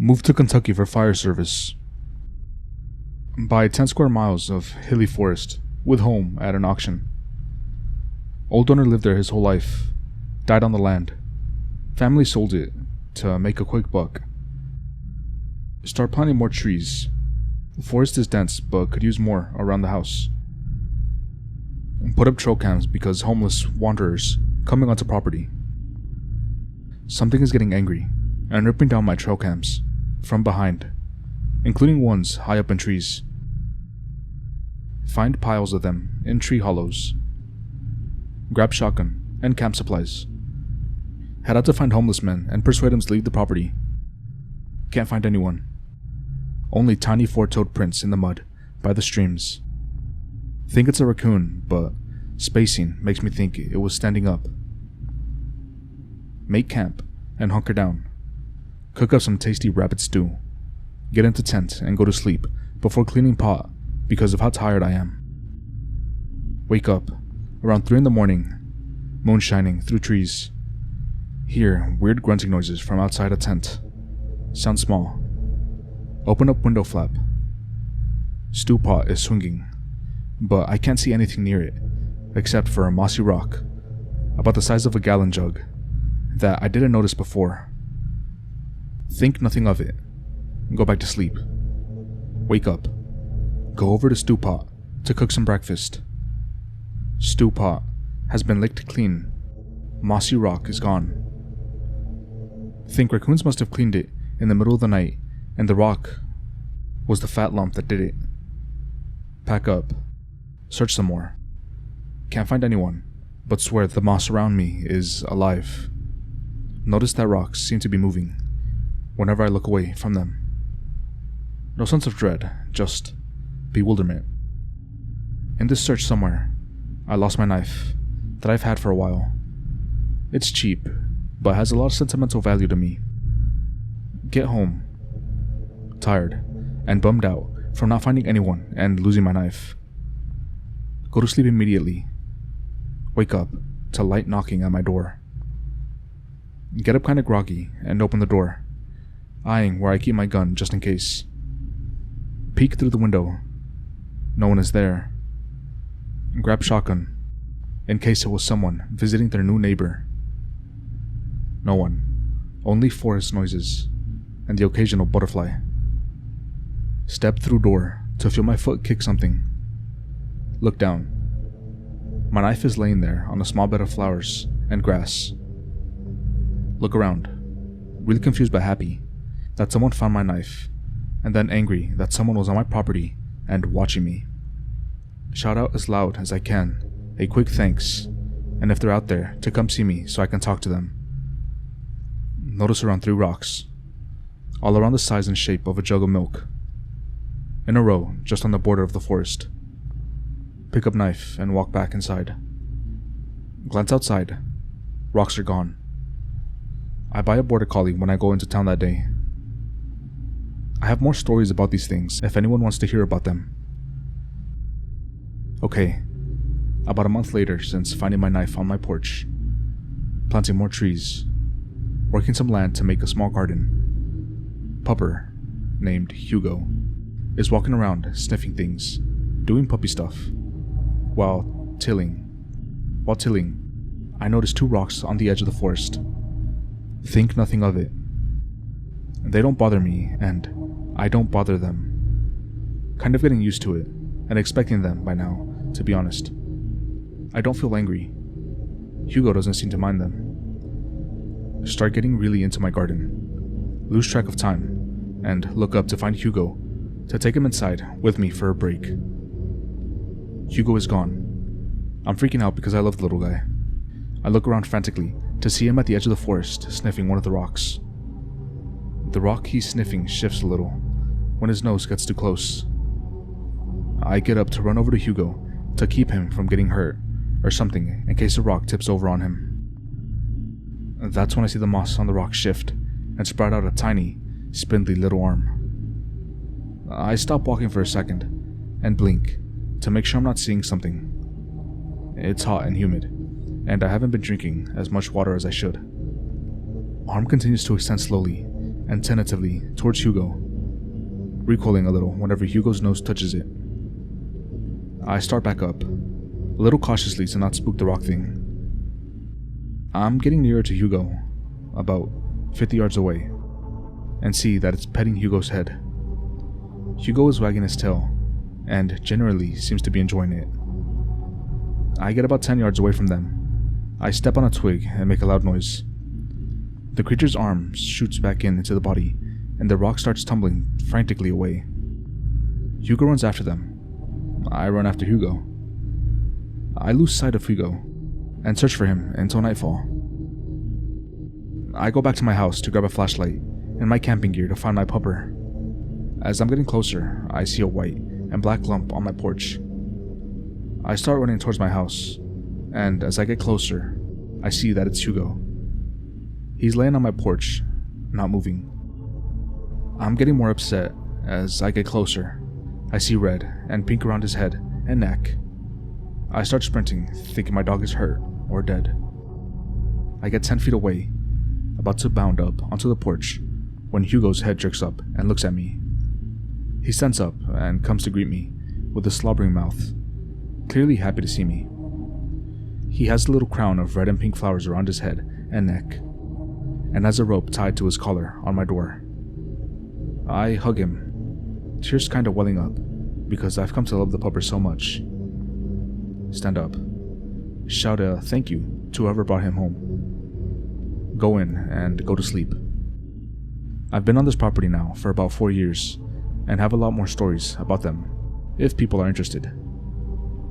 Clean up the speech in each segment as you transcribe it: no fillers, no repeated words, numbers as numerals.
Moved to Kentucky for fire service. Buy 10 square miles of hilly forest with home at an auction. Old owner lived there his whole life. Died on the land. Family sold it to make a quick buck. Start planting more trees. The forest is dense but could use more around the house. Put up trail cams because homeless wanderers coming onto property. Something is getting angry and ripping down my trail cams from behind, including ones high up in trees. Find piles of them in tree hollows. Grab shotgun and camp supplies. Head out to find homeless men and persuade them to leave the property. Can't find anyone. Only tiny four-toed prints in the mud by the streams. Think it's a raccoon, but spacing makes me think it was standing up. Make camp and hunker down. Cook up some tasty rabbit stew. Get into tent and go to sleep before cleaning pot because of how tired I am. Wake up around 3 in the morning, moon shining through trees. Hear weird grunting noises from outside a tent. Sound small. Open up window flap. Stew pot is swinging, but I can't see anything near it except for a mossy rock about the size of a gallon jug that I didn't notice before. Think nothing of it. Go back to sleep. Wake up. Go over to stew pot to cook some breakfast. Stew pot has been licked clean. Mossy rock is gone. Think raccoons must have cleaned it in the middle of the night, and the rock was the fat lump that did it. Pack up. Search some more. Can't find anyone, but swear the moss around me is alive. Notice that rocks seem to be moving whenever I look away from them. No sense of dread, just bewilderment. In this search somewhere, I lost my knife that I've had for a while. It's cheap, but has a lot of sentimental value to me. Get home, tired and bummed out from not finding anyone and losing my knife. Go to sleep immediately. Wake up to light knocking at my door. Get up kinda groggy and open the door, eyeing where I keep my gun just in case. Peek through the window. No one is there. Grab shotgun, in case it was someone visiting their new neighbor. No one. Only forest noises, and the occasional butterfly. Step through door to feel my foot kick something. Look down. My knife is laying there on a small bed of flowers and grass. Look around, really confused but happy that someone found my knife, and then angry that someone was on my property and watching me. Shout out as loud as I can a quick thanks, and if they're out there, to come see me so I can talk to them. Notice around 3 rocks, all around the size and shape of a jug of milk, in a row just on the border of the forest. Pick up knife and walk back inside. Glance outside. Rocks are gone. I buy a border collie when I go into town that day. I have more stories about these things if anyone wants to hear about them. Okay, about a month later since finding my knife on my porch, planting more trees, working some land to make a small garden. Pupper, named Hugo, is walking around sniffing things, doing puppy stuff. While tilling, I notice 2 rocks on the edge of the forest. Think nothing of it. They don't bother me, and I don't bother them. Kind of getting used to it, and expecting them by now, to be honest. I don't feel angry. Hugo doesn't seem to mind them. Start getting really into my garden. Lose track of time, and look up to find Hugo, to take him inside with me for a break. Hugo is gone. I'm freaking out because I love the little guy. I look around frantically to see him at the edge of the forest sniffing one of the rocks. The rock he's sniffing shifts a little when his nose gets too close. I get up to run over to Hugo to keep him from getting hurt or something in case the rock tips over on him. That's when I see the moss on the rock shift and sprout out a tiny, spindly little arm. I stop walking for a second and blink to make sure I'm not seeing something. It's hot and humid, and I haven't been drinking as much water as I should. Arm continues to extend slowly and tentatively towards Hugo, recoiling a little whenever Hugo's nose touches it. I start back up, a little cautiously to not spook the rock thing. I'm getting nearer to Hugo, about 50 yards away, and see that it's petting Hugo's head. Hugo is wagging his tail, and generally seems to be enjoying it. I get about 10 yards away from them. I step on a twig and make a loud noise. The creature's arm shoots back into the body, and the rock starts tumbling frantically away. Hugo runs after them. I run after Hugo. I lose sight of Hugo, and search for him until nightfall. I go back to my house to grab a flashlight and my camping gear to find my pupper. As I'm getting closer, I see a white and black lump on my porch. I start running towards my house, and as I get closer, I see that it's Hugo. He's laying on my porch, not moving. I'm getting more upset as I get closer. I see red and pink around his head and neck. I start sprinting, thinking my dog is hurt or dead. I get 10 feet away, about to bound up onto the porch, when Hugo's head jerks up and looks at me. He stands up and comes to greet me with a slobbering mouth, clearly happy to see me. He has a little crown of red and pink flowers around his head and neck, and has a rope tied to his collar on my door. I hug him, tears kinda welling up, because I've come to love the pupper so much. Stand up. Shout a thank you to whoever brought him home. Go in and go to sleep. I've been on this property now for about 4 years, and have a lot more stories about them, if people are interested.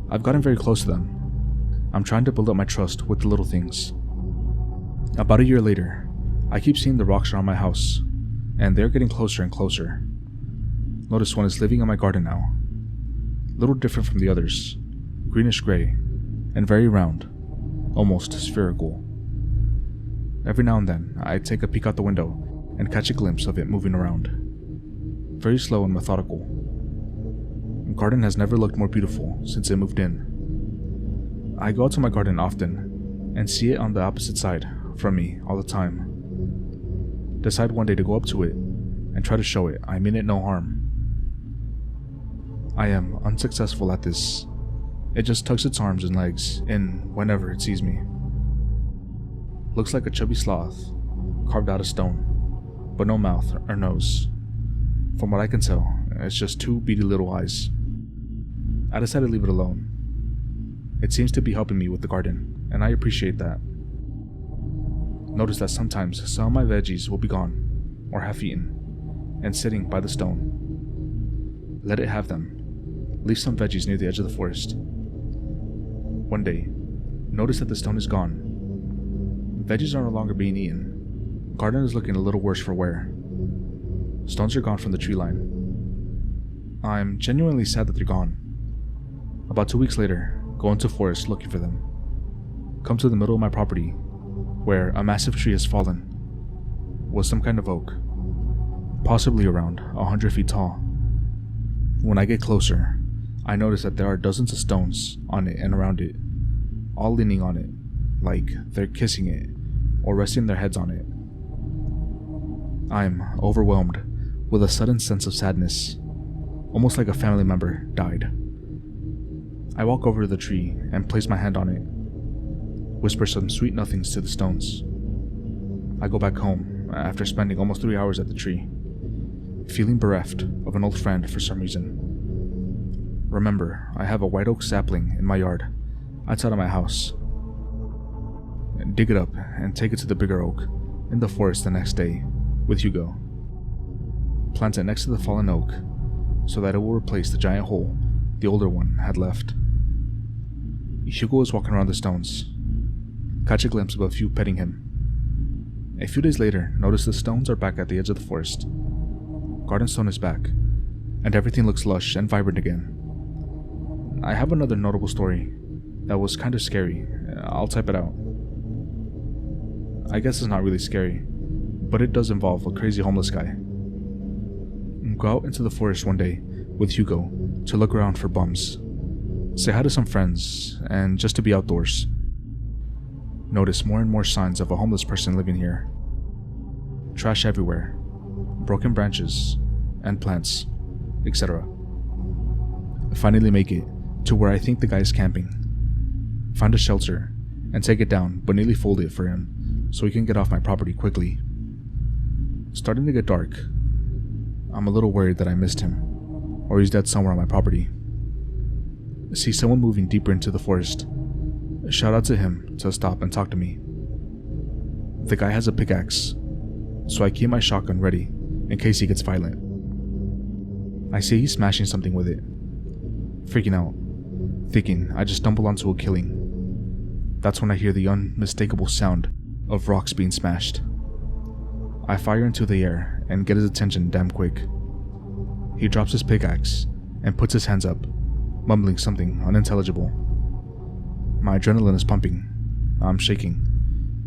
I've gotten very close to them. I'm trying to build up my trust with the little things. About a year later, I keep seeing the rocks around my house, and they're getting closer and closer. Notice one is living in my garden now. Little different from the others, greenish gray, and very round, almost spherical. Every now and then, I take a peek out the window and catch a glimpse of it moving around. Very slow and methodical. The garden has never looked more beautiful since it moved in. I go out to my garden often and see it on the opposite side from me all the time. Decide one day to go up to it and try to show it I mean it no harm. I am unsuccessful at this. It just tucks its arms and legs in whenever it sees me. Looks like a chubby sloth, carved out of stone, but no mouth or nose. From what I can tell, it's just two beady little eyes. I decided to leave it alone. It seems to be helping me with the garden, and I appreciate that. Notice that sometimes some of my veggies will be gone, or half-eaten, and sitting by the stone. Let it have them. Leave some veggies near the edge of the forest. One day, notice that the stone is gone. Veggies are no longer being eaten. Garden is looking a little worse for wear. Stones are gone from the tree line. I'm genuinely sad that they're gone. About 2 weeks later, go into forest looking for them. Come to the middle of my property, where a massive tree has fallen. Was some kind of oak, possibly around 100 feet tall. When I get closer, I notice that there are dozens of stones on it and around it, all leaning on it, like they're kissing it or resting their heads on it. I'm overwhelmed with a sudden sense of sadness, almost like a family member died. I walk over to the tree and place my hand on it, whisper some sweet nothings to the stones. I go back home after spending almost 3 hours at the tree, feeling bereft of an old friend for some reason. Remember, I have a white oak sapling in my yard, outside of my house. Dig it up and take it to the bigger oak in the forest the next day with Hugo. Plant it next to the fallen oak so that it will replace the giant hole the older one had left. Hugo is walking around the stones. Catch a glimpse of a few petting him. A few days later, notice the stones are back at the edge of the forest. Garden stone is back, and everything looks lush and vibrant again. I have another notable story that was kind of scary. I'll type it out. I guess it's not really scary, but it does involve a crazy homeless guy. Go out into the forest one day with Hugo to look around for bums, say hi to some friends, and just to be outdoors. Notice more and more signs of a homeless person living here. Trash everywhere, broken branches and plants, etc. I finally make it to where I think the guy is camping. Find a shelter and take it down, but nearly fold it for him so he can get off my property quickly. Starting to get dark. I'm a little worried that I missed him, or he's dead somewhere on my property. I see someone moving deeper into the forest. I shout out to him to stop and talk to me. The guy has a pickaxe, so I keep my shotgun ready in case he gets violent. I see he's smashing something with it. Freaking out, thinking I just stumbled onto a killing. That's when I hear the unmistakable sound of rocks being smashed. I fire into the air and get his attention damn quick. He drops his pickaxe and puts his hands up, mumbling something unintelligible. My adrenaline is pumping, I'm shaking,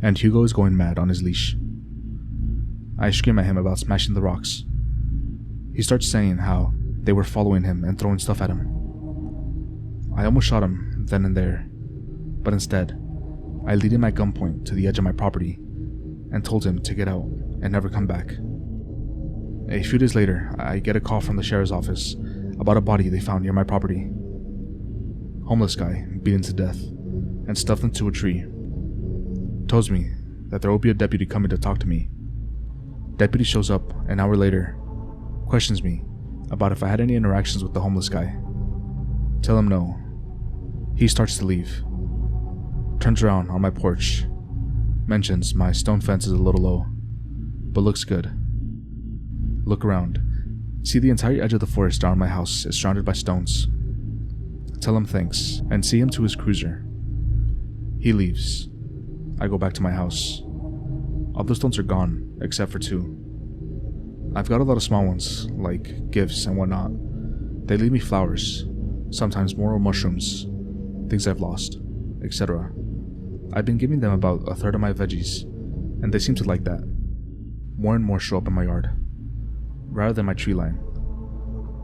and Hugo is going mad on his leash. I scream at him about smashing the rocks. He starts saying how they were following him and throwing stuff at him. I almost shot him then and there, but instead, I lead him at gunpoint to the edge of my property and told him to get out and never come back. A few days later, I get a call from the sheriff's office about a body they found near my property. Homeless guy beaten to death and stuffed into a tree. Tells me that there will be a deputy coming to talk to me. Deputy shows up an hour later, questions me about if I had any interactions with the homeless guy. Tell him no. He starts to leave. Turns around on my porch. Mentions my stone fence is a little low, but looks good. Look around. See the entire edge of the forest around my house is surrounded by stones. Tell him thanks and see him to his cruiser. He leaves. I go back to my house. All the stones are gone, except for 2. I've got a lot of small ones, like gifts and whatnot. They leave me flowers, sometimes more mushrooms, things I've lost, etc. I've been giving them about a third of my veggies, and they seem to like that. More and more show up in my yard, rather than my tree line,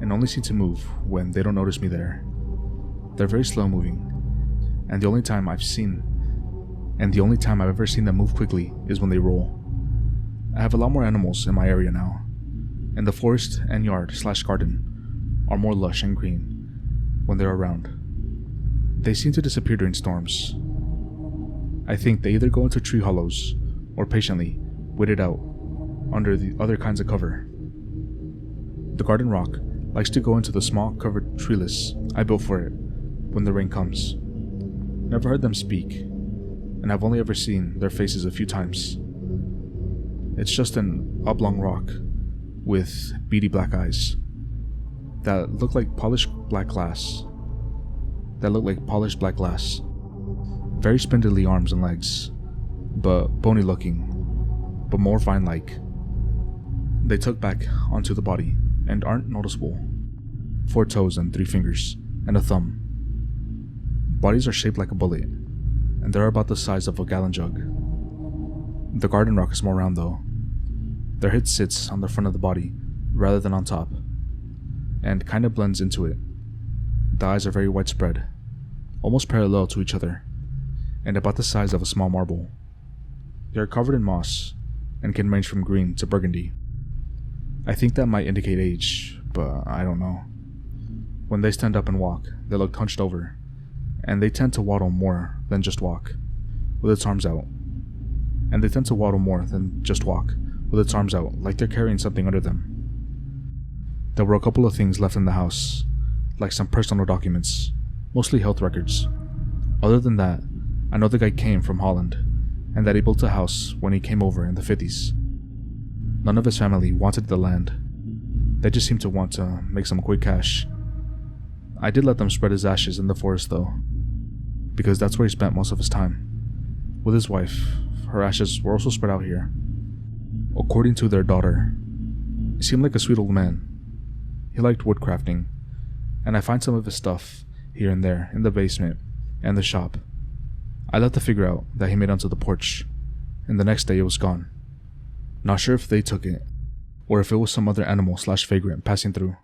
and only seem to move when they don't notice me there. They're very slow moving, and the only time I've ever seen them move quickly is when they roll. I have a lot more animals in my area now, and the forest and yard/garden are more lush and green when they're around. They seem to disappear during storms. I think they either go into tree hollows or patiently wait it out under the other kinds of cover. The garden rock likes to go into the small covered treeless I built for it when the rain comes. Never heard them speak, and I've only ever seen their faces a few times. It's just an oblong rock with beady black eyes that look like polished black glass. Very spindly arms and legs, but bony looking, but more vine-like. They tuck back onto the body and aren't noticeable. 4 toes and 3 fingers, and a thumb. Bodies are shaped like a bullet, and they're about the size of a gallon jug. The garden rock is more round though. Their head sits on the front of the body rather than on top, and kinda blends into it. The eyes are very widespread, almost parallel to each other, and about the size of a small marble. They are covered in moss, and can range from green to burgundy. I think that might indicate age, but I don't know. When they stand up and walk, they look hunched over, and they tend to waddle more than just walk, with its arms out. Like they're carrying something under them. There were a couple of things left in the house, like some personal documents, mostly health records. Other than that, I know the guy came from Holland, and that he built a house when he came over in the 50s. None of his family wanted the land. They just seemed to want to make some quick cash. I did let them spread his ashes in the forest though, because that's where he spent most of his time. With his wife, her ashes were also spread out here. According to their daughter, he seemed like a sweet old man. He liked woodcrafting, and I find some of his stuff here and there in the basement and the shop. I let the figure out that he made onto the porch, and the next day it was gone. Not sure if they took it, or if it was some other animal/vagrant passing through.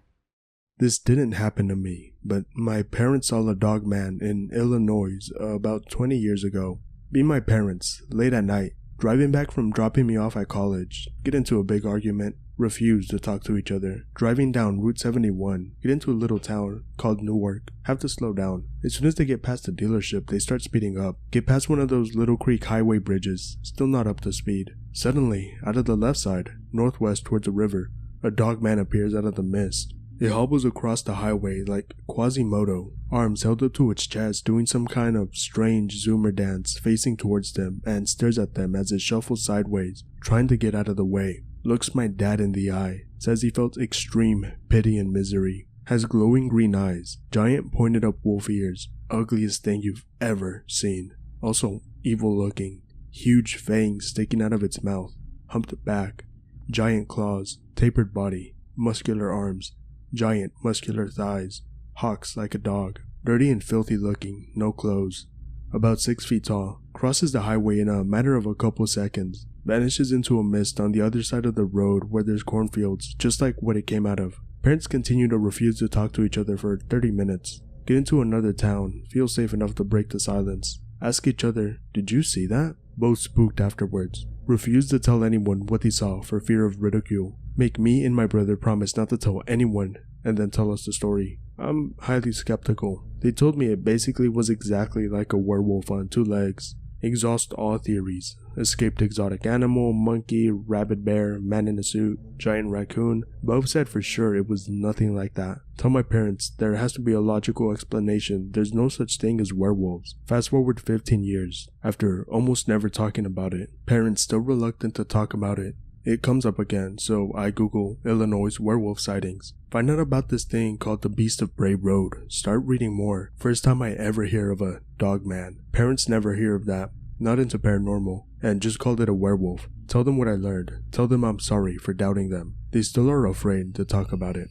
This didn't happen to me, but my parents saw a dogman in Illinois about 20 years ago. Me and my parents, late at night, driving back from dropping me off at college, get into a big argument. refuse to talk to each other. Driving down Route 71, get into a little town called Newark, have to slow down. As soon as they get past the dealership, they start speeding up. Get past one of those Little Creek highway bridges, still not up to speed. Suddenly, out of the left side, northwest towards the river, a dogman appears out of the mist. It hobbles across the highway like Quasimodo, arms held up to its chest, doing some kind of strange zoomer dance, facing towards them, and stares at them as it shuffles sideways, trying to get out of the way. Looks my dad in the eye, says he felt extreme pity and misery. Has glowing green eyes, giant pointed up wolf ears, ugliest thing you've ever seen. Also evil looking, huge fangs sticking out of its mouth, humped back, giant claws, tapered body, muscular arms, giant muscular thighs, hocks like a dog, dirty and filthy looking, no clothes. About 6 feet tall, crosses the highway in a matter of a couple seconds, vanishes into a mist on the other side of the road where there's cornfields, just like what it came out of. Parents continue to refuse to talk to each other for 30 minutes. Get into another town, feel safe enough to break the silence. Ask each other, did you see that? Both spooked afterwards. Refuse to tell anyone what they saw for fear of ridicule. Make me and my brother promise not to tell anyone, and then tell us the story. I'm highly skeptical. They told me it basically was exactly like a werewolf on 2 legs. Exhaust all theories. Escaped exotic animal, monkey, rabbit bear, man in a suit, giant raccoon. Both said for sure it was nothing like that. Tell my parents there has to be a logical explanation. There's no such thing as werewolves. Fast forward 15 years. After almost never talking about it, parents still reluctant to talk about it. It comes up again, so I Google Illinois werewolf sightings. Find out about this thing called the Beast of Bray Road. Start reading more. First time I ever hear of a dogman. Parents never hear of that. Not into paranormal. And just called it a werewolf. Tell them what I learned. Tell them I'm sorry for doubting them. They still are afraid to talk about it.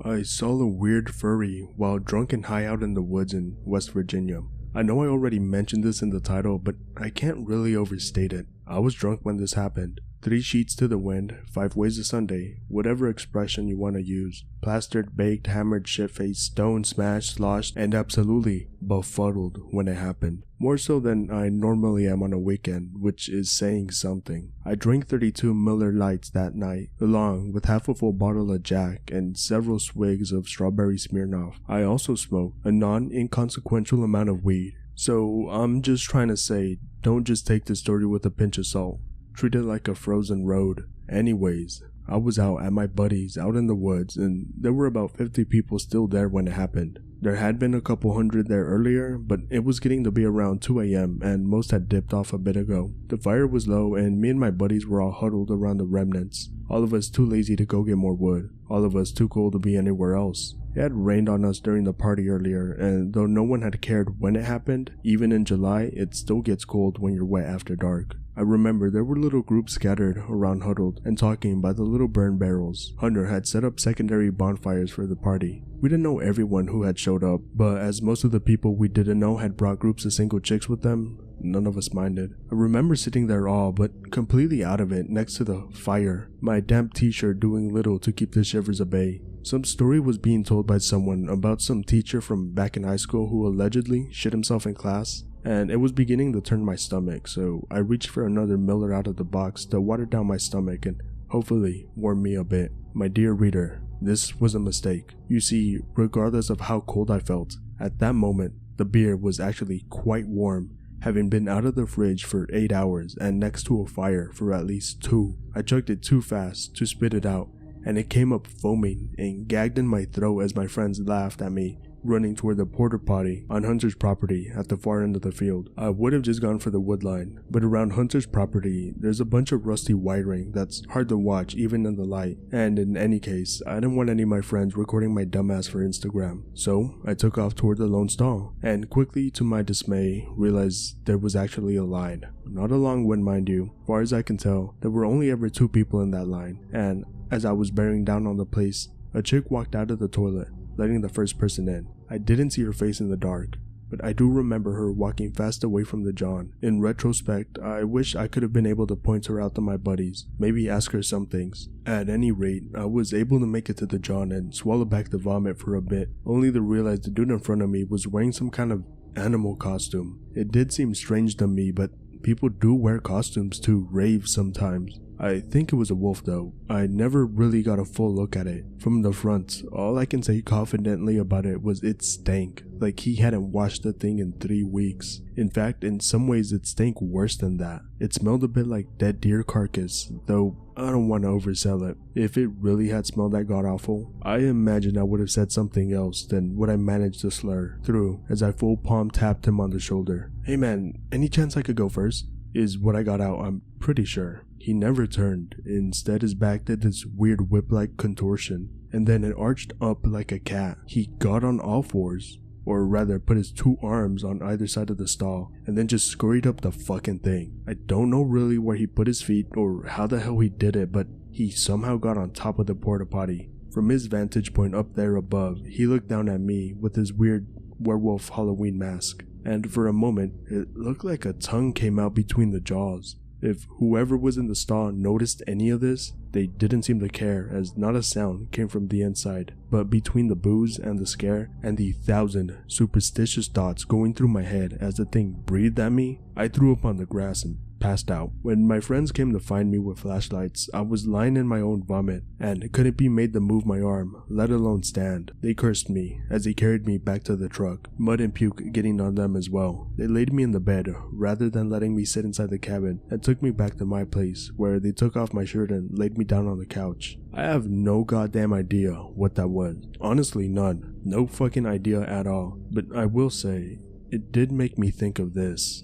I saw a weird furry while drunk and high out in the woods in West Virginia. I know I already mentioned this in the title, but I can't really overstate it. I was drunk when this happened. 3 sheets to the wind, 5 ways to Sunday, whatever expression you want to use. Plastered, baked, hammered, shit-faced, stoned, smashed, sloshed, and absolutely befuddled when it happened. More so than I normally am on a weekend, which is saying something. I drank 32 Miller Lights that night, along with half a full bottle of Jack and several swigs of strawberry Smirnoff. I also smoked a non-inconsequential amount of weed. So I'm just trying to say, don't just take the story with a pinch of salt. Treat it like a frozen road. Anyways, I was out at my buddy's out in the woods, and there were about 50 people still there when it happened. There had been a couple hundred there earlier, but it was getting to be around 2 a.m. and most had dipped off a bit ago. The fire was low and me and my buddies were all huddled around the remnants. All of us too lazy to go get more wood. All of us too cold to be anywhere else. It had rained on us during the party earlier, and though no one had cared when it happened, even in July, it still gets cold when you're wet after dark. I remember there were little groups scattered around huddled and talking by the little burn barrels. Hunter had set up secondary bonfires for the party. We didn't know everyone who had showed up, but as most of the people we didn't know had brought groups of single chicks with them, none of us minded. I remember sitting there all but completely out of it next to the fire, my damp t-shirt doing little to keep the shivers at bay. Some story was being told by someone about some teacher from back in high school who allegedly shit himself in class, and it was beginning to turn my stomach, so I reached for another Miller out of the box to water down my stomach and hopefully warm me a bit. My dear reader, this was a mistake. You see, regardless of how cold I felt, at that moment, the beer was actually quite warm, having been out of the fridge for 8 hours and next to a fire for at least 2. I chugged it too fast to spit it out, and it came up foaming and gagged in my throat as my friends laughed at me, running toward the porta potty on Hunter's property at the far end of the field. I would have just gone for the wood line, but around Hunter's property, there's a bunch of rusty wiring that's hard to watch even in the light, and in any case, I didn't want any of my friends recording my dumbass for Instagram. So I took off toward the lone stall, and quickly to my dismay, realized there was actually a line. Not a long one, mind you. As far as I can tell, there were only ever 2 people in that line, and as I was bearing down on the place, a chick walked out of the toilet, letting the first person in. I didn't see her face in the dark, but I do remember her walking fast away from the John. In retrospect, I wish I could have been able to point her out to my buddies, maybe ask her some things. At any rate, I was able to make it to the John and swallow back the vomit for a bit, only to realize the dude in front of me was wearing some kind of animal costume. It did seem strange to me, but people do wear costumes to rave sometimes. I think it was a wolf though. I never really got a full look at it. From the front, all I can say confidently about it was it stank. Like he hadn't washed the thing in 3 weeks. In fact, in some ways it stank worse than that. It smelled a bit like dead deer carcass, though I don't want to oversell it. If it really had smelled that god awful, I imagine I would have said something else than what I managed to slur through as I full palm tapped him on the shoulder. "Hey man, any chance I could go first?" is what I got out, I'm pretty sure. He never turned. Instead, his back did this weird whip-like contortion, and then it arched up like a cat. He got on all fours, or rather put his 2 arms on either side of the stall, and then just scurried up the fucking thing. I don't know really where he put his feet or how the hell he did it, but he somehow got on top of the porta potty. From his vantage point up there above, he looked down at me with his weird werewolf Halloween mask, and for a moment, it looked like a tongue came out between the jaws. If whoever was in the stall noticed any of this, they didn't seem to care, as not a sound came from the inside. But between the booze and the scare and the 1,000 superstitious thoughts going through my head as the thing breathed at me, I threw up on the grass and passed out. When my friends came to find me with flashlights, I was lying in my own vomit and couldn't be made to move my arm, let alone stand. They cursed me as they carried me back to the truck, mud and puke getting on them as well. They laid me in the bed rather than letting me sit inside the cabin and took me back to my place, where they took off my shirt and laid me down on the couch. I have no goddamn idea what that was. Honestly, none. No fucking idea at all. But I will say, it did make me think of this.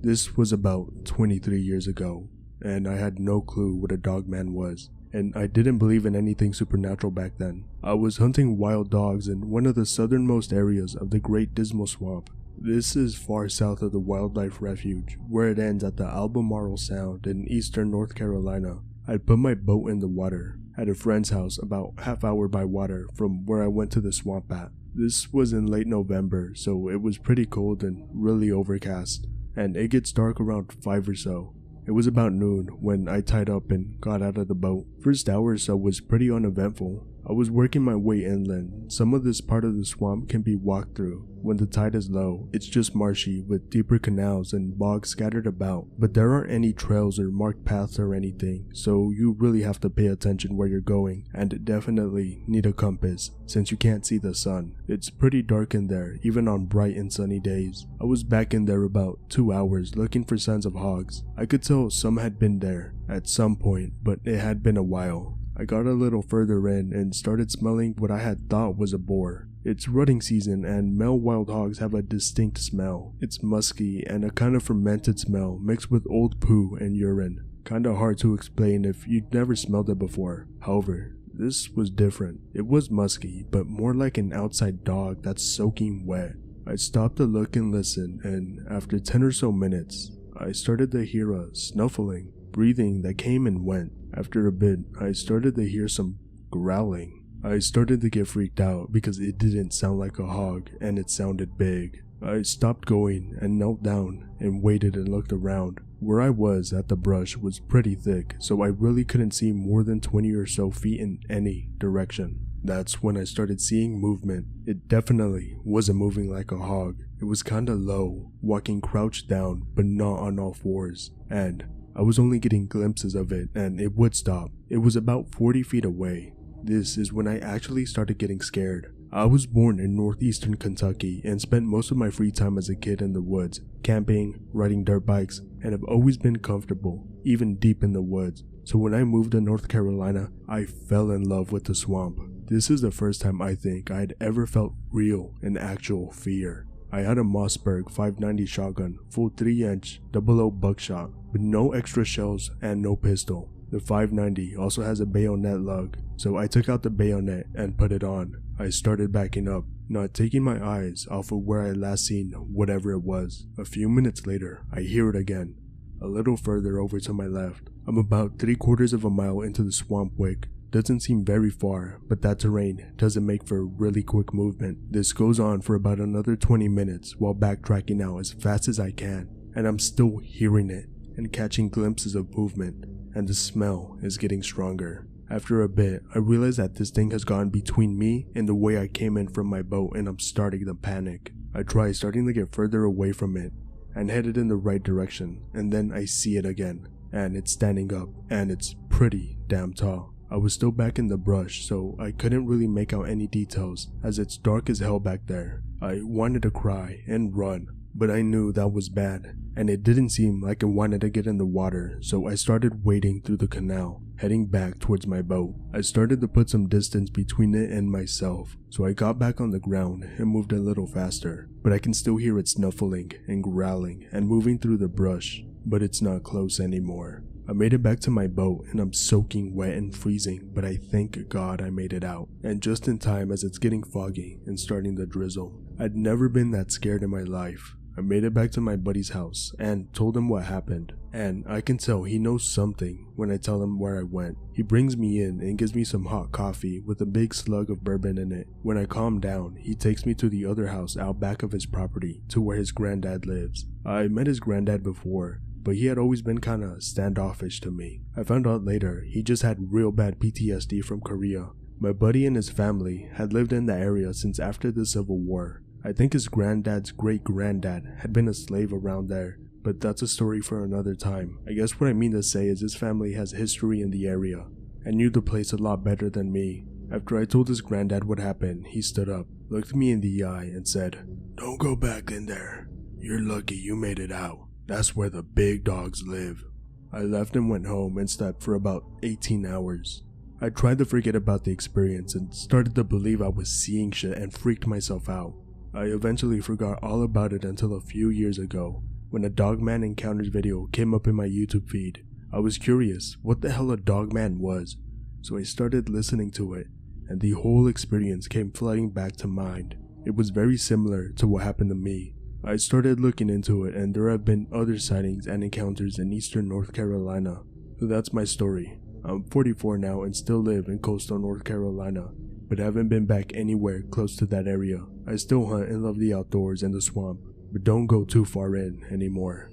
This was about 23 years ago, and I had no clue what a dogman was, and I didn't believe in anything supernatural back then. I was hunting wild dogs in one of the southernmost areas of the Great Dismal Swamp. This is far south of the wildlife refuge, where it ends at the Albemarle Sound in eastern North Carolina. I'd put my boat in the water at a friend's house about half hour by water from where I went to the swamp at. This was in late November, so it was pretty cold and really overcast, and it gets dark around 5 or so. It was about noon when I tied up and got out of the boat. First hour or so was pretty uneventful. I was working my way inland. Some of this part of the swamp can be walked through. When the tide is low, it's just marshy with deeper canals and bogs scattered about, but there aren't any trails or marked paths or anything, so you really have to pay attention where you're going, and definitely need a compass since you can't see the sun. It's pretty dark in there, even on bright and sunny days. I was back in there about 2 hours looking for signs of hogs. I could tell some had been there at some point, but it had been a while. I got a little further in and started smelling what I had thought was a boar. It's rutting season and male wild hogs have a distinct smell. It's musky and a kind of fermented smell mixed with old poo and urine. Kinda hard to explain if you'd never smelled it before. However, this was different. It was musky, but more like an outside dog that's soaking wet. I stopped to look and listen, and after 10 or so minutes, I started to hear a snuffling, breathing that came and went. After a bit, I started to hear some growling. I started to get freaked out because it didn't sound like a hog and it sounded big. I stopped going and knelt down and waited and looked around. Where I was at the brush was pretty thick, so I really couldn't see more than 20 or so feet in any direction. That's when I started seeing movement. It definitely wasn't moving like a hog. It was kinda low, walking crouched down but not on all fours, and I was only getting glimpses of it and it would stop. It was about 40 feet away. This is when I actually started getting scared. I was born in northeastern Kentucky and spent most of my free time as a kid in the woods, camping, riding dirt bikes, and have always been comfortable, even deep in the woods. So when I moved to North Carolina, I fell in love with the swamp. This is the first time I think I had ever felt real and actual fear. I had a Mossberg 590 shotgun, full 3-inch 00 buckshot, with no extra shells and no pistol. The 590 also has a bayonet lug, so I took out the bayonet and put it on. I started backing up, not taking my eyes off of where I last seen whatever it was. A few minutes later, I hear it again, a little further over to my left. I'm about 3/4 of a mile into the swamp wick. Doesn't seem very far, but that terrain doesn't make for really quick movement. This goes on for about another 20 minutes while backtracking out as fast as I can, and I'm still hearing it and catching glimpses of movement, and the smell is getting stronger. After a bit, I realize that this thing has gotten between me and the way I came in from my boat, and I'm starting to panic. I try starting to get further away from it and headed in the right direction, and then I see it again. and it's standing up, and it's pretty damn tall. I was still back in the brush, so I couldn't really make out any details as it's dark as hell back there. I wanted to cry and run, but I knew that was bad, and it didn't seem like it wanted to get in the water, so I started wading through the canal, heading back towards my boat. I started to put some distance between it and myself, so I got back on the ground and moved a little faster, but I can still hear it snuffling and growling and moving through the brush, but it's not close anymore. I made it back to my boat and I'm soaking wet and freezing, but I thank God I made it out, and just in time as it's getting foggy and starting to drizzle. I'd never been that scared in my life. I made it back to my buddy's house and told him what happened, and I can tell he knows something when I tell him where I went. He brings me in and gives me some hot coffee with a big slug of bourbon in it. When I calm down, he takes me to the other house out back of his property to where his granddad lives. I met his granddad before, but he had always been kinda standoffish to me. I found out later he just had real bad PTSD from Korea. My buddy and his family had lived in the area since after the Civil War. I think his granddad's great-granddad had been a slave around there, but that's a story for another time. I guess what I mean to say is his family has history in the area and knew the place a lot better than me. After I told his granddad what happened, he stood up, looked me in the eye and said, "Don't go back in there. You're lucky you made it out. That's where the big dogs live." I left and went home and slept for about 18 hours. I tried to forget about the experience and started to believe I was seeing shit and freaked myself out. I eventually forgot all about it until a few years ago, when a Dogman Encounters video came up in my YouTube feed. I was curious what the hell a Dogman was, so I started listening to it, and the whole experience came flooding back to mind. It was very similar to what happened to me. I started looking into it, and there have been other sightings and encounters in eastern North Carolina. So that's my story. I'm 44 now and still live in coastal North Carolina, but haven't been back anywhere close to that area. I still hunt and love the outdoors and the swamp, but don't go too far in anymore.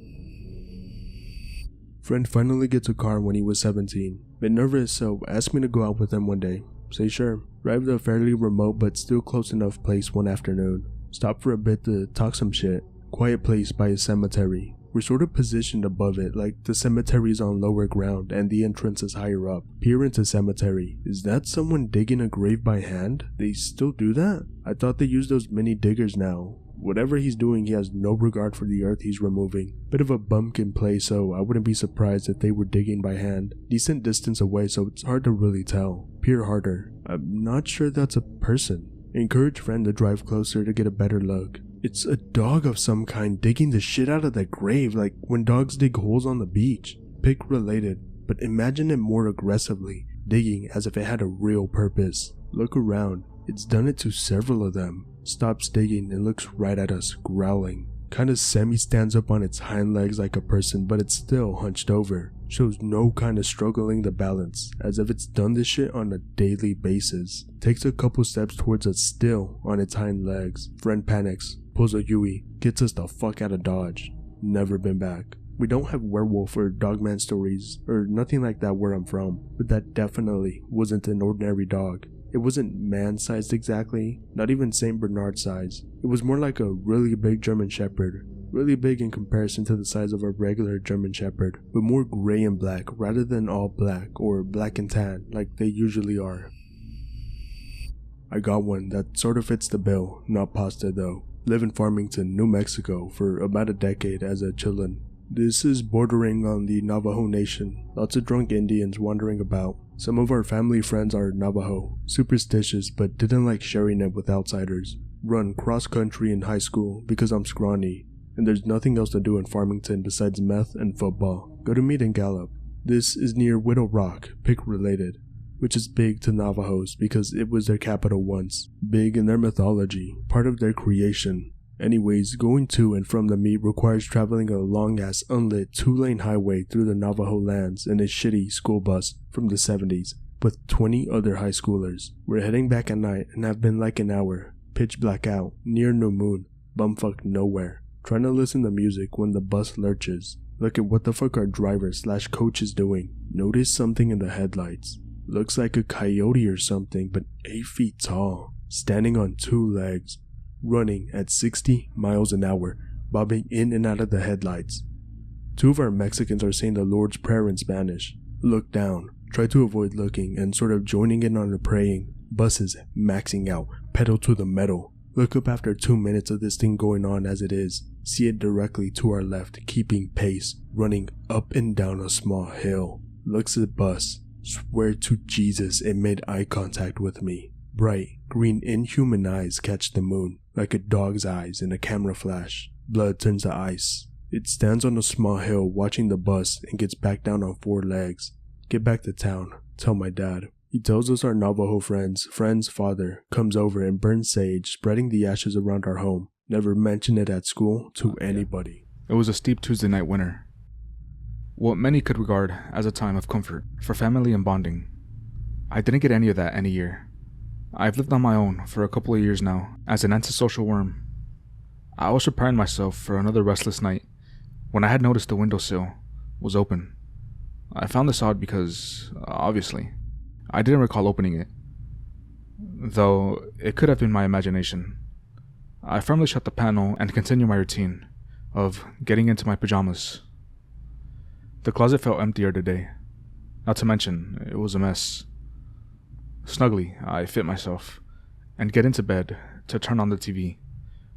Friend finally gets a car when he was 17. Bit nervous, so asked me to go out with him one day. Say sure. Arrived at a fairly remote but still close enough place one afternoon. Stopped for a bit to talk some shit. Quiet place by a cemetery. We're sort of positioned above it, like the cemetery's on lower ground and the entrance is higher up. Peer into cemetery. Is that someone digging a grave by hand? They still do that? I thought they use those mini diggers now. Whatever he's doing, he has no regard for the earth he's removing. Bit of a bumpkin play, so I wouldn't be surprised if they were digging by hand. Decent distance away, so it's hard to really tell. Peer harder. I'm not sure that's a person. Encourage friend to drive closer to get a better look. It's a dog of some kind digging the shit out of that grave, like when dogs dig holes on the beach. Pig related, but imagine it more aggressively, digging as if it had a real purpose. Look around, it's done it to several of them. Stops digging and looks right at us, growling. Kinda semi-stands up on its hind legs like a person, but it's still hunched over. Shows no kind of struggling to balance, as if it's done this shit on a daily basis. Takes a couple steps towards us still on its hind legs. Friend panics, pulls a Yui, gets us the fuck out of Dodge. Never been back. We don't have werewolf or dogman stories, or nothing like that where I'm from, but that definitely wasn't an ordinary dog. It wasn't man-sized exactly, not even St. Bernard size. It was more like a really big German Shepherd. Really big in comparison to the size of a regular German Shepherd, but more gray and black rather than all black or black and tan like they usually are. I got one that sort of fits the bill, not pasta though. Live in Farmington, New Mexico for about a decade as a chillin'. This is bordering on the Navajo Nation. Lots of drunk Indians wandering about. Some of our family friends are Navajo, superstitious but didn't like sharing it with outsiders. Run cross country in high school because I'm scrawny, and there's nothing else to do in Farmington besides meth and football. Go to meet in Gallup. This is near Widow Rock, Pick related, which is big to Navajos because it was their capital once. Big in their mythology, part of their creation. Anyways, going to and from the meet requires traveling a long-ass unlit 2-lane highway through the Navajo lands in a shitty school bus from the 70s with 20 other high schoolers. We're heading back at night and have been like an hour, pitch black out, near no moon, bumfuck nowhere, trying to listen to music when the bus lurches. Look at what the fuck our driver/coach is doing. Notice something in the headlights. Looks like a coyote or something, but 8 feet tall, standing on 2 legs. Running at 60 miles an hour, bobbing in and out of the headlights. Two of our Mexicans are saying the Lord's Prayer in Spanish. Look down, try to avoid looking and sort of joining in on the praying. Buses maxing out, pedal to the metal. Look up after 2 minutes of this thing going on as it is. See it directly to our left, keeping pace, running up and down a small hill. Looks at the bus. Swear to Jesus it made eye contact with me. Bright, green, inhuman eyes catch the moon, like a dog's eyes in a camera flash. Blood turns to ice. It stands on a small hill watching the bus and gets back down on 4 legs. Get back to town, tell my dad. He tells us our Navajo friend's father comes over and burns sage, spreading the ashes around our home. Never mention it at school to anybody. It was a steep Tuesday night winter. What many could regard as a time of comfort for family and bonding. I didn't get any of that any year. I've lived on my own for a couple of years now as an antisocial worm. I was preparing myself for another restless night when I had noticed the windowsill was open. I found this odd because, obviously, I didn't recall opening it, though it could have been my imagination. I firmly shut the panel and continued my routine of getting into my pajamas. The closet felt emptier today, not to mention it was a mess. Snugly, I fit myself and get into bed to turn on the TV,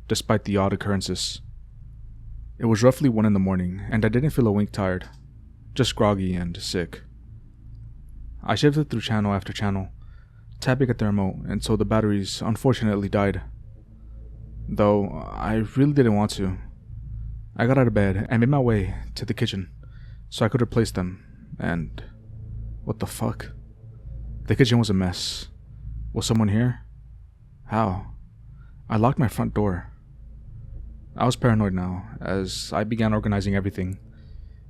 despite the odd occurrences. It was roughly 1 a.m, and I didn't feel a wink tired, just groggy and sick. I shifted through channel after channel, tapping at the remote until the batteries unfortunately died. Though I really didn't want to. I got out of bed and made my way to the kitchen so I could replace them, and what the fuck? The kitchen was a mess. Was someone here? How? I locked my front door. I was paranoid now as I began organizing everything,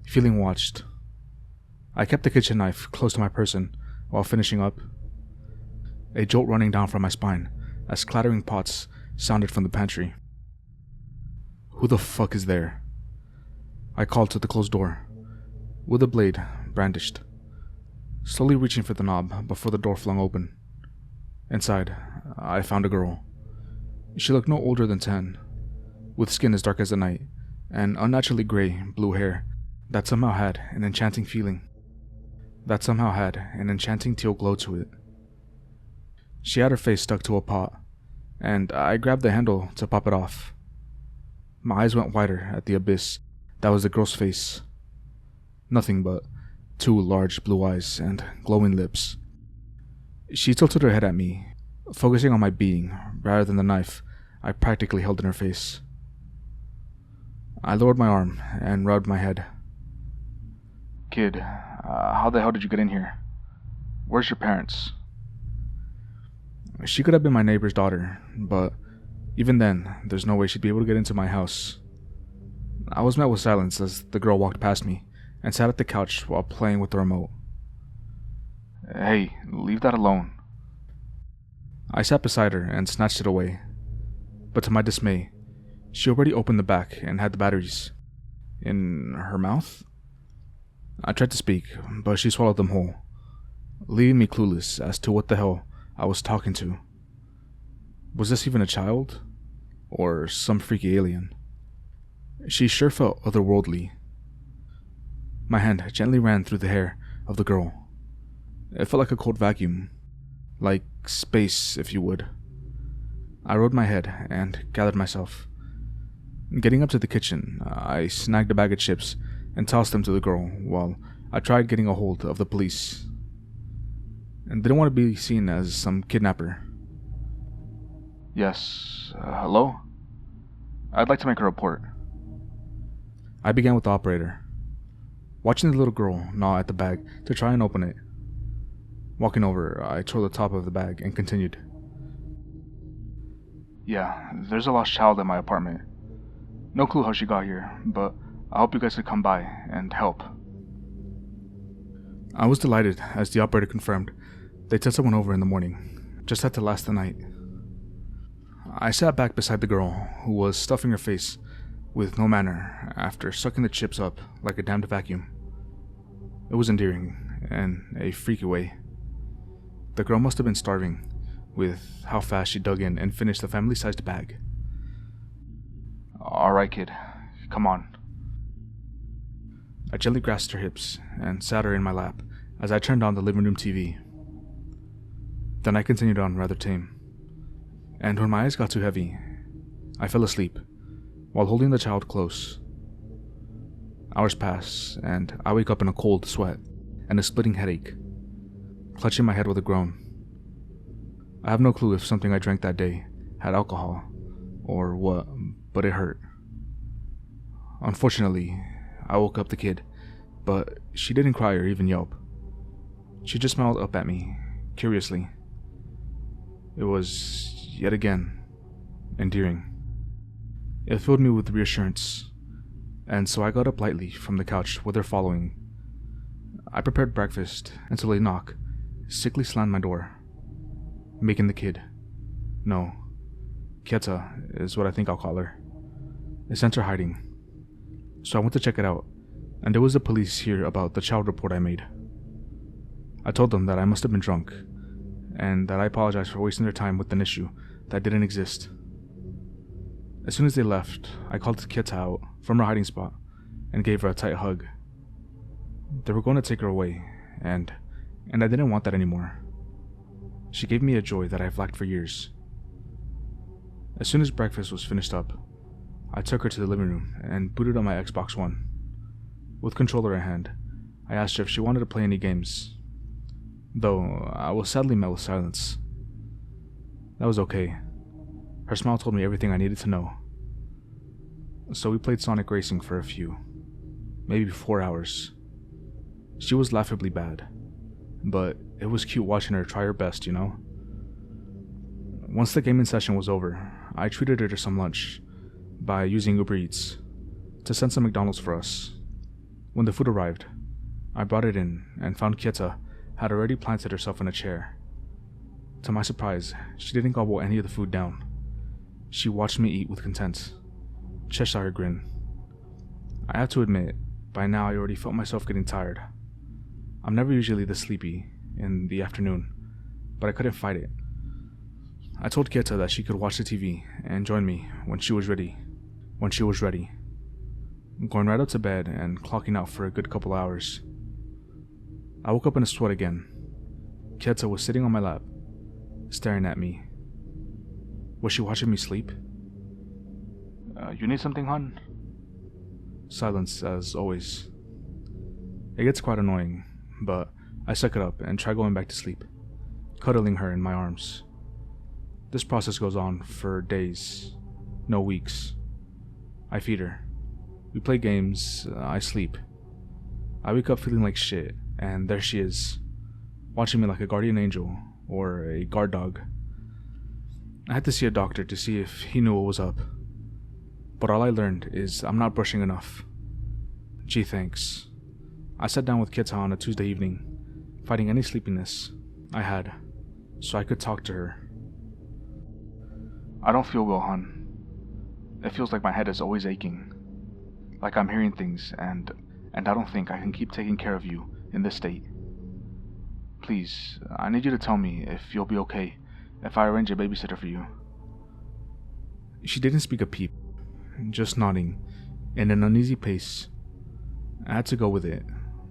feeling watched. I kept the kitchen knife close to my person while finishing up. A jolt running down from my spine as clattering pots sounded from the pantry. Who the fuck is there? I called to the closed door, with a blade brandished, slowly reaching for the knob before the door flung open. Inside, I found a girl. She looked no older than 10, with skin as dark as the night, and unnaturally gray blue hair that somehow had an enchanting teal glow to it. She had her face stuck to a pot, and I grabbed the handle to pop it off. My eyes went wider at the abyss that was the girl's face. Nothing but 2 large blue eyes and glowing lips. She tilted her head at me, focusing on my being rather than the knife I practically held in her face. I lowered my arm and rubbed my head. Kid, how the hell did you get in here? Where's your parents? She could have been my neighbor's daughter, but even then, there's no way she'd be able to get into my house. I was met with silence as the girl walked past me and sat at the couch while playing with the remote. Hey, leave that alone. I sat beside her and snatched it away, but to my dismay, she already opened the back and had the batteries in her mouth. I tried to speak, but she swallowed them whole, leaving me clueless as to what the hell I was talking to. Was this even a child? Or some freaky alien? She sure felt otherworldly. My hand gently ran through the hair of the girl. It felt like a cold vacuum. Like space, if you would. I rode my head and gathered myself. Getting up to the kitchen, I snagged a bag of chips and tossed them to the girl while I tried getting a hold of the police. And didn't want to be seen as some kidnapper. Yes, hello? I'd like to make a report. I began with the operator, watching the little girl gnaw at the bag to try and open it. Walking over, I tore the top of the bag and continued. Yeah, there's a lost child in my apartment. No clue how she got here, but I hope you guys could come by and help. I was delighted as the operator confirmed they'd sent someone over in the morning. Just had to last the night. I sat back beside the girl, who was stuffing her face with no manner after sucking the chips up like a damned vacuum. It was endearing, in a freaky way. The girl must have been starving, with how fast she dug in and finished the family-sized bag. Alright, kid. Come on. I gently grasped her hips and sat her in my lap as I turned on the living room TV. Then I continued on rather tame, and when my eyes got too heavy, I fell asleep while holding the child close. Hours pass, and I wake up in a cold sweat and a splitting headache, clutching my head with a groan. I have no clue if something I drank that day had alcohol or what, but it hurt. Unfortunately, I woke up the kid, but she didn't cry or even yelp. She just smiled up at me, curiously. It was, yet again, endearing. It filled me with reassurance, and so I got up lightly from the couch with her following. I prepared breakfast until a knock sickly slammed my door, making the kid, no, Keita is what I think I'll call her, is sent her hiding. So I went to check it out, and there was the police here about the child report I made. I told them that I must have been drunk, and that I apologized for wasting their time with an issue that didn't exist. As soon as they left, I called Keita out from her hiding spot and gave her a tight hug. They were going to take her away, and I didn't want that anymore. She gave me a joy that I've lacked for years. As soon as breakfast was finished up, I took her to the living room and booted on my Xbox One. With controller in hand, I asked her if she wanted to play any games, though I was sadly met with silence. That was okay. Her smile told me everything I needed to know. So we played Sonic Racing for a few, maybe 4 hours. She was laughably bad, but it was cute watching her try her best, you know? Once the gaming session was over, I treated her to some lunch by using Uber Eats to send some McDonald's for us. When the food arrived, I brought it in and found Keita had already planted herself in a chair. To my surprise, she didn't gobble any of the food down. She watched me eat with content, Cheshire grin. I have to admit, by now I already felt myself getting tired. I'm never usually this sleepy in the afternoon, but I couldn't fight it. I told Keita that she could watch the TV and join me when she was ready. Going right up to bed and clocking out for a good couple hours. I woke up in a sweat again. Keita was sitting on my lap, staring at me. Was she watching me sleep? You need something, hon? Silence, as always. It gets quite annoying, but I suck it up and try going back to sleep, cuddling her in my arms. This process goes on for days, no weeks. I feed her. We play games, I sleep. I wake up feeling like shit, and there she is, watching me like a guardian angel or a guard dog. I had to see a doctor to see if he knew what was up, but all I learned is I'm not brushing enough. Gee, thanks. I sat down with Keita on a Tuesday evening, fighting any sleepiness I had, so I could talk to her. I don't feel well, hon. It feels like my head is always aching, like I'm hearing things, and I don't think I can keep taking care of you in this state. Please, I need you to tell me if you'll be okay if I arrange a babysitter for you. She didn't speak a peep, just nodding in an uneasy pace. I had to go with it,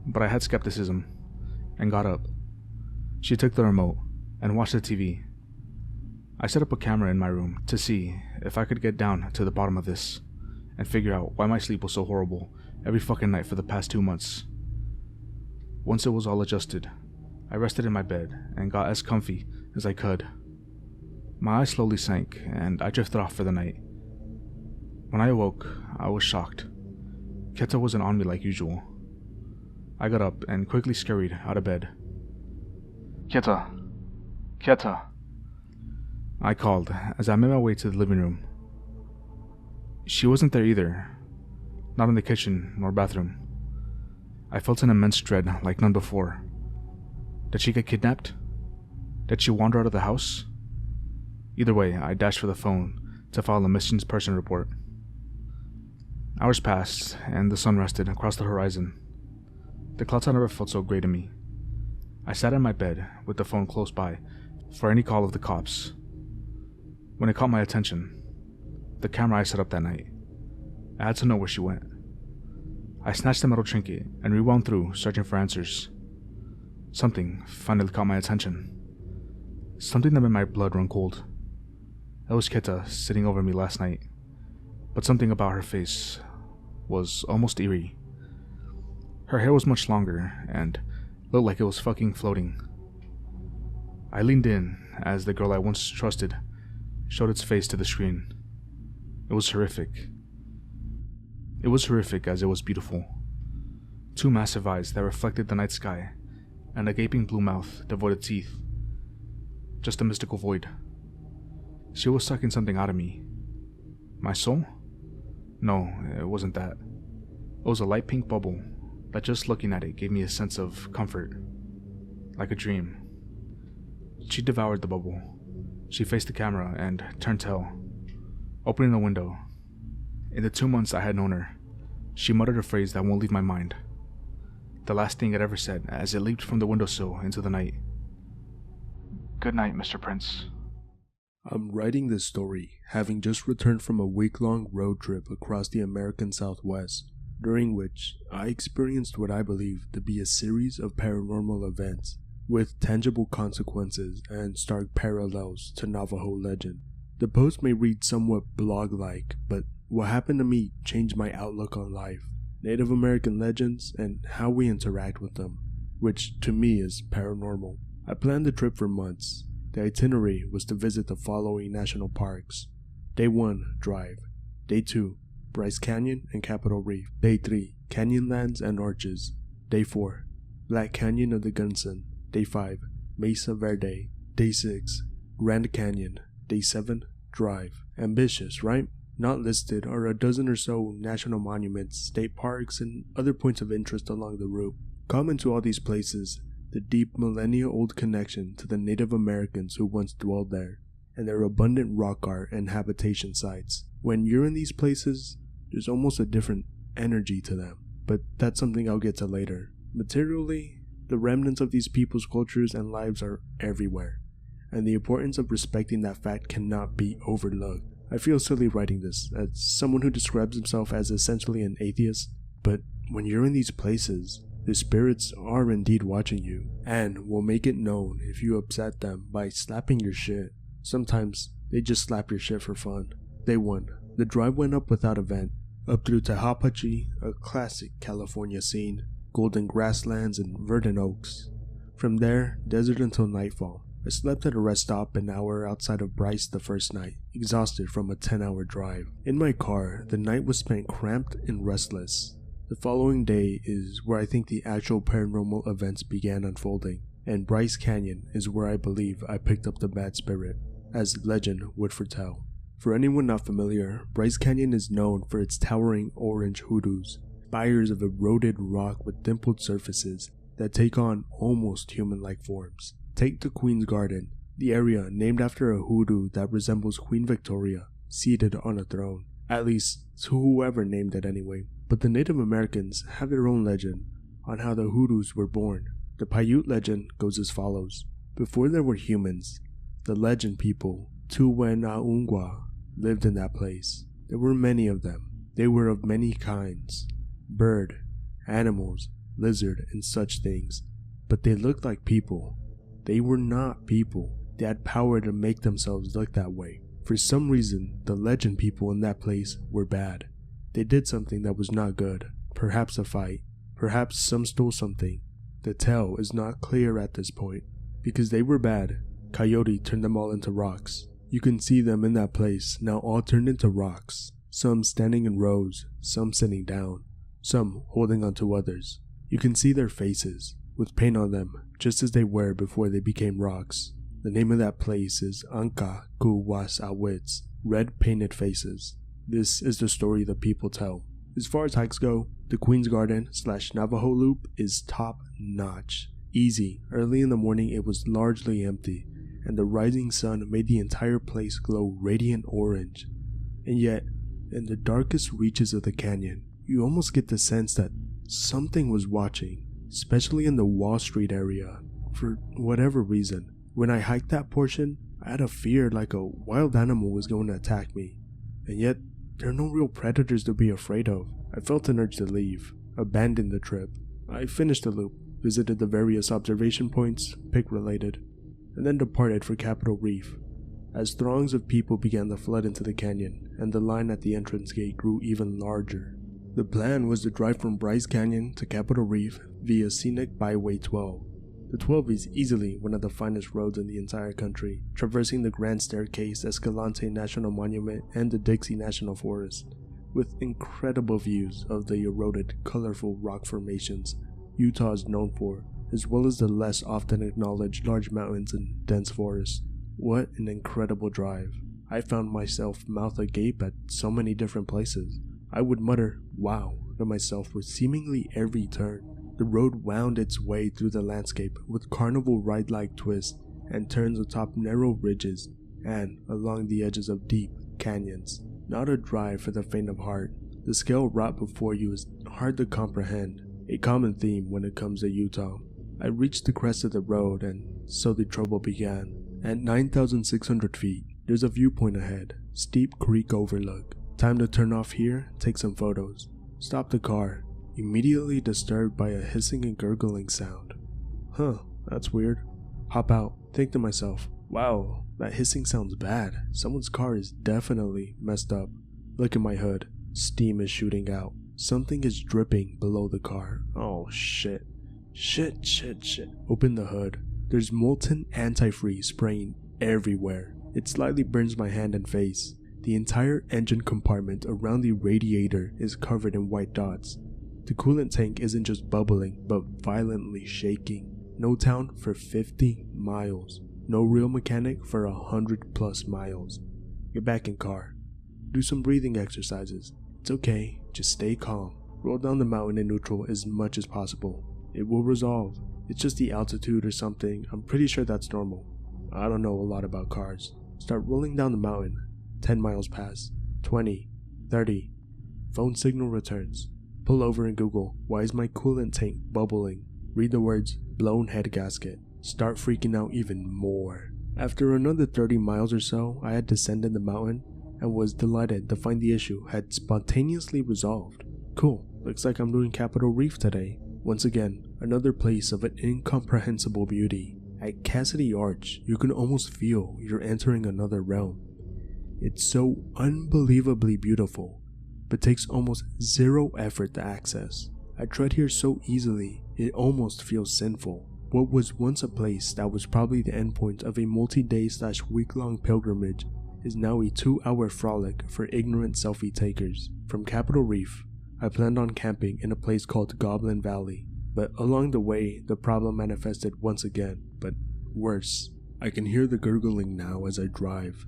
but I had skepticism, and got up. She took the remote and watched the TV. I set up a camera in my room to see if I could get down to the bottom of this and figure out why my sleep was so horrible every fucking night for the past 2 months. Once it was all adjusted, I rested in my bed and got as comfy as I could. My eyes slowly sank and I drifted off for the night. When I awoke, I was shocked. Keita wasn't on me like usual. I got up and quickly scurried out of bed. Keita! Keita! I called as I made my way to the living room. She wasn't there either, not in the kitchen nor bathroom. I felt an immense dread like none before. Did she get kidnapped? Did she wander out of the house? Either way, I dashed for the phone to file a missing person report. Hours passed, and the sun rested across the horizon. The clouds had never felt so gray to me. I sat in my bed with the phone close by for any call of the cops. When it caught my attention, the camera I set up that night, I had to know where she went. I snatched the metal trinket and rewound through, searching for answers. Something finally caught my attention. Something that made my blood run cold. It was Keita sitting over me last night, but something about her face was almost eerie. Her hair was much longer and looked like it was fucking floating. I leaned in as the girl I once trusted showed its face to the screen. It was horrific. It was horrific as it was beautiful. Two massive eyes that reflected the night sky, and a gaping blue mouth devoid of teeth. Just a mystical void. She was sucking something out of me. My soul? No, it wasn't that. It was a light pink bubble that just looking at it gave me a sense of comfort. Like a dream. She devoured the bubble. She faced the camera and turned tail, opening the window. In the 2 months I had known her, she muttered a phrase that won't leave my mind. The last thing it ever said as it leaped from the windowsill into the night. Good night, Mr. Prince. I'm writing this story having just returned from a week-long road trip across the American Southwest, during which I experienced what I believe to be a series of paranormal events with tangible consequences and stark parallels to Navajo legend. The post may read somewhat blog-like, but what happened to me changed my outlook on life, Native American legends, and how we interact with them, which to me is paranormal. I planned the trip for months. The itinerary was to visit the following national parks. Day 1, Drive. Day 2, Bryce Canyon and Capitol Reef. Day 3, Canyonlands and Arches. Day 4, Black Canyon of the Gunson. Day 5, Mesa Verde. Day 6, Grand Canyon. Day 7, Drive. Ambitious, right? Not listed are a dozen or so national monuments, state parks, and other points of interest along the route. Common to all these places, the deep millennia-old connection to the Native Americans who once dwelled there, and their abundant rock art and habitation sites. When you're in these places, there's almost a different energy to them, but that's something I'll get to later. Materially, the remnants of these people's cultures and lives are everywhere, and the importance of respecting that fact cannot be overlooked. I feel silly writing this, as someone who describes himself as essentially an atheist, but when you're in these places, the spirits are indeed watching you, and will make it known if you upset them by slapping your shit. Sometimes, they just slap your shit for fun. Day 1. The drive went up without event, up through Tehapachi, a classic California scene, golden grasslands and verdant oaks. From there, desert until nightfall. I slept at a rest stop an hour outside of Bryce the first night, exhausted from a 10-hour drive. In my car, the night was spent cramped and restless. The following day is where I think the actual paranormal events began unfolding, and Bryce Canyon is where I believe I picked up the bad spirit, as legend would foretell. For anyone not familiar, Bryce Canyon is known for its towering orange hoodoos, spires of eroded rock with dimpled surfaces that take on almost human-like forms. Take the Queen's Garden, the area named after a hoodoo that resembles Queen Victoria, seated on a throne. At least, to whoever named it anyway. But the Native Americans have their own legend on how the hoodoos were born. The Paiute legend goes as follows. Before there were humans, the legend people, Tuwenaungwa, lived in that place. There were many of them. They were of many kinds. Bird, animals, lizard, and such things. But they looked like people. They were not people. They had power to make themselves look that way. For some reason, the legend people in that place were bad. They did something that was not good. Perhaps a fight. Perhaps some stole something. The tale is not clear at this point. Because they were bad, Coyote turned them all into rocks. You can see them in that place, now all turned into rocks. Some standing in rows, some sitting down, some holding onto others. You can see their faces, with paint on them, just as they were before they became rocks. The name of that place is Anka Kuwas Awits, red painted faces. This is the story the people tell. As far as hikes go, the Queen's Garden / Navajo Loop is top notch. Easy. Early in the morning it was largely empty, and the rising sun made the entire place glow radiant orange. And yet, in the darkest reaches of the canyon, you almost get the sense that something was watching, especially in the Wall Street area, for whatever reason. When I hiked that portion, I had a fear like a wild animal was going to attack me, and yet there are no real predators to be afraid of. I felt an urge to leave. abandoned the trip. I finished the loop, visited the various observation points, pick related, and then departed for Capitol Reef. As throngs of people began to flood into the canyon, and the line at the entrance gate grew even larger. The plan was to drive from Bryce Canyon to Capitol Reef via scenic Byway 12. The 12 is easily one of the finest roads in the entire country, traversing the Grand Staircase, Escalante National Monument, and the Dixie National Forest, with incredible views of the eroded, colorful rock formations Utah is known for, as well as the less often acknowledged large mountains and dense forests. What an incredible drive. I found myself mouth agape at so many different places. I would mutter, wow, to myself with seemingly every turn. The road wound its way through the landscape with carnival ride-like twists and turns atop narrow ridges and along the edges of deep canyons. Not a drive for the faint of heart. The scale wrought before you is hard to comprehend, a common theme when it comes to Utah. I reached the crest of the road and so the trouble began. At 9,600 feet, there's a viewpoint ahead, steep creek overlook. Time to turn off here, take some photos. Stop the car, immediately disturbed by a hissing and gurgling sound. Huh, that's weird. Hop out, think to myself, wow, that hissing sounds bad. Someone's car is definitely messed up. Look at my hood, steam is shooting out. Something is dripping below the car. Oh shit. Shit. Open the hood. There's molten antifreeze spraying everywhere. It slightly burns my hand and face. The entire engine compartment around the radiator is covered in white dots. The coolant tank isn't just bubbling, but violently shaking. No town for 50 miles. No real mechanic for 100+ miles. Get back in car. Do some breathing exercises. It's okay, just stay calm. Roll down the mountain in neutral as much as possible. It will resolve. It's just the altitude or something. I'm pretty sure that's normal. I don't know a lot about cars. Start rolling down the mountain. 10 miles pass. 20. 30. Phone signal returns. Pull over and Google, why is my coolant tank bubbling? Read the words, blown head gasket. Start freaking out even more. After another 30 miles or so, I had descended the mountain and was delighted to find the issue had spontaneously resolved. Cool, looks like I'm doing Capitol Reef today. Once again, another place of an incomprehensible beauty. At Cassidy Arch, you can almost feel you're entering another realm. It's so unbelievably beautiful, but takes almost zero effort to access. I tread here so easily, it almost feels sinful. What was once a place that was probably the endpoint of a multi-day/week-long pilgrimage is now a 2-hour frolic for ignorant selfie takers. From Capitol Reef, I planned on camping in a place called Goblin Valley, but along the way, the problem manifested once again, but worse. I can hear the gurgling now as I drive.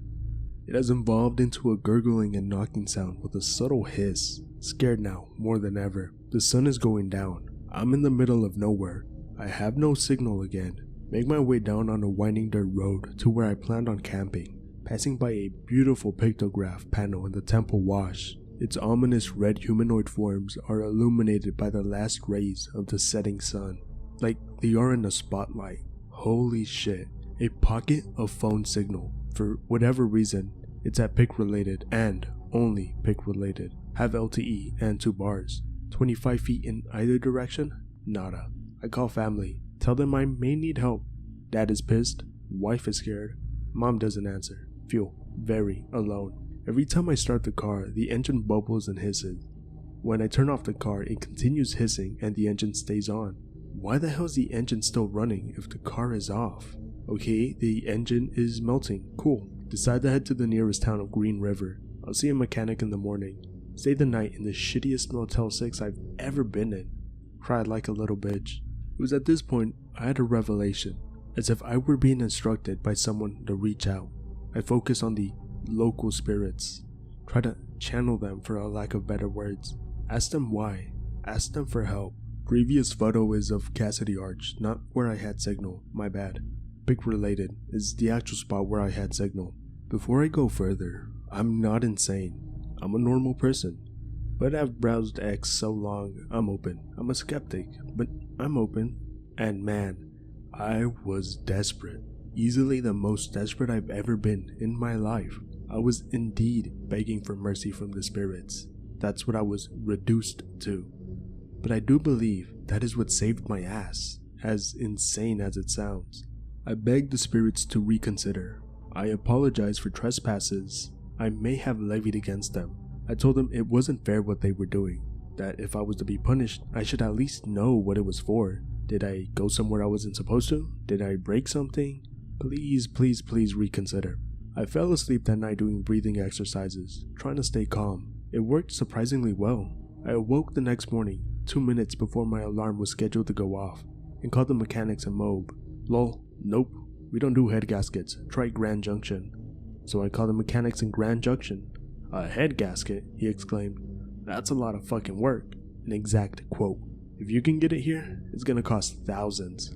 It has evolved into a gurgling and knocking sound with a subtle hiss. Scared now, more than ever. The sun is going down. I'm in the middle of nowhere. I have no signal again. Make my way down on a winding dirt road to where I planned on camping, passing by a beautiful pictograph panel in the temple wash. Its ominous red humanoid forms are illuminated by the last rays of the setting sun, like they are in a spotlight. Holy shit. A pocket of phone signal. For whatever reason, it's at pick related and only pick related. Have LTE and 2 bars. 25 feet in either direction? Nada. I call family. Tell them I may need help. Dad is pissed. Wife is scared. Mom doesn't answer. Feel very alone. Every time I start the car, the engine bubbles and hisses. When I turn off the car, it continues hissing and the engine stays on. Why the hell is the engine still running if the car is off? Okay, the engine is melting. Cool. Decide to head to the nearest town of Green River. I'll see a mechanic in the morning. Stay the night in the shittiest Motel 6 I've ever been in. Cried like a little bitch. It was at this point I had a revelation, as if I were being instructed by someone to reach out. I focus on the local spirits. Try to channel them, for a lack of better words. Ask them why. Ask them for help. Previous photo is of Cassidy Arch, not where I had signal. My bad. Pick related is the actual spot where I had signal. Before I go further, I'm not insane. I'm a normal person. But I've browsed X so long, I'm open. I'm a skeptic, but I'm open. And man, I was desperate. Easily the most desperate I've ever been in my life. I was indeed begging for mercy from the spirits. That's what I was reduced to. but I do believe that is what saved my ass, as insane as it sounds. I begged the spirits to reconsider. I apologized for trespasses I may have levied against them. I told them it wasn't fair what they were doing, that if I was to be punished, I should at least know what it was for. Did I go somewhere I wasn't supposed to? Did I break something? Please, please, please reconsider. I fell asleep that night doing breathing exercises, trying to stay calm. It worked surprisingly well. I awoke the next morning, 2 minutes before my alarm was scheduled to go off, and called the mechanics in Moab. Lol, nope, we don't do head gaskets, try Grand Junction. So I called the mechanics in Grand Junction. A head gasket, he exclaimed. That's a lot of fucking work. An exact quote. If you can get it here, it's gonna cost thousands.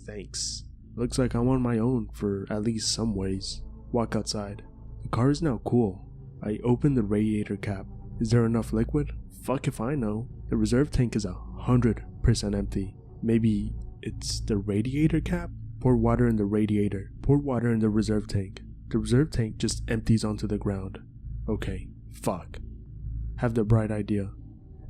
Thanks. Looks like I'm on my own for at least some ways. Walk outside. The car is now cool. I open the radiator cap. Is there enough liquid? Fuck if I know. The reserve tank is 100% empty. Maybe it's the radiator cap? Pour water in the radiator. Pour water in the reserve tank. The reserve tank just empties onto the ground. Okay, fuck. Have the bright idea.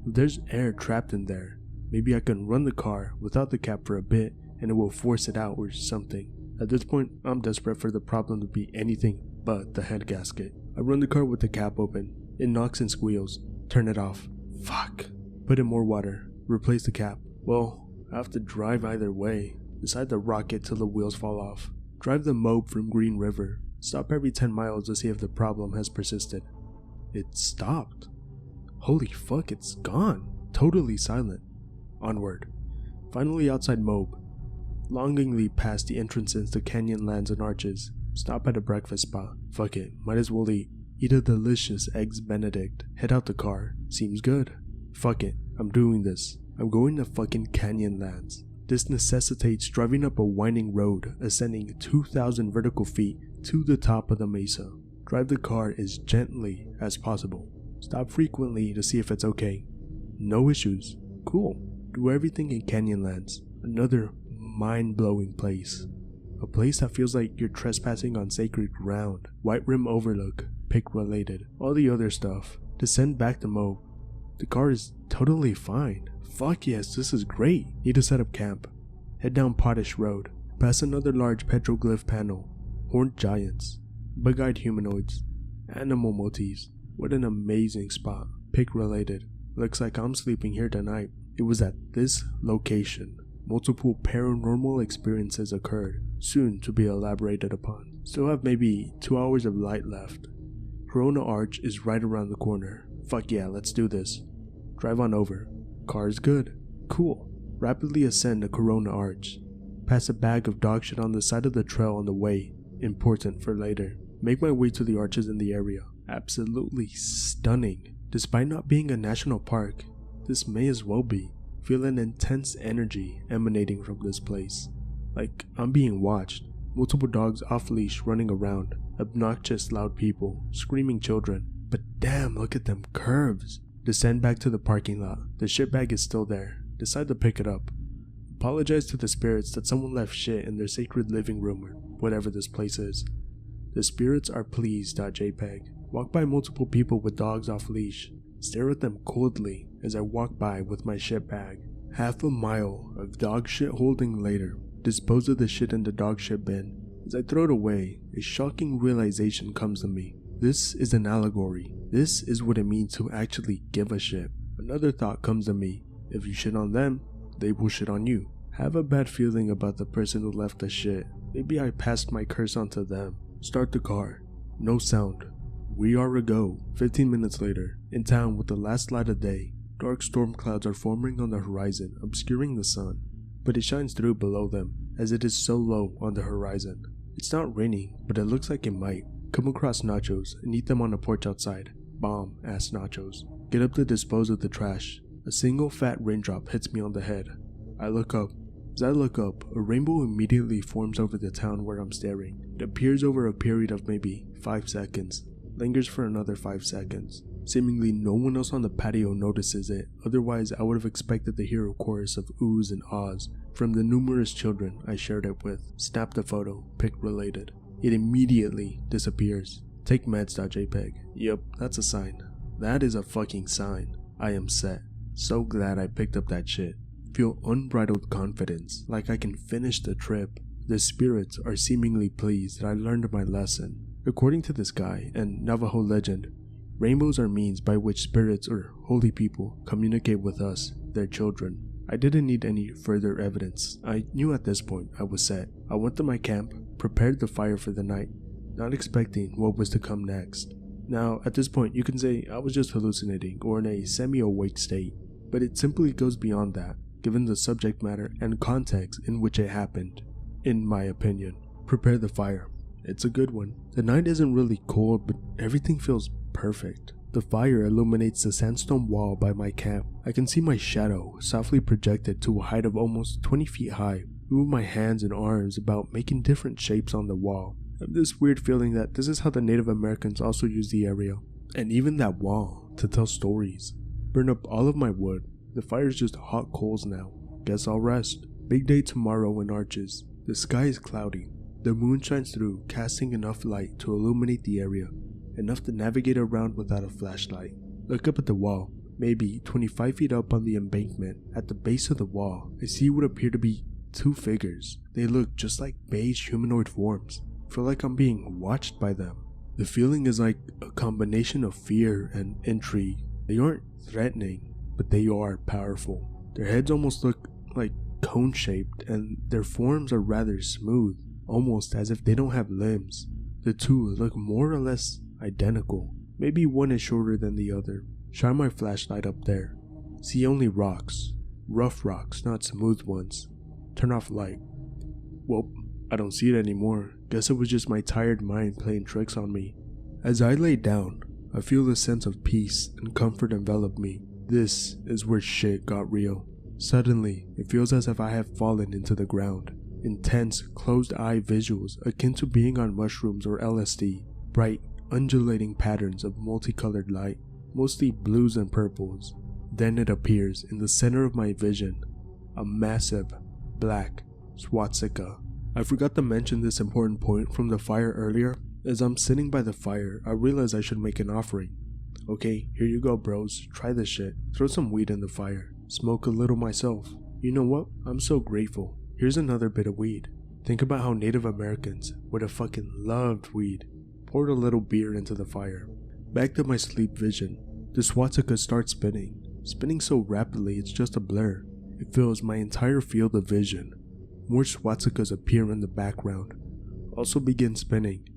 If there's air trapped in there, maybe I can run the car without the cap for a bit and it will force it out or something. At this point, I'm desperate for the problem to be anything but the head gasket. I run the car with the cap open. It knocks and squeals. Turn it off. Fuck. Put in more water. Replace the cap. Well, I have to drive either way. Decide to rock it till the wheels fall off. Drive the Moab from Green River. Stop every 10 miles to see if the problem has persisted. It stopped. Holy fuck, it's gone. Totally silent. Onward. Finally outside Moab. Longingly past the entrances to Canyonlands and Arches. Stop at a breakfast spot. Fuck it, might as well eat. Eat a delicious eggs benedict. Head out the car. Seems good. Fuck it, I'm doing this. I'm going to fucking Canyonlands. This necessitates driving up a winding road, ascending 2,000 vertical feet to the top of the mesa. Drive the car as gently as possible. Stop frequently to see if it's okay. No issues. Cool. Do everything in Canyonlands. Another mind-blowing place. A place that feels like you're trespassing on sacred ground. White Rim Overlook. Pick related. All the other stuff. Descend back to Moab. The car is totally fine. Fuck yes, this is great. Need to set up camp. Head down Potash Road. Pass another large petroglyph panel. Horned giants. Bug-eyed humanoids. Animal motifs. What an amazing spot. Pick related. Looks like I'm sleeping here tonight. It was at this location multiple paranormal experiences occurred, soon to be elaborated upon. Still have maybe 2 hours of light left. Corona Arch is right around the corner. Fuck yeah, let's do this. Drive on over. Car's good. Cool. Rapidly ascend the Corona Arch. Pass a bag of dog shit on the side of the trail on the way. Important for later. Make my way to the arches in the area. Absolutely stunning. Despite not being a national park, this may as well be. Feel an intense energy emanating from this place. Like I'm being watched. Multiple dogs off leash running around. Obnoxious loud people. Screaming children. But damn, look at them curves. Descend back to the parking lot. The shit bag is still there. Decide to pick it up. Apologize to the spirits that someone left shit in their sacred living room or whatever this place is. The spirits are pleased.jpg. Walk by multiple people with dogs off leash. Stare at them coldly as I walk by with my shit bag. Half a mile of dog shit holding later. Dispose of the shit in the dog shit bin. As I throw it away, a shocking realization comes to me. This is an allegory. This is what it means to actually give a shit. Another thought comes to me. If you shit on them, they will shit on you. Have a bad feeling about the person who left the shit. Maybe I passed my curse onto them. Start the car. No sound. We are a go. 15 minutes later, in town with the last light of day, dark storm clouds are forming on the horizon, obscuring the sun. But it shines through below them, as it is so low on the horizon. It's not raining, but it looks like it might. Come across nachos and eat them on a porch outside. Bomb-ass nachos. Get up to dispose of the trash. A single fat raindrop hits me on the head. I look up. As I look up, a rainbow immediately forms over the town where I'm staring. It appears over a period of maybe 5 seconds. Lingers for another 5 seconds. Seemingly no one else on the patio notices it, otherwise I would have expected to hear a chorus of oohs and ahs from the numerous children I shared it with. Snap the photo, pic related. It immediately disappears. Take meds.jpg. Yep, that's a sign. That is a fucking sign. I am set. So glad I picked up that shit. Feel unbridled confidence, like I can finish the trip. The spirits are seemingly pleased that I learned my lesson. According to this guy and Navajo legend, rainbows are means by which spirits or holy people communicate with us, their children. I didn't need any further evidence. I knew at this point I was set. I went to my camp, prepared the fire for the night, not expecting what was to come next. Now, at this point, you can say I was just hallucinating or in a semi-awake state, but it simply goes beyond that, given the subject matter and context in which it happened. In my opinion, prepare the fire. It's a good one. The night isn't really cold, but everything feels perfect. The fire illuminates the sandstone wall by my camp. I can see my shadow softly projected to a height of almost 20 feet high. Move my hands and arms about making different shapes on the wall. I have this weird feeling that this is how the Native Americans also use the area, and even that wall, to tell stories. Burn up all of my wood. The fire's just hot coals now. Guess I'll rest. Big day tomorrow in Arches. The sky is cloudy. The moon shines through, casting enough light to illuminate the area, enough to navigate around without a flashlight. Look up at the wall, maybe 25 feet up on the embankment. At the base of the wall, I see what appear to be two figures. They look just like beige humanoid forms. I feel like I'm being watched by them. The feeling is like a combination of fear and intrigue. They aren't threatening, but they are powerful. Their heads almost look like cone-shaped, and their forms are rather smooth, almost as if they don't have limbs. The two look more or less identical. Maybe one is shorter than the other. Shine my flashlight up there. See only rocks. Rough rocks, not smooth ones. Turn off light. Well, I don't see it anymore. Guess it was just my tired mind playing tricks on me. As I lay down, I feel a sense of peace and comfort envelop me. This is where shit got real. Suddenly, it feels as if I have fallen into the ground. Intense, closed-eye visuals akin to being on mushrooms or LSD. Bright, undulating patterns of multicolored light, mostly blues and purples. Then it appears in the center of my vision, a massive, black swastika. I forgot to mention this important point from the fire earlier. As I'm sitting by the fire, I realize I should make an offering. Okay, here you go bros, try this shit. Throw some weed in the fire. Smoke a little myself. You know what? I'm so grateful. Here's another bit of weed. Think about how Native Americans would have fucking loved weed. Poured a little beer into the fire. Back to my sleep vision. The swastika starts spinning. Spinning so rapidly it's just a blur. It fills my entire field of vision. More swastikas appear in the background. Also begin spinning.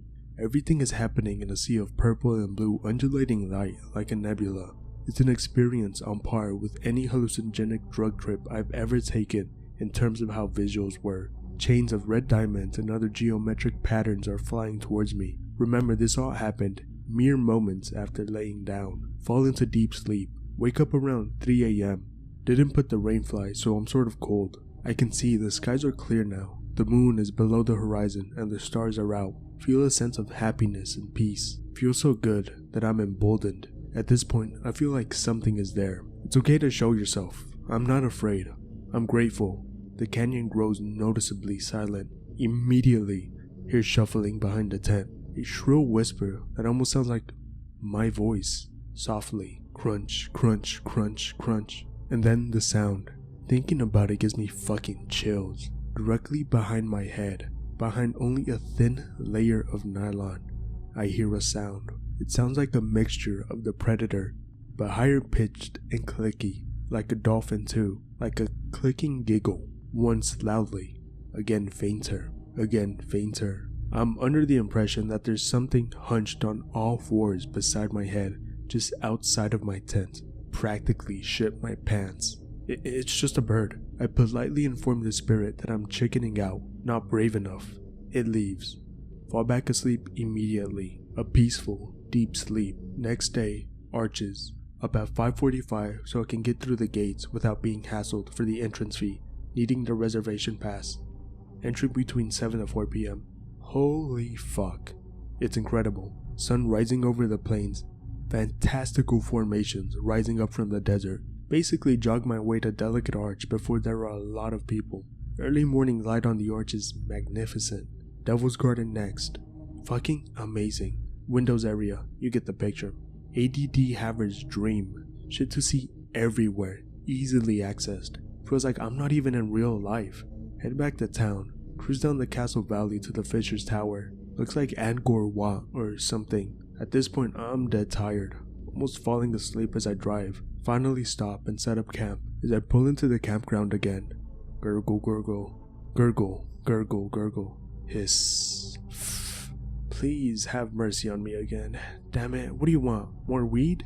Everything is happening in a sea of purple and blue undulating light like a nebula. It's an experience on par with any hallucinogenic drug trip I've ever taken in terms of how visuals were. Chains of red diamonds and other geometric patterns are flying towards me. Remember, this all happened mere moments after laying down. Fall into deep sleep. Wake up around 3 a.m. Didn't put the rain fly, so I'm sort of cold. I can see the skies are clear now. The moon is below the horizon and the stars are out. Feel a sense of happiness and peace. Feel so good that I'm emboldened. At this point, I feel like something is there. It's okay to show yourself. I'm not afraid. I'm grateful. The canyon grows noticeably silent. Immediately, hear shuffling behind the tent. A shrill whisper that almost sounds like my voice. Softly. Crunch, crunch, crunch, crunch. And then the sound. Thinking about it gives me fucking chills. Directly behind my head, behind only a thin layer of nylon, I hear a sound. It sounds like a mixture of the predator, but higher pitched and clicky, like a dolphin too, like a clicking giggle, once loudly, again fainter, again fainter. I'm under the impression that there's something hunched on all fours beside my head, just outside of my tent. Practically shit my pants. It's just a bird. I politely inform the spirit that I'm chickening out, not brave enough. It leaves. Fall back asleep immediately. A peaceful, deep sleep. Next day, Arches. Up at 5:45 so I can get through the gates without being hassled for the entrance fee, needing the reservation pass. Entry between 7 and 4 p.m. Holy fuck. It's incredible. Sun rising over the plains. Fantastical formations rising up from the desert. Basically jog my way to Delicate Arch before there are a lot of people. Early morning light on the arch is magnificent. Devil's Garden next. Fucking amazing. Windows area, you get the picture. ADD Haver's dream. Shit to see everywhere. easily accessed. Feels like I'm not even in real life. Head back to town, cruise down the castle valley to the Fisher's Tower. Looks like Angkor Wat or something. At this point, I'm dead tired, almost falling asleep as I drive. Finally stop and set up camp as I pull into the campground again. Gurgle, gurgle, gurgle, gurgle, gurgle, hiss. Please have mercy on me again. Damn it, what do you want? More weed?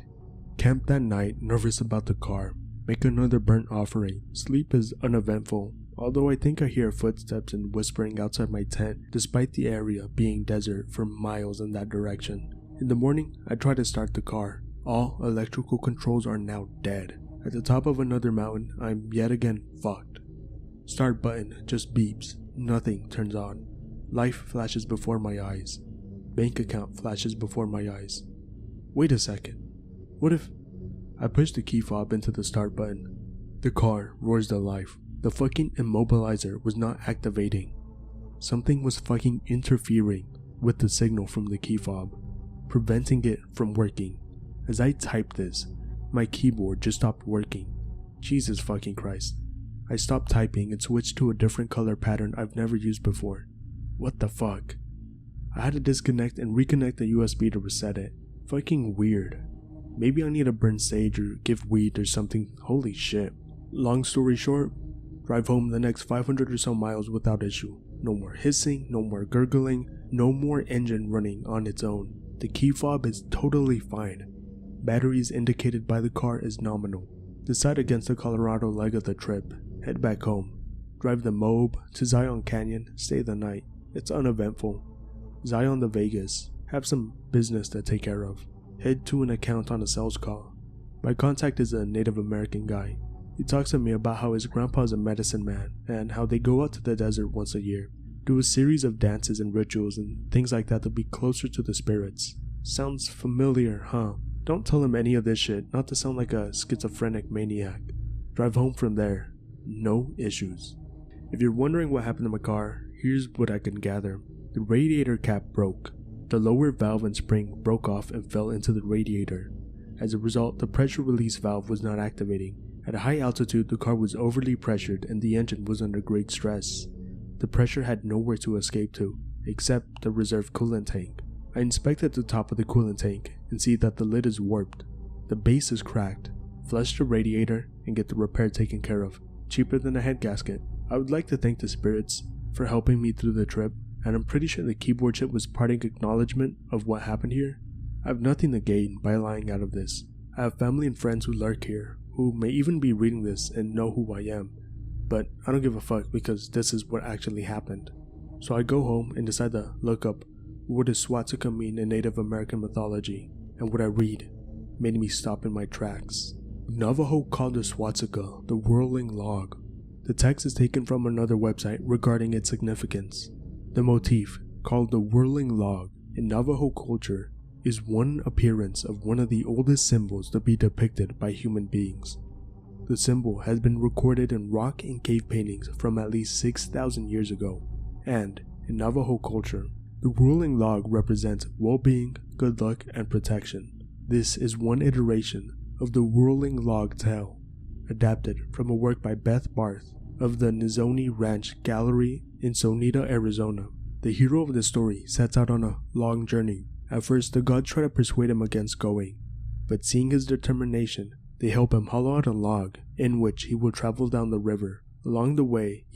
Camp that night, nervous about the car. Make another burnt offering. Sleep is uneventful, although I think I hear footsteps and whispering outside my tent, despite the area being desert for miles in that direction. In the morning, I try to start the car. All electrical controls are now dead. At the top of another mountain, I'm yet again fucked. Start button just beeps. Nothing turns on. Life flashes before my eyes. Bank account flashes before my eyes. Wait a second. What if... I push the key fob into the start button. The car roars to life. The fucking immobilizer was not activating. Something was fucking interfering with the signal from the key fob, preventing it from working. As I typed this, my keyboard just stopped working. Jesus fucking Christ. I stopped typing and switched to a different color pattern I've never used before. What the fuck? I had to disconnect and reconnect the USB to reset it. Fucking weird. Maybe I need to burn sage or give weed or something. Holy shit. Long story short, drive home the next 500 or so miles without issue. No more hissing, no more gurgling, no more engine running on its own. The key fob is totally fine. Batteries indicated by the car is nominal. Decide against the Colorado leg of the trip. Head back home. Drive the Moab to Zion Canyon, stay the night. It's uneventful. Zion to Vegas. Have some business to take care of. Head to an account on a sales call. My contact is a Native American guy. He talks to me about how his grandpa's a medicine man and how they go out to the desert once a year, do a series of dances and rituals and things like that to be closer to the spirits. Sounds familiar, huh? Don't tell him any of this shit, not to sound like a schizophrenic maniac. Drive home from there. No issues. If you're wondering what happened to my car, here's what I can gather. The radiator cap broke. The lower valve and spring broke off and fell into the radiator. As a result, the pressure release valve was not activating. At a high altitude, the car was overly pressured and the engine was under great stress. The pressure had nowhere to escape to, except the reserve coolant tank. I inspected the top of the coolant tank and see that the lid is warped. The base is cracked. Flush the radiator and get the repair taken care of. Cheaper than a head gasket. I would like to thank the spirits for helping me through the trip, and I'm pretty sure the keyboard chip was parting acknowledgement of what happened here. I have nothing to gain by lying out of this. I have family and friends who lurk here, who may even be reading this and know who I am, but I don't give a fuck because this is what actually happened. So I go home and decide to look up what does swastika mean in Native American mythology, and what I read made me stop in my tracks. Navajo called the swastika the whirling log. The text is taken from another website regarding its significance. The motif, called the whirling log, in Navajo culture is one appearance of one of the oldest symbols to be depicted by human beings. The symbol has been recorded in rock and cave paintings from at least 6,000 years ago, and in Navajo culture, the whirling log represents well-being, good luck, and protection. This is one iteration of the whirling log tale, adapted from a work by Beth Barth of the Nizoni Ranch Gallery in Sonita, Arizona. The hero of the story sets out on a long journey. At first, the gods try to persuade him against going, but seeing his determination, they help him hollow out a log in which he will travel down the river. Along the way,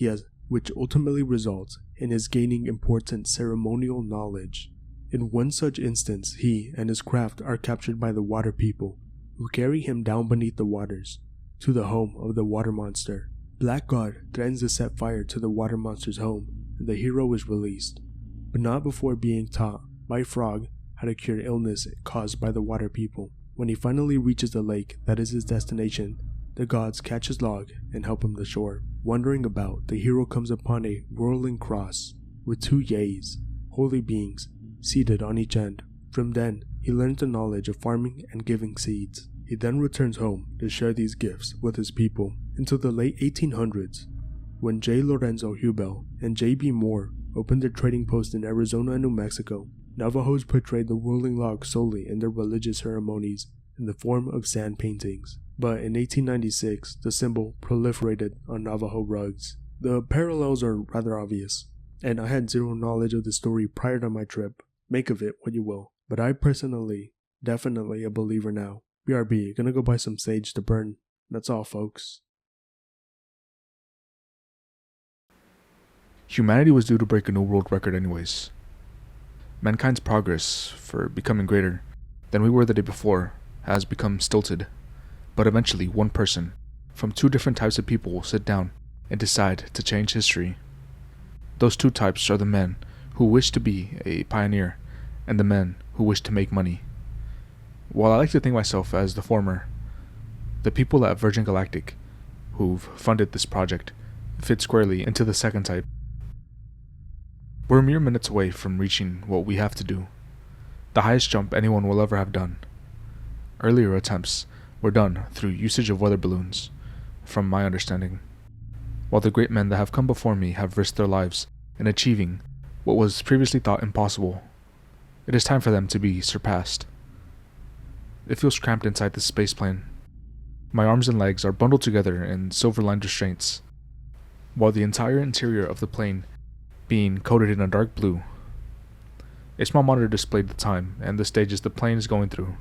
which ultimately results in his gaining important ceremonial knowledge. In one such instance, he and his craft are captured by the water people, who carry him down beneath the waters, to the home of the water monster. Black God threatens to set fire to the water monster's home, and the hero is released, but not before being taught by Frog how to cure illness caused by the water people. When he finally reaches the lake that is his destination, the gods catch his log and help him to shore. Wandering about, the hero comes upon a whirling cross with two yays, holy beings, seated on each end. From then, he learns the knowledge of farming and giving seeds. He then returns home to share these gifts with his people until the late 1800s, when J. Lorenzo Hugo and J.B. Moore opened their trading post in Arizona and New Mexico. Navajos portrayed the whirling log solely in their religious ceremonies in the form of sand paintings. but in 1896, the symbol proliferated on Navajo rugs. The parallels are rather obvious, and I had zero knowledge of the story prior to my trip. Make of it what you will, but I personally, definitely a believer now. BRB, gonna go buy some sage to burn. That's all, folks. Humanity was due to break a new world record anyways. Mankind's progress for becoming greater than we were the day before has become stilted, but eventually one person from two different types of people will sit down and decide to change history. Those two types are the men who wish to be a pioneer and the men who wish to make money. While I like to think myself as the former, the people at Virgin Galactic who've funded this project fit squarely into the second type. We're mere minutes away from reaching what we have to do, the highest jump anyone will ever have done. Earlier attempts were done through usage of weather balloons, from my understanding, while the great men that have come before me have risked their lives in achieving what was previously thought impossible. It is time for them to be surpassed. It feels cramped inside this spaceplane. My arms and legs are bundled together in silver-lined restraints, while the entire interior of the plane being coated in a dark blue. A small monitor displayed the time and the stages the plane is going through.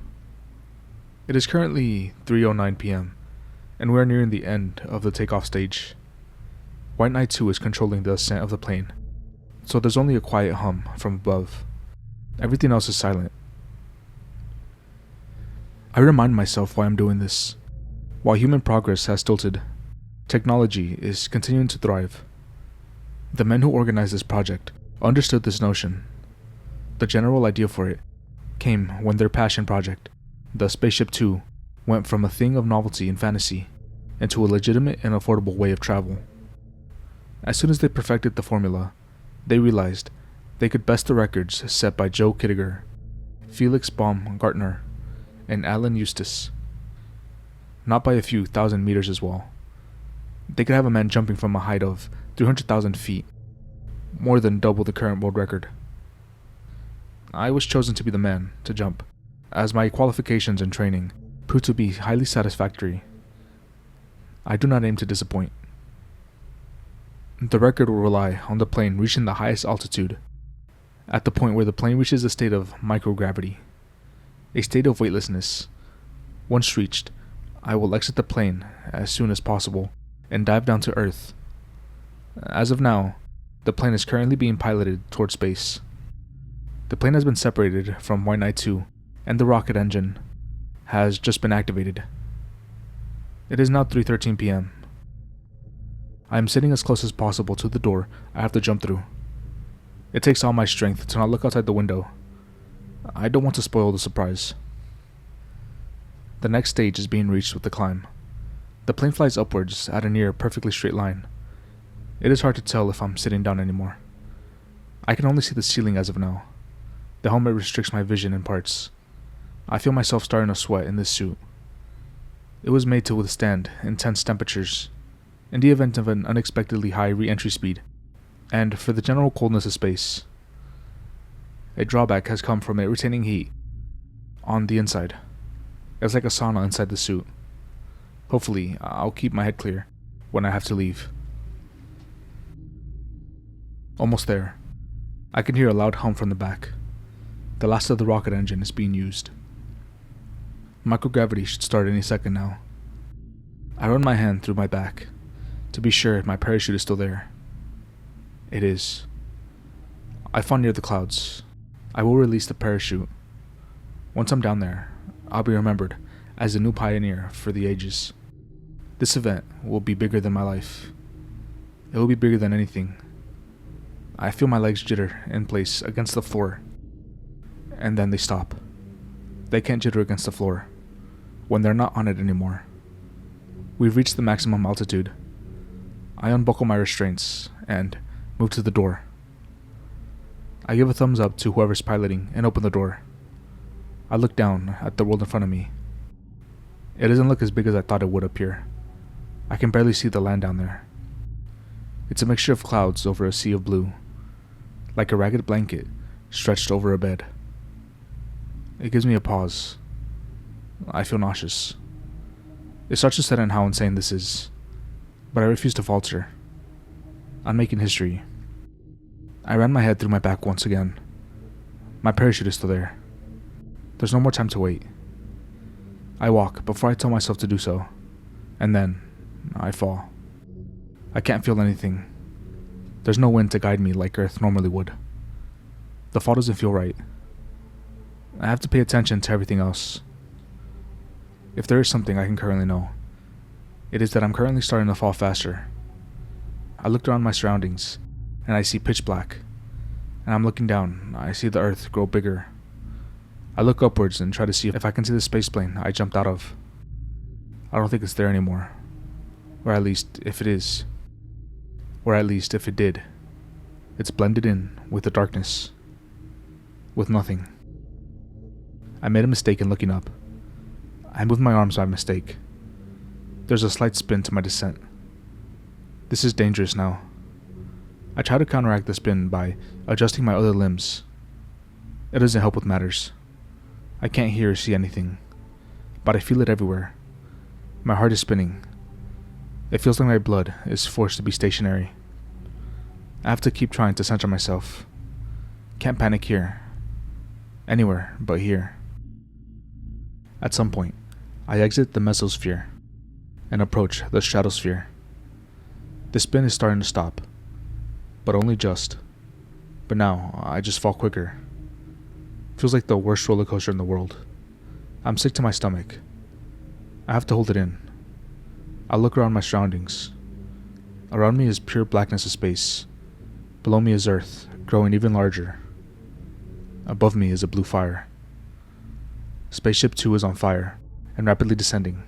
It is currently 3:09 p.m., and we are nearing the end of the takeoff stage. White Knight 2 is controlling the ascent of the plane, so there's only a quiet hum from above. Everything else is silent. I remind myself why I'm doing this. While human progress has stilted, technology is continuing to thrive. The men who organized this project understood this notion. The general idea for it came when their passion project, the Spaceship Two, went from a thing of novelty and fantasy into a legitimate and affordable way of travel. As soon as they perfected the formula, they realized they could best the records set by Joe Kittiger, Felix Baumgartner, and Alan Eustace. Not by a few thousand meters as well. They could have a man jumping from a height of 300,000 feet, more than double the current world record. I was chosen to be the man to jump, as my qualifications and training proved to be highly satisfactory. I do not aim to disappoint. The record will rely on the plane reaching the highest altitude, at the point where the plane reaches a state of microgravity, a state of weightlessness. Once reached, I will exit the plane as soon as possible and dive down to Earth. As of now, the plane is currently being piloted toward space. The plane has been separated from White Knight 2, and the rocket engine has just been activated. It is now 3:13 p.m. I am sitting as close as possible to the door I have to jump through. It takes all my strength to not look outside the window. I don't want to spoil the surprise. The next stage is being reached with the climb. The plane flies upwards at a near perfectly straight line. It is hard to tell if I'm sitting down anymore. I can only see the ceiling as of now. The helmet restricts my vision in parts. I feel myself starting to sweat in this suit. It was made to withstand intense temperatures, in the event of an unexpectedly high re-entry speed, and for the general coldness of space. A drawback has come from it retaining heat on the inside. It's like a sauna inside the suit. Hopefully, I'll keep my head clear when I have to leave. Almost there. I can hear a loud hum from the back. The last of the rocket engine is being used. Microgravity should start any second now. I run my hand through my back to be sure my parachute is still there. It is. I fall near the clouds. I will release the parachute. Once I'm down there, I'll be remembered as the new pioneer for the ages. This event will be bigger than my life. It will be bigger than anything. I feel my legs jitter in place against the floor, and then they stop. They can't jitter against the floor when they're not on it anymore. We've reached the maximum altitude. I unbuckle my restraints and move to the door. I give a thumbs up to whoever's piloting and open the door. I look down at the world in front of me. It doesn't look as big as I thought it would up here. I can barely see the land down there. It's a mixture of clouds over a sea of blue, like a ragged blanket stretched over a bed. It gives me a pause. I feel nauseous. It starts to set in how insane this is, but I refuse to falter. I'm making history. I ran my head through my back once again. My parachute is still there. There's no more time to wait. I walk before I tell myself to do so, and then I fall. I can't feel anything. There's no wind to guide me like Earth normally would. The fall doesn't feel right. I have to pay attention to everything else. If there is something I can currently know, it is that I'm currently starting to fall faster. I looked around my surroundings, and I see pitch black. And I'm looking down, I see the Earth grow bigger. I look upwards and try to see if I can see the spaceplane I jumped out of. I don't think it's there anymore. Or at least, if it is. Or at least, if it did. It's blended in with the darkness. With nothing. I made a mistake in looking up. I moved my arms by mistake. There's a slight spin to my descent. This is dangerous now. I try to counteract the spin by adjusting my other limbs. It doesn't help with matters. I can't hear or see anything, but I feel it everywhere. My heart is spinning. It feels like my blood is forced to be stationary. I have to keep trying to center myself. Can't panic here. Anywhere but here. At some point, I exit the mesosphere and approach the stratosphere. The spin is starting to stop, but only just. But now, I just fall quicker. Feels like the worst roller coaster in the world. I'm sick to my stomach. I have to hold it in. I look around my surroundings. Around me is pure blackness of space. Below me is Earth, growing even larger. Above me is a blue fire. Spaceship 2 is on fire, and rapidly descending.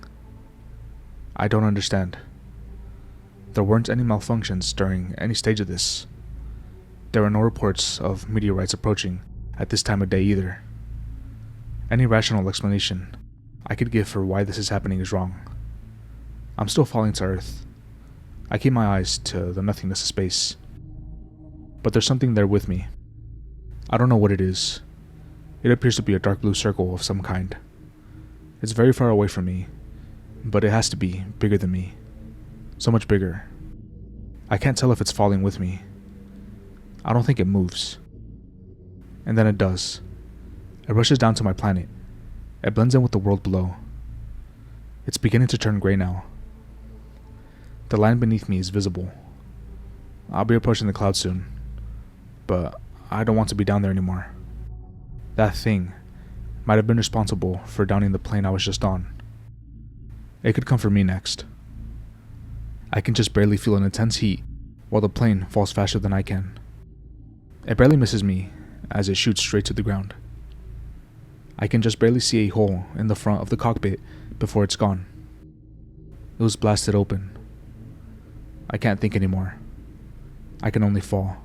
I don't understand. There weren't any malfunctions during any stage of this. There were no reports of meteorites approaching at this time of day either. Any rational explanation I could give for why this is happening is wrong. I'm still falling to Earth. I keep my eyes to the nothingness of space. But there's something there with me. I don't know what it is. It appears to be a dark blue circle of some kind. It's very far away from me, but it has to be bigger than me. So much bigger. I can't tell if it's falling with me. I don't think it moves. And then it does. It rushes down to my planet. It blends in with the world below. It's beginning to turn gray now. The land beneath me is visible. I'll be approaching the clouds soon, but I don't want to be down there anymore. That thing might have been responsible for downing the plane I was just on. It could come for me next. I can just barely feel an intense heat while the plane falls faster than I can. It barely misses me as it shoots straight to the ground. I can just barely see a hole in the front of the cockpit before it's gone. It was blasted open. I can't think anymore. I can only fall.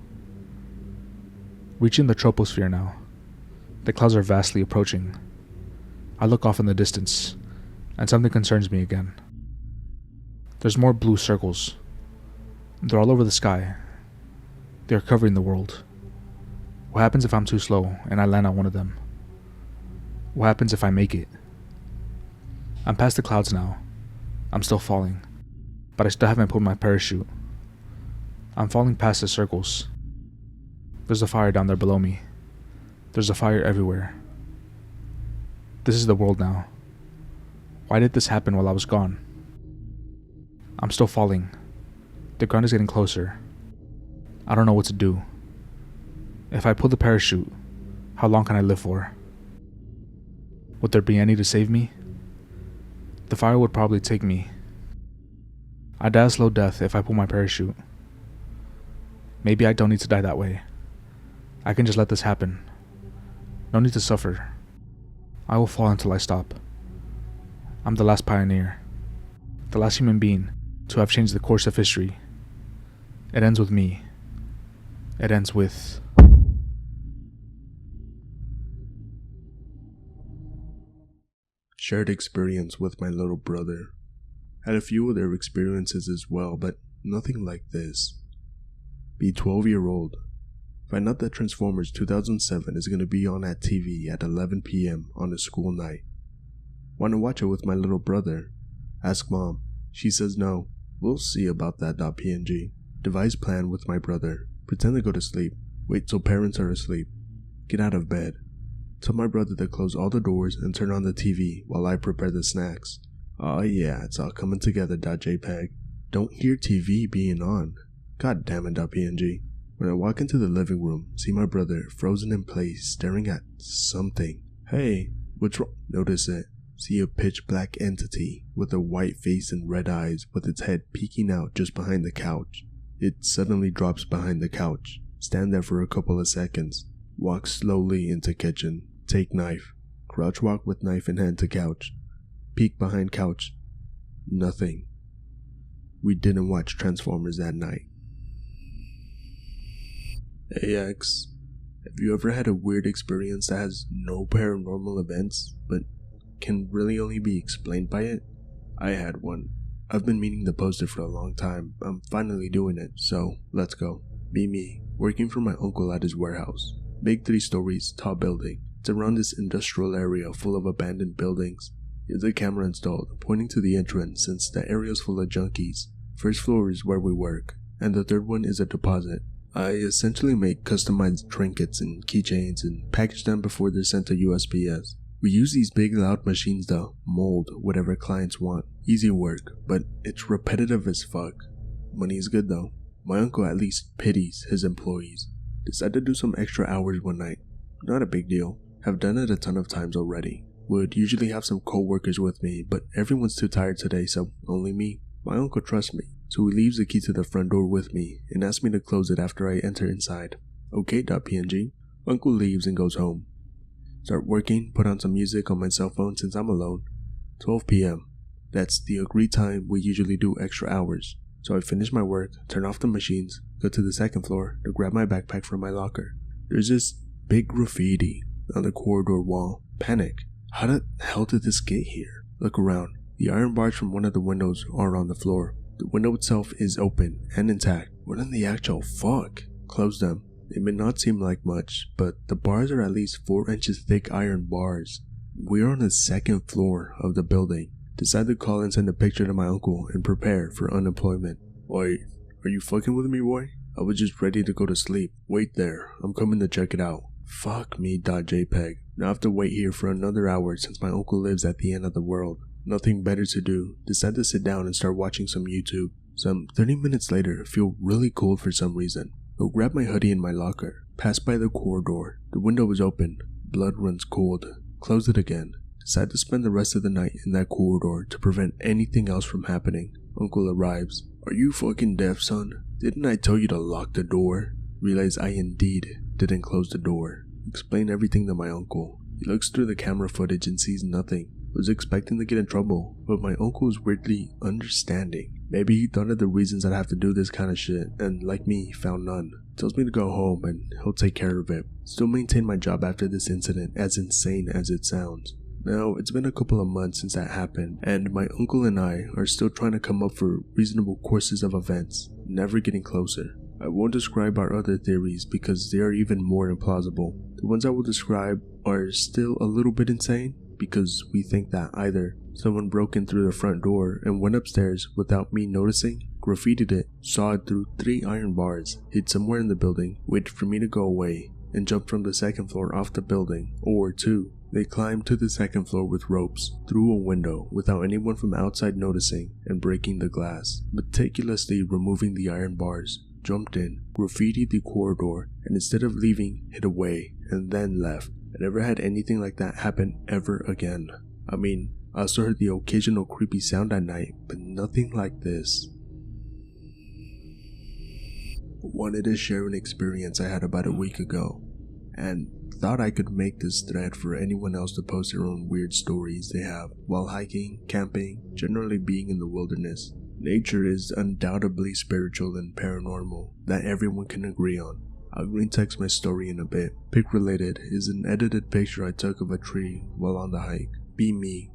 Reaching the troposphere now. The clouds are vastly approaching. I look off in the distance, and something concerns me again. There's more blue circles. They're all over the sky. They're covering the world. What happens if I'm too slow and I land on one of them? What happens if I make it? I'm past the clouds now. I'm still falling, but I still haven't pulled my parachute. I'm falling past the circles. There's a fire down there below me. There's a fire everywhere. This is the world now. Why did this happen while I was gone? I'm still falling. The ground is getting closer. I don't know what to do. If I pull the parachute, how long can I live for? Would there be any to save me? The fire would probably take me. I'd die a slow death if I pull my parachute. Maybe I don't need to die that way. I can just let this happen. No need to suffer. I will fall until I stop. I'm the last pioneer. The last human being to have changed the course of history. It ends with me. It ends with... Shared experience with my little brother. Had a few other experiences as well, but nothing like this. Be 12-year-old. Find out that Transformers 2007 is going to be on at TV at 11 p.m. on a school night. Want to watch it with my little brother. Ask mom. She says no. We'll see about that. .png. Devise plan with my brother. Pretend to go to sleep. Wait till parents are asleep. Get out of bed. Tell my brother to close all the doors and turn on the TV while I prepare the snacks. Oh yeah, it's all coming together. .jpg. Don't hear TV being on. God damn it. .png. When I walk into the living room, see my brother frozen in place staring at something. Hey, what's wrong? Notice it. See a pitch black entity with a white face and red eyes with its head peeking out just behind the couch. It suddenly drops behind the couch. Stand there for a couple of seconds. Walk slowly into kitchen. Take knife. Crouch walk with knife in hand to couch. Peek behind couch. Nothing. We didn't watch Transformers that night. Hey X, have you ever had a weird experience that has no paranormal events, but can really only be explained by it? I had one. I've been meaning to post it for a long time. I'm finally doing it, so let's go. Be me, working for my uncle at his warehouse. Big 3 stories, tall building. It's around this industrial area full of abandoned buildings. There's a camera installed, pointing to the entrance since the area's full of junkies. First floor is where we work, and the third one is a deposit. I essentially make customized trinkets and keychains and package them before they're sent to USPS. We use these big loud machines to mold whatever clients want. Easy work, but it's repetitive as fuck. Money is good though. My uncle at least pities his employees. Decided to do some extra hours one night. Not a big deal. Have done it a ton of times already. Would usually have some co-workers with me, but everyone's too tired today, so only me. My uncle trusts me, so he leaves the key to the front door with me and asks me to close it after I enter inside. Okay. .png. Uncle leaves and goes home. Start working, put on some music on my cell phone since I'm alone. 12 p.m. That's the agreed time we usually do extra hours. So I finish my work, turn off the machines, go to the second floor to grab my backpack from my locker. There's this big graffiti on the corridor wall. Panic. How the hell did this get here? Look around. The iron bars from one of the windows are on the floor. The window itself is open and intact. What in the actual fuck? Close them. They may not seem like much, but the bars are at least 4 inches thick iron bars. We're on the second floor of the building. Decide to call and send a picture to my uncle and prepare for unemployment. Wait, are you fucking with me, boy? I was just ready to go to sleep. Wait there, I'm coming to check it out. Fuck me. .jpg. Now I have to wait here for another hour since my uncle lives at the end of the world. Nothing better to do. Decide to sit down and start watching some YouTube. Some 30 minutes later, feel really cold for some reason. Go grab my hoodie in my locker. Pass by the corridor. The window is open. Blood runs cold. Close it again. Decide to spend the rest of the night in that corridor to prevent anything else from happening. Uncle arrives. Are you fucking deaf, son? Didn't I tell you to lock the door? Realize I indeed didn't close the door. Explain everything to my uncle. He looks through the camera footage and sees nothing. Was expecting to get in trouble, but my uncle is weirdly understanding. Maybe he thought of the reasons I'd have to do this kind of shit, and like me, found none. Tells me to go home and he'll take care of it. Still maintain my job after this incident, as insane as it sounds. Now, it's been a couple of months since that happened, and my uncle and I are still trying to come up for reasonable courses of events, never getting closer. I won't describe our other theories because they are even more implausible. The ones I will describe are still a little bit insane, because we think that either someone broke in through the front door and went upstairs without me noticing, graffitied it, saw it through 3 iron bars, hid somewhere in the building, waited for me to go away, and jumped from the second floor off the building, or 2, they climbed to the second floor with ropes, through a window without anyone from outside noticing and breaking the glass, meticulously removing the iron bars, jumped in, graffitied the corridor, and instead of leaving, hid away, and then left. I never had anything like that happen ever again. I mean, I also heard the occasional creepy sound at night, but nothing like this. Wanted to share an experience I had about a week ago, and thought I could make this thread for anyone else to post their own weird stories they have while hiking, camping, generally being in the wilderness. Nature is undoubtedly spiritual and paranormal, that everyone can agree on. I'll green text my story in a bit. Pic related is an edited picture I took of a tree while on the hike. Be me.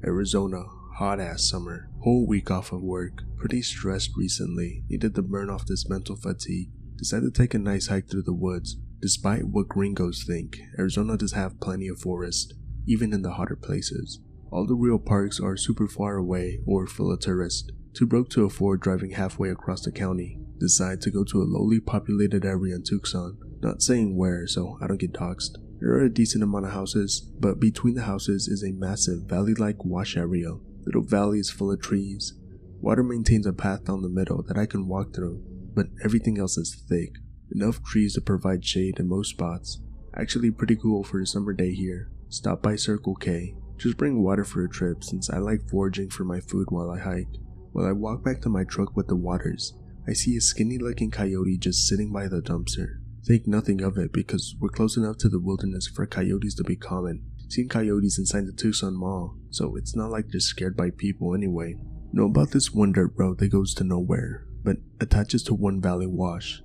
Arizona, hot ass summer. Whole week off of work. Pretty stressed recently. Needed to burn off this mental fatigue. Decided to take a nice hike through the woods. Despite what gringos think, Arizona does have plenty of forest, even in the hotter places. All the real parks are super far away or full of tourists. Too broke to afford driving halfway across the county. Decide to go to a lowly populated area in Tucson. Not saying where so I don't get doxxed. There are a decent amount of houses, but between the houses is a massive valley-like wash area. Little valleys full of trees. Water maintains a path down the middle that I can walk through, but everything else is thick. Enough trees to provide shade in most spots. Actually pretty cool for a summer day here. Stop by Circle K. Just bring water for a trip since I like foraging for my food while I hike. While I walk back to my truck with the waters, I see a skinny looking coyote just sitting by the dumpster. Think nothing of it because we're close enough to the wilderness for coyotes to be common. Seen coyotes inside the Tucson Mall, so it's not like they're scared by people anyway. Know about this one dirt road that goes to nowhere, but attaches to one valley wash.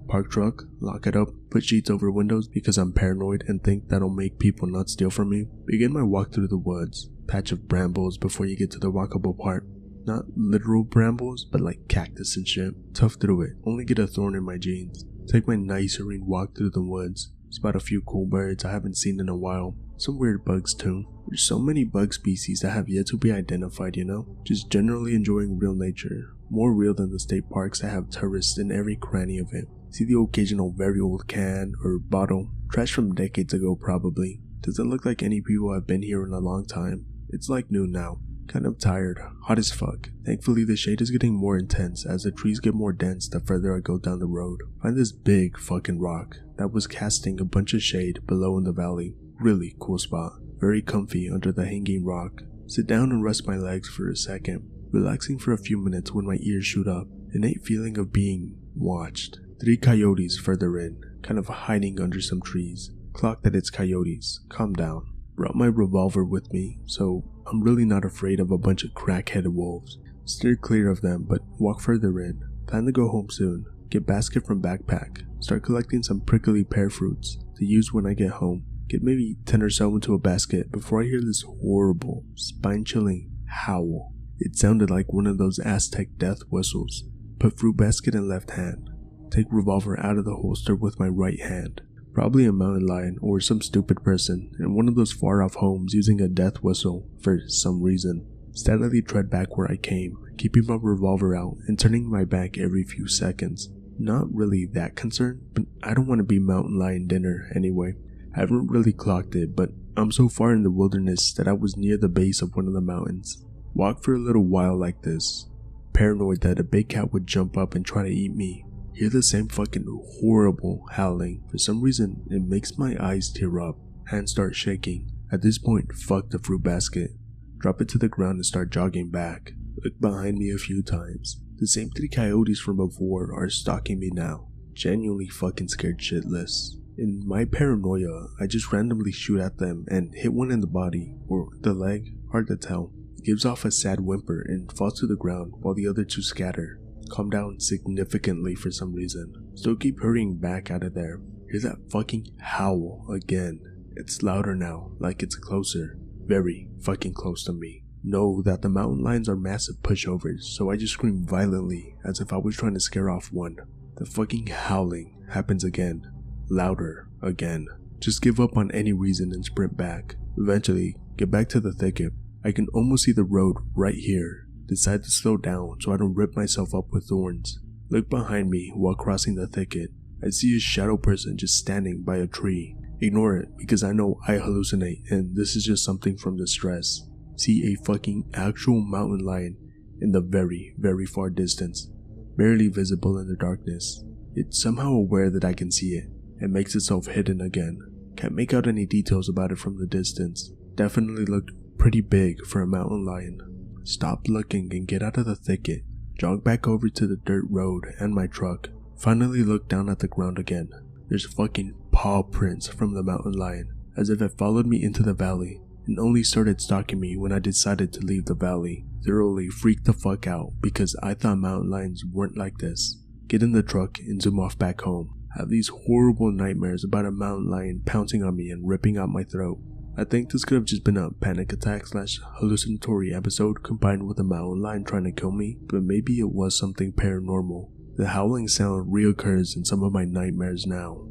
Park truck, lock it up, put sheets over windows because I'm paranoid and think that'll make people not steal from me. Begin my walk through the woods, patch of brambles before you get to the walkable part. Not literal brambles, but like cactus and shit. Tough through it, only get a thorn in my jeans. Take my nice serene walk through the woods. Spot a few cool birds I haven't seen in a while. Some weird bugs too. There's so many bug species that have yet to be identified, you know? Just generally enjoying real nature. More real than the state parks that have tourists in every cranny of it. See the occasional very old can or bottle. Trash from decades ago probably. Doesn't look like any people have been here in a long time. It's like noon now. Kind of tired, hot as fuck. Thankfully the shade is getting more intense as the trees get more dense the further I go down the road. Find this big fucking rock that was casting a bunch of shade below in the valley. Really cool spot. Very comfy under the hanging rock. Sit down and rest my legs for a second. Relaxing for a few minutes when my ears shoot up. Innate feeling of being watched. 3 coyotes further in, kind of hiding under some trees. Clock that it's coyotes. Calm down. Brought my revolver with me, so I'm really not afraid of a bunch of crack-headed wolves. Steer clear of them, but walk further in. Plan to go home soon. Get basket from backpack. Start collecting some prickly pear fruits to use when I get home. Get maybe 10 or so into a basket before I hear this horrible, spine-chilling howl. It sounded like one of those Aztec death whistles. Put fruit basket in left hand. Take revolver out of the holster with my right hand. Probably a mountain lion or some stupid person in one of those far off homes using a death whistle for some reason. Steadily tread back where I came, keeping my revolver out and turning my back every few seconds. Not really that concerned, but I don't want to be mountain lion dinner anyway. I haven't really clocked it, but I'm so far in the wilderness that I was near the base of one of the mountains. Walk for a little while like this, paranoid that a big cat would jump up and try to eat me. Hear the same fucking horrible howling. For some reason, it makes my eyes tear up. Hands start shaking. At this point, fuck the fruit basket. Drop it to the ground and start jogging back. Look behind me a few times. The same 3 coyotes from before are stalking me now. Genuinely fucking scared shitless. In my paranoia, I just randomly shoot at them and hit one in the body, or the leg, hard to tell. It gives off a sad whimper and falls to the ground while the other 2 scatter. Calm down significantly for some reason. Still keep hurrying back out of there. Hear that fucking howl again. It's louder now, like it's closer. Very fucking close to me. Know that the mountain lions are massive pushovers, so I just scream violently as if I was trying to scare off one. The fucking howling happens again. Louder again. Just give up on any reason and sprint back. Eventually, get back to the thicket. I can almost see the road right here. Decide to slow down so I don't rip myself up with thorns. Look behind me while crossing the thicket. I see a shadow person just standing by a tree. Ignore it because I know I hallucinate and this is just something from the stress. See a fucking actual mountain lion in the very, very far distance. Barely visible in the darkness. It's somehow aware that I can see it and makes itself hidden again. Can't make out any details about it from the distance. Definitely looked pretty big for a mountain lion. Stop looking and get out of the thicket. Jog back over to the dirt road and my truck. Finally look down at the ground again. There's fucking paw prints from the mountain lion, as if it followed me into the valley and only started stalking me when I decided to leave the valley. Thoroughly freaked the fuck out because I thought mountain lions weren't like this. Get in the truck and zoom off back home. Have these horrible nightmares about a mountain lion pouncing on me and ripping out my throat. I think this could have just been a panic attack / hallucinatory episode combined with a mountain lion trying to kill me, but maybe it was something paranormal. The howling sound reoccurs in some of my nightmares now.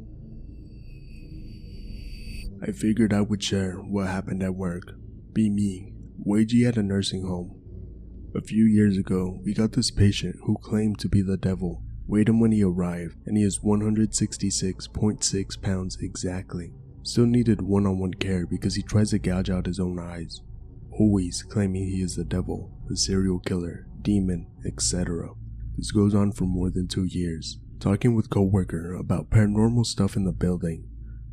I figured I would share what happened at work. Be me, Weiji at a nursing home. A few years ago, we got this patient who claimed to be the devil. Weighed him when he arrived, and he is 166.6 pounds exactly. Still needed one-on-one care because he tries to gouge out his own eyes. Always claiming he is the devil, the serial killer, demon, etc. This goes on for more than 2 years. Talking with coworker about paranormal stuff in the building.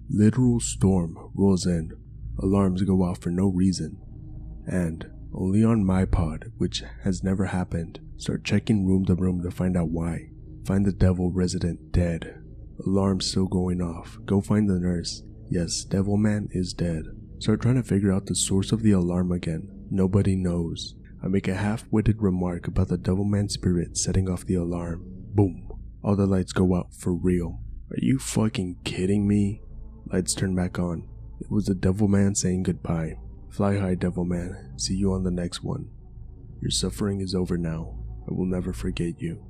Literal storm rolls in. Alarms go off for no reason. And only on my pod, which has never happened, start checking room to room to find out why. Find the devil resident dead. Alarms still going off. Go find the nurse. Yes, devil man is dead. Start trying to figure out the source of the alarm again. Nobody knows. I make a half-witted remark about the devil man spirit setting off the alarm. Boom. All the lights go out for real. Are you fucking kidding me? Lights turn back on. It was the devil man saying goodbye. Fly high, devil man. See you on the next one. Your suffering is over now. I will never forget you.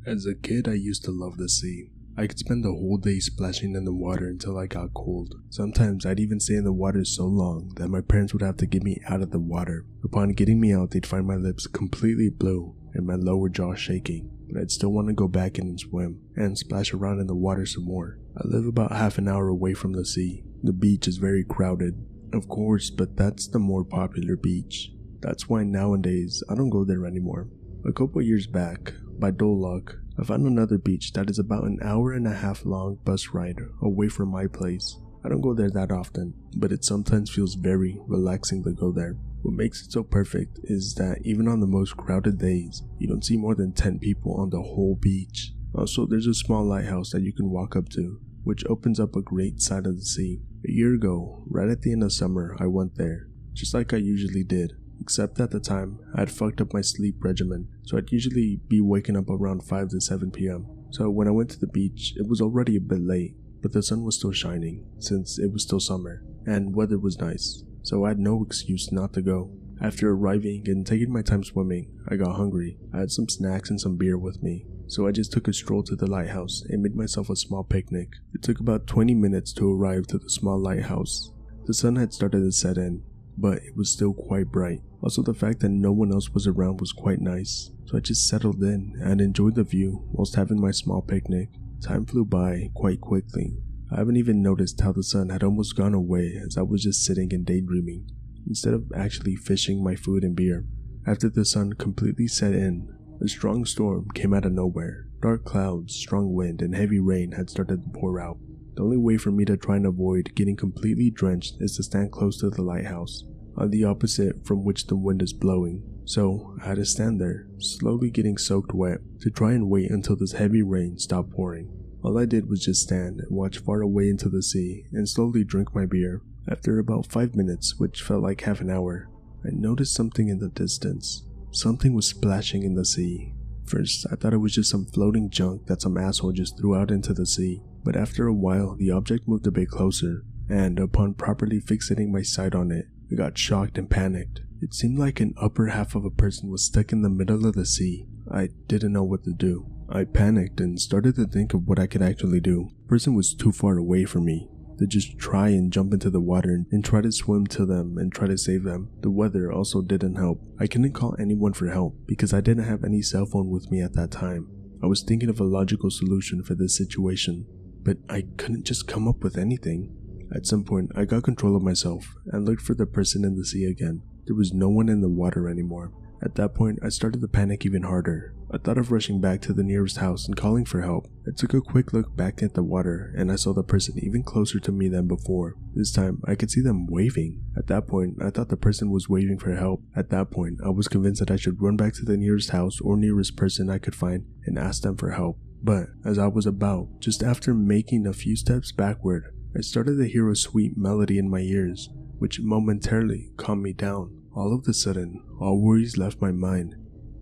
As a kid, I used to love the sea. I could spend the whole day splashing in the water until I got cold. Sometimes I'd even stay in the water so long that my parents would have to get me out of the water. Upon getting me out, they'd find my lips completely blue and my lower jaw shaking. But I'd still want to go back in and swim and splash around in the water some more. I live about half an hour away from the sea. The beach is very crowded, of course, but that's the more popular beach. That's why nowadays I don't go there anymore. A couple years back, by dull luck, I found another beach that is about an hour and a half long bus ride away from my place. I don't go there that often, but it sometimes feels very relaxing to go there. What makes it so perfect is that even on the most crowded days, you don't see more than 10 people on the whole beach. Also, there's a small lighthouse that you can walk up to, which opens up a great sight of the sea. A year ago, right at the end of summer, I went there, just like I usually did. Except at the time, I had fucked up my sleep regimen, so I'd usually be waking up around 5 to 7 p.m. So when I went to the beach, it was already a bit late, but the sun was still shining, since it was still summer, and weather was nice, so I had no excuse not to go. After arriving and taking my time swimming, I got hungry. I had some snacks and some beer with me, so I just took a stroll to the lighthouse and made myself a small picnic. It took about 20 minutes to arrive to the small lighthouse. The sun had started to set in, but it was still quite bright. Also, the fact that no one else was around was quite nice, so I just settled in and enjoyed the view whilst having my small picnic. Time flew by quite quickly. I haven't even noticed how the sun had almost gone away as I was just sitting and daydreaming, instead of actually fishing my food and beer. After the sun completely set in, a strong storm came out of nowhere. Dark clouds, strong wind, and heavy rain had started to pour out. The only way for me to try and avoid getting completely drenched is to stand close to the lighthouse, on the opposite from which the wind is blowing. So I had to stand there, slowly getting soaked wet, to try and wait until this heavy rain stopped pouring. All I did was just stand and watch far away into the sea and slowly drink my beer. After about 5 minutes, which felt like half an hour, I noticed something in the distance. Something was splashing in the sea. First, I thought it was just some floating junk that some asshole just threw out into the sea. But after a while, the object moved a bit closer, and upon properly fixating my sight on it, I got shocked and panicked. It seemed like an upper half of a person was stuck in the middle of the sea. I didn't know what to do. I panicked and started to think of what I could actually do. The person was too far away from me to just try and jump into the water and try to swim to them and try to save them. The weather also didn't help. I couldn't call anyone for help because I didn't have any cell phone with me at that time. I was thinking of a logical solution for this situation, but I couldn't just come up with anything. At some point, I got control of myself and looked for the person in the sea again. There was no one in the water anymore. At that point, I started to panic even harder. I thought of rushing back to the nearest house and calling for help. I took a quick look back at the water and I saw the person even closer to me than before. This time, I could see them waving. At that point, I thought the person was waving for help. At that point, I was convinced that I should run back to the nearest house or nearest person I could find and ask them for help. But as I was about, just after making a few steps backward, I started to hear a sweet melody in my ears, which momentarily calmed me down. All of a sudden, all worries left my mind.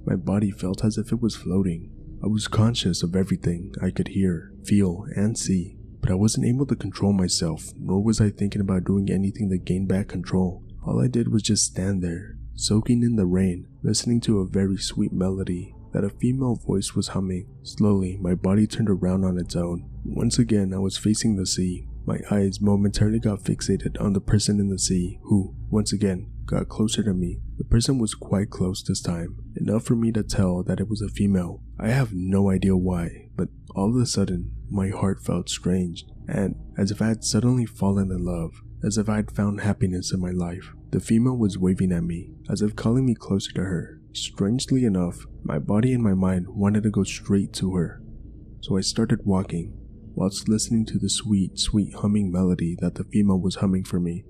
My body felt as if it was floating. I was conscious of everything I could hear, feel, and see, but I wasn't able to control myself, nor was I thinking about doing anything to gain back control. All I did was just stand there, soaking in the rain, listening to a very sweet melody that a female voice was humming. Slowly, my body turned around on its own. Once again, I was facing the sea. My eyes momentarily got fixated on the person in the sea who, once again, got closer to me. The person was quite close this time, enough for me to tell that it was a female. I have no idea why, but all of a sudden, my heart felt strange, and as if I had suddenly fallen in love, as if I had found happiness in my life. The female was waving at me, as if calling me closer to her. Strangely enough, my body and my mind wanted to go straight to her. So I started walking, whilst listening to the sweet, sweet humming melody that the female was humming for me.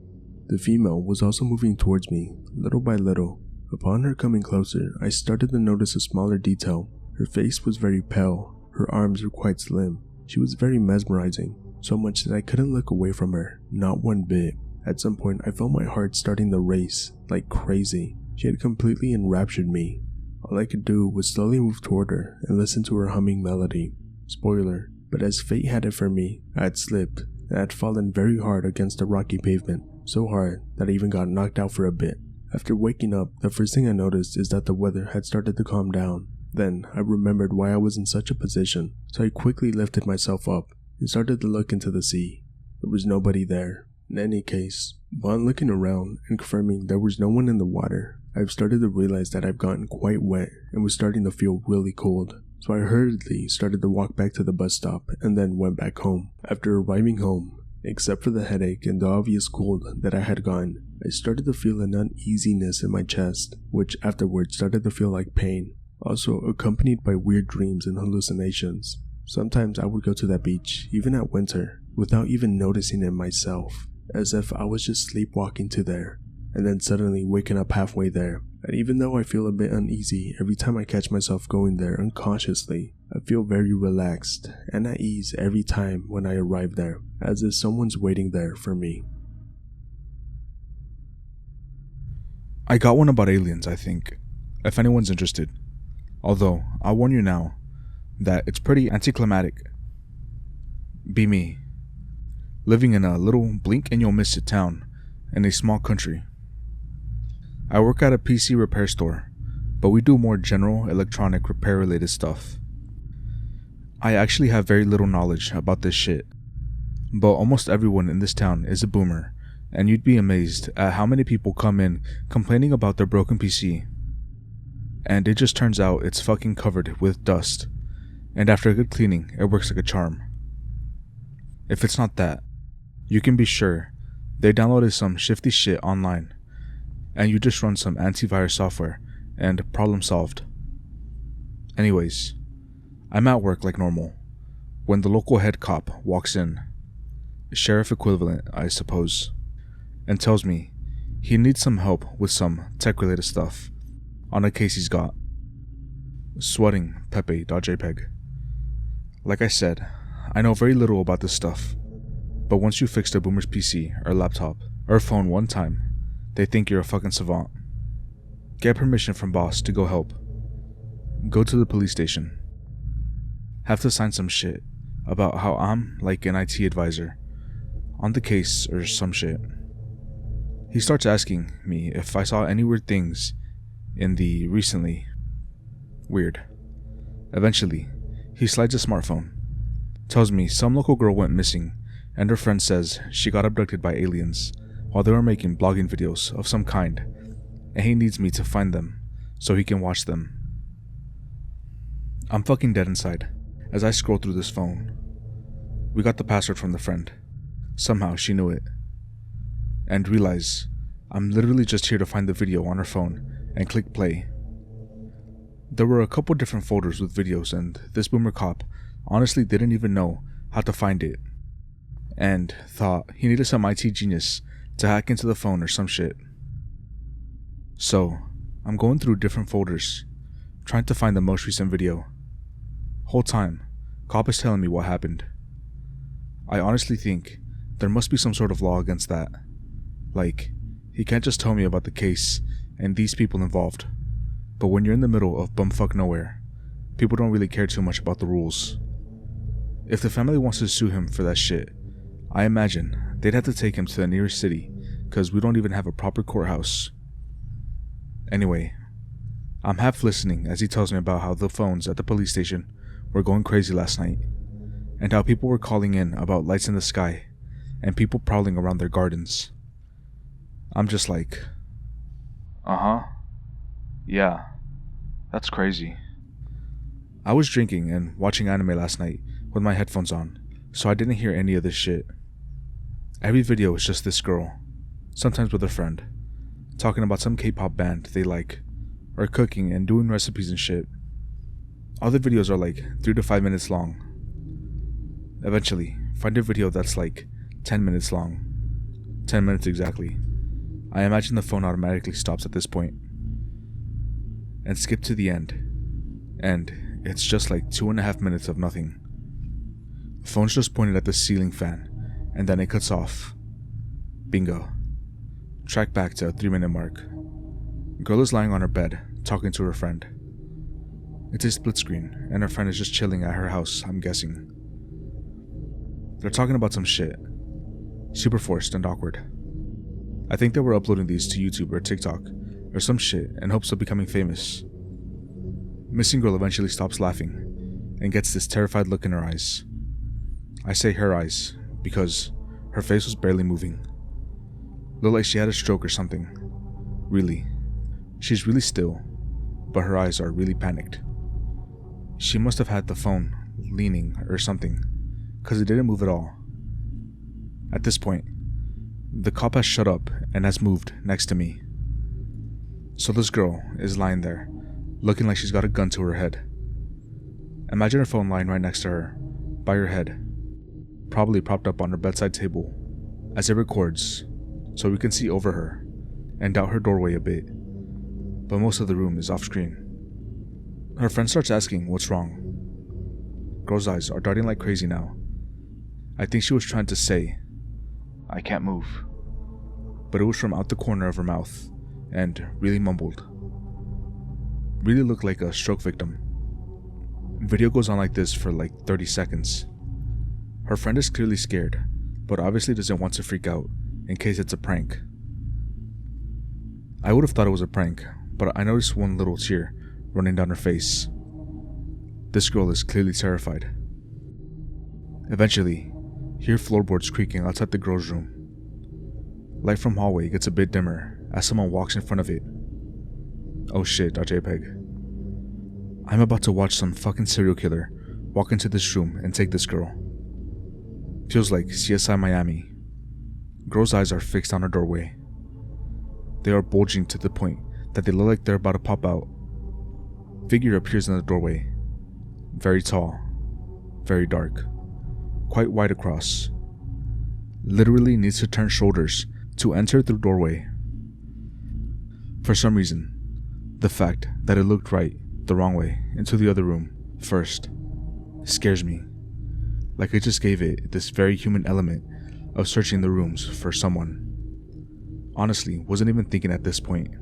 The female was also moving towards me, little by little. Upon her coming closer, I started to notice a smaller detail. Her face was very pale, her arms were quite slim. She was very mesmerizing, so much that I couldn't look away from her, not one bit. At some point, I felt my heart starting to race, like crazy. She had completely enraptured me. All I could do was slowly move toward her and listen to her humming melody. Spoiler, but as fate had it for me, I had slipped and had fallen very hard against the rocky pavement, so hard that I even got knocked out for a bit. After waking up, the first thing I noticed is that the weather had started to calm down. Then I remembered why I was in such a position, so I quickly lifted myself up and started to look into the sea. There was nobody there. In any case, upon looking around and confirming there was no one in the water, I've started to realize that I've gotten quite wet and was starting to feel really cold. So I hurriedly started to walk back to the bus stop and then went back home. After arriving home, except for the headache and the obvious cold that I had gotten, I started to feel an uneasiness in my chest, which afterwards started to feel like pain, also accompanied by weird dreams and hallucinations. Sometimes I would go to that beach, even at winter, without even noticing it myself, as if I was just sleepwalking to there, and then suddenly waking up halfway there. And even though I feel a bit uneasy every time I catch myself going there unconsciously, I feel very relaxed and at ease every time when I arrive there, as if someone's waiting there for me. I got one about aliens, I think, if anyone's interested. Although, I'll warn you now that it's pretty anticlimactic. Be me, living in a little blink and you'll miss it town in a small country. I work at a PC repair store, but we do more general electronic repair related stuff. I actually have very little knowledge about this shit, but almost everyone in this town is a boomer, and you'd be amazed at how many people come in complaining about their broken PC. And it just turns out it's fucking covered with dust, and after a good cleaning, it works like a charm. If it's not that, you can be sure they downloaded some shifty shit online, and you just run some antivirus software, and problem solved. Anyways, I'm at work like normal, when the local head cop walks in, sheriff equivalent I suppose, and tells me he needs some help with some tech-related stuff on a case he's got. Sweating Pepe.jpg. Like I said, I know very little about this stuff, but once you fixed a boomer's PC or laptop or phone one time, they think you're a fucking savant. Get permission from boss to go help. Go to the police station. Have to sign some shit about how I'm like an IT advisor on the case or some shit. He starts asking me if I saw any weird things in the recently. Weird. Eventually, he slides a smartphone. Tells me some local girl went missing and her friend says she got abducted by aliens while they were making blogging videos of some kind, and he needs me to find them so he can watch them. I'm fucking dead inside as I scroll through this phone. We got the password from the friend. Somehow she knew it. And realize I'm literally just here to find the video on her phone and click play. There were a couple different folders with videos, and this boomer cop honestly didn't even know how to find it, and thought he needed some IT genius to hack into the phone or some shit. So, I'm going through different folders, trying to find the most recent video. Whole time, cop is telling me what happened. I honestly think there must be some sort of law against that. Like, he can't just tell me about the case and these people involved. But when you're in the middle of bumfuck nowhere, people don't really care too much about the rules. If the family wants to sue him for that shit, I imagine they'd have to take him to the nearest city, cause we don't even have a proper courthouse. Anyway, I'm half listening as he tells me about how the phones at the police station were going crazy last night, and how people were calling in about lights in the sky, and people prowling around their gardens. I'm just like, yeah, that's crazy. I was drinking and watching anime last night with my headphones on, so I didn't hear any of this shit. Every video is just this girl, sometimes with a friend, talking about some K-pop band they like, or cooking and doing recipes and shit. Other videos are like 3 to 5 minutes long. Eventually, find a video that's like 10 minutes long. 10 minutes exactly. I imagine the phone automatically stops at this point. And skip to the end. And it's just like 2.5 minutes of nothing. The phone's just pointed at the ceiling fan, and then it cuts off. Bingo. Track back to a 3-minute mark. Girl is lying on her bed, talking to her friend. It's a split screen, and her friend is just chilling at her house, I'm guessing. They're talking about some shit. Super forced and awkward. I think they were uploading these to YouTube or TikTok, or some shit in hopes of becoming famous. Missing girl eventually stops laughing, and gets this terrified look in her eyes. I say her eyes, because her face was barely moving. Looked like she had a stroke or something. Really. She's really still, but her eyes are really panicked. She must have had the phone leaning or something, cause it didn't move at all. At this point, the cop has shut up and has moved next to me. So this girl is lying there, looking like she's got a gun to her head. Imagine her phone lying right next to her, by her head, probably propped up on her bedside table, as it records, so we can see over her, and doubt her doorway a bit, but most of the room is off screen. Her friend starts asking what's wrong. Girl's eyes are darting like crazy now. I think she was trying to say, I can't move, but it was from out the corner of her mouth, and really mumbled. Really looked like a stroke victim. Video goes on like this for like 30 seconds. Her friend is clearly scared, but obviously doesn't want to freak out in case it's a prank. I would have thought it was a prank, but I noticed one little tear running down her face. This girl is clearly terrified. Eventually, hear floorboards creaking outside the girl's room. Light from hallway gets a bit dimmer as someone walks in front of it. Oh shit, .jpg. I'm about to watch some fucking serial killer walk into this room and take this girl. Feels like CSI Miami. Girl's eyes are fixed on her doorway. They are bulging to the point that they look like they're about to pop out. Figure appears in the doorway. Very tall. Very dark. Quite wide across. Literally needs to turn shoulders to enter through doorway. For some reason, the fact that it looked right the wrong way into the other room first scares me. Like I just gave it this very human element of searching the rooms for someone. Honestly, wasn't even thinking at this point.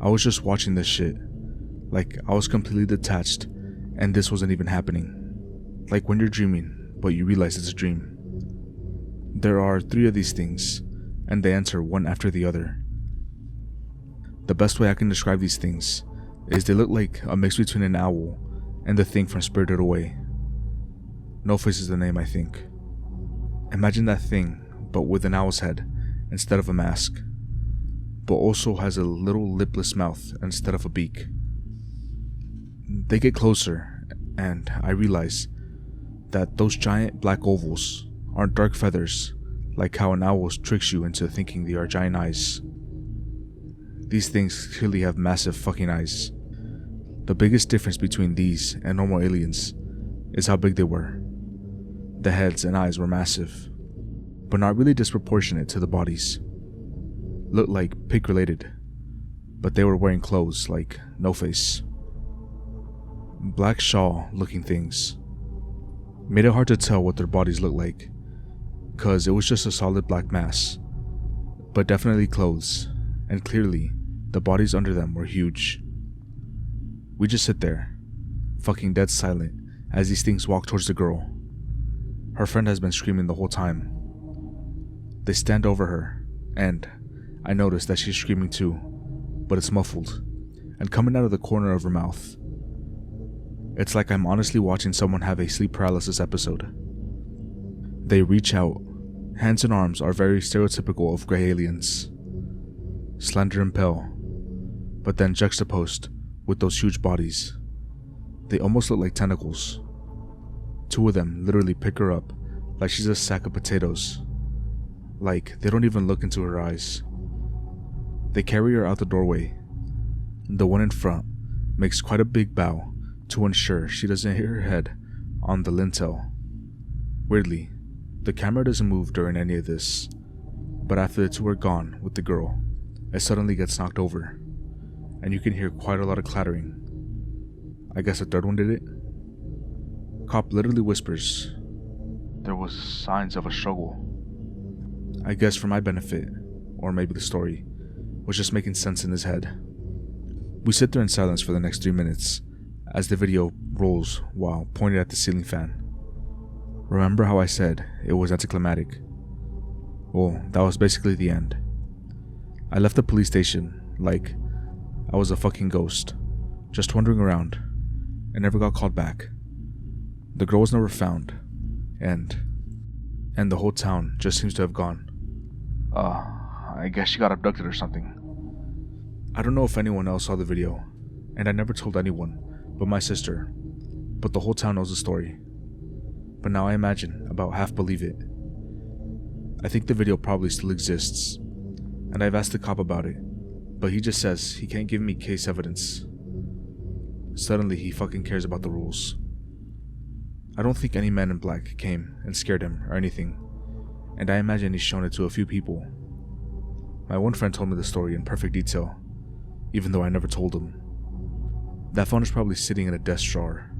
I was just watching this shit. Like I was completely detached and this wasn't even happening. Like when you're dreaming, but you realize it's a dream. There are 3 of these things, and they enter one after the other. The best way I can describe these things is they look like a mix between an owl and the thing from Spirited Away. No Face is the name, I think. Imagine that thing, but with an owl's head instead of a mask, but also has a little lipless mouth instead of a beak. They get closer, and I realize that those giant black ovals aren't dark feathers, like how an owl tricks you into thinking they are giant eyes. These things clearly have massive fucking eyes. The biggest difference between these and normal aliens is how big they were. The heads and eyes were massive, but not really disproportionate to the bodies. Looked like pig related, but they were wearing clothes like No Face. Black shawl looking things. Made it hard to tell what their bodies looked like, cause it was just a solid black mass, but definitely clothes, and clearly the bodies under them were huge. We just sit there, fucking dead silent as these things walk towards the girl. Her friend has been screaming the whole time. They stand over her, and I notice that she's screaming too, but it's muffled, and coming out of the corner of her mouth. It's like I'm honestly watching someone have a sleep paralysis episode. They reach out, Hands and arms are very stereotypical of grey aliens. Slender and pale, but then juxtaposed with those huge bodies. They almost look like tentacles. Two of them literally pick her up like she's a sack of potatoes. Like they don't even look into her eyes. They carry her out the doorway. The one in front makes quite a big bow to ensure she doesn't hit her head on the lintel. Weirdly, the camera doesn't move during any of this, but after the two are gone with the girl, it suddenly gets knocked over, and you can hear quite a lot of clattering. I guess the third one did it. Cop literally whispers, "There was signs of a struggle." I guess for my benefit, or maybe the story was just making sense in his head. We sit there in silence for the next 3 minutes as the video rolls while pointed at the ceiling fan. Remember how I said it was anticlimactic? Well, that was basically the end. I left the police station like I was a fucking ghost, just wandering around, and never got called back. The girl was never found, and the whole town just seems to have gone. I guess she got abducted or something. I don't know if anyone else saw the video, and I never told anyone but my sister, but the whole town knows the story. But now I imagine about half believe it. I think the video probably still exists, and I've asked the cop about it, but he just says he can't give me case evidence. Suddenly he fucking cares about the rules. I don't think any man in black came and scared him or anything, and I imagine he's shown it to a few people. My one friend told me the story in perfect detail, even though I never told him. That phone is probably sitting in a desk drawer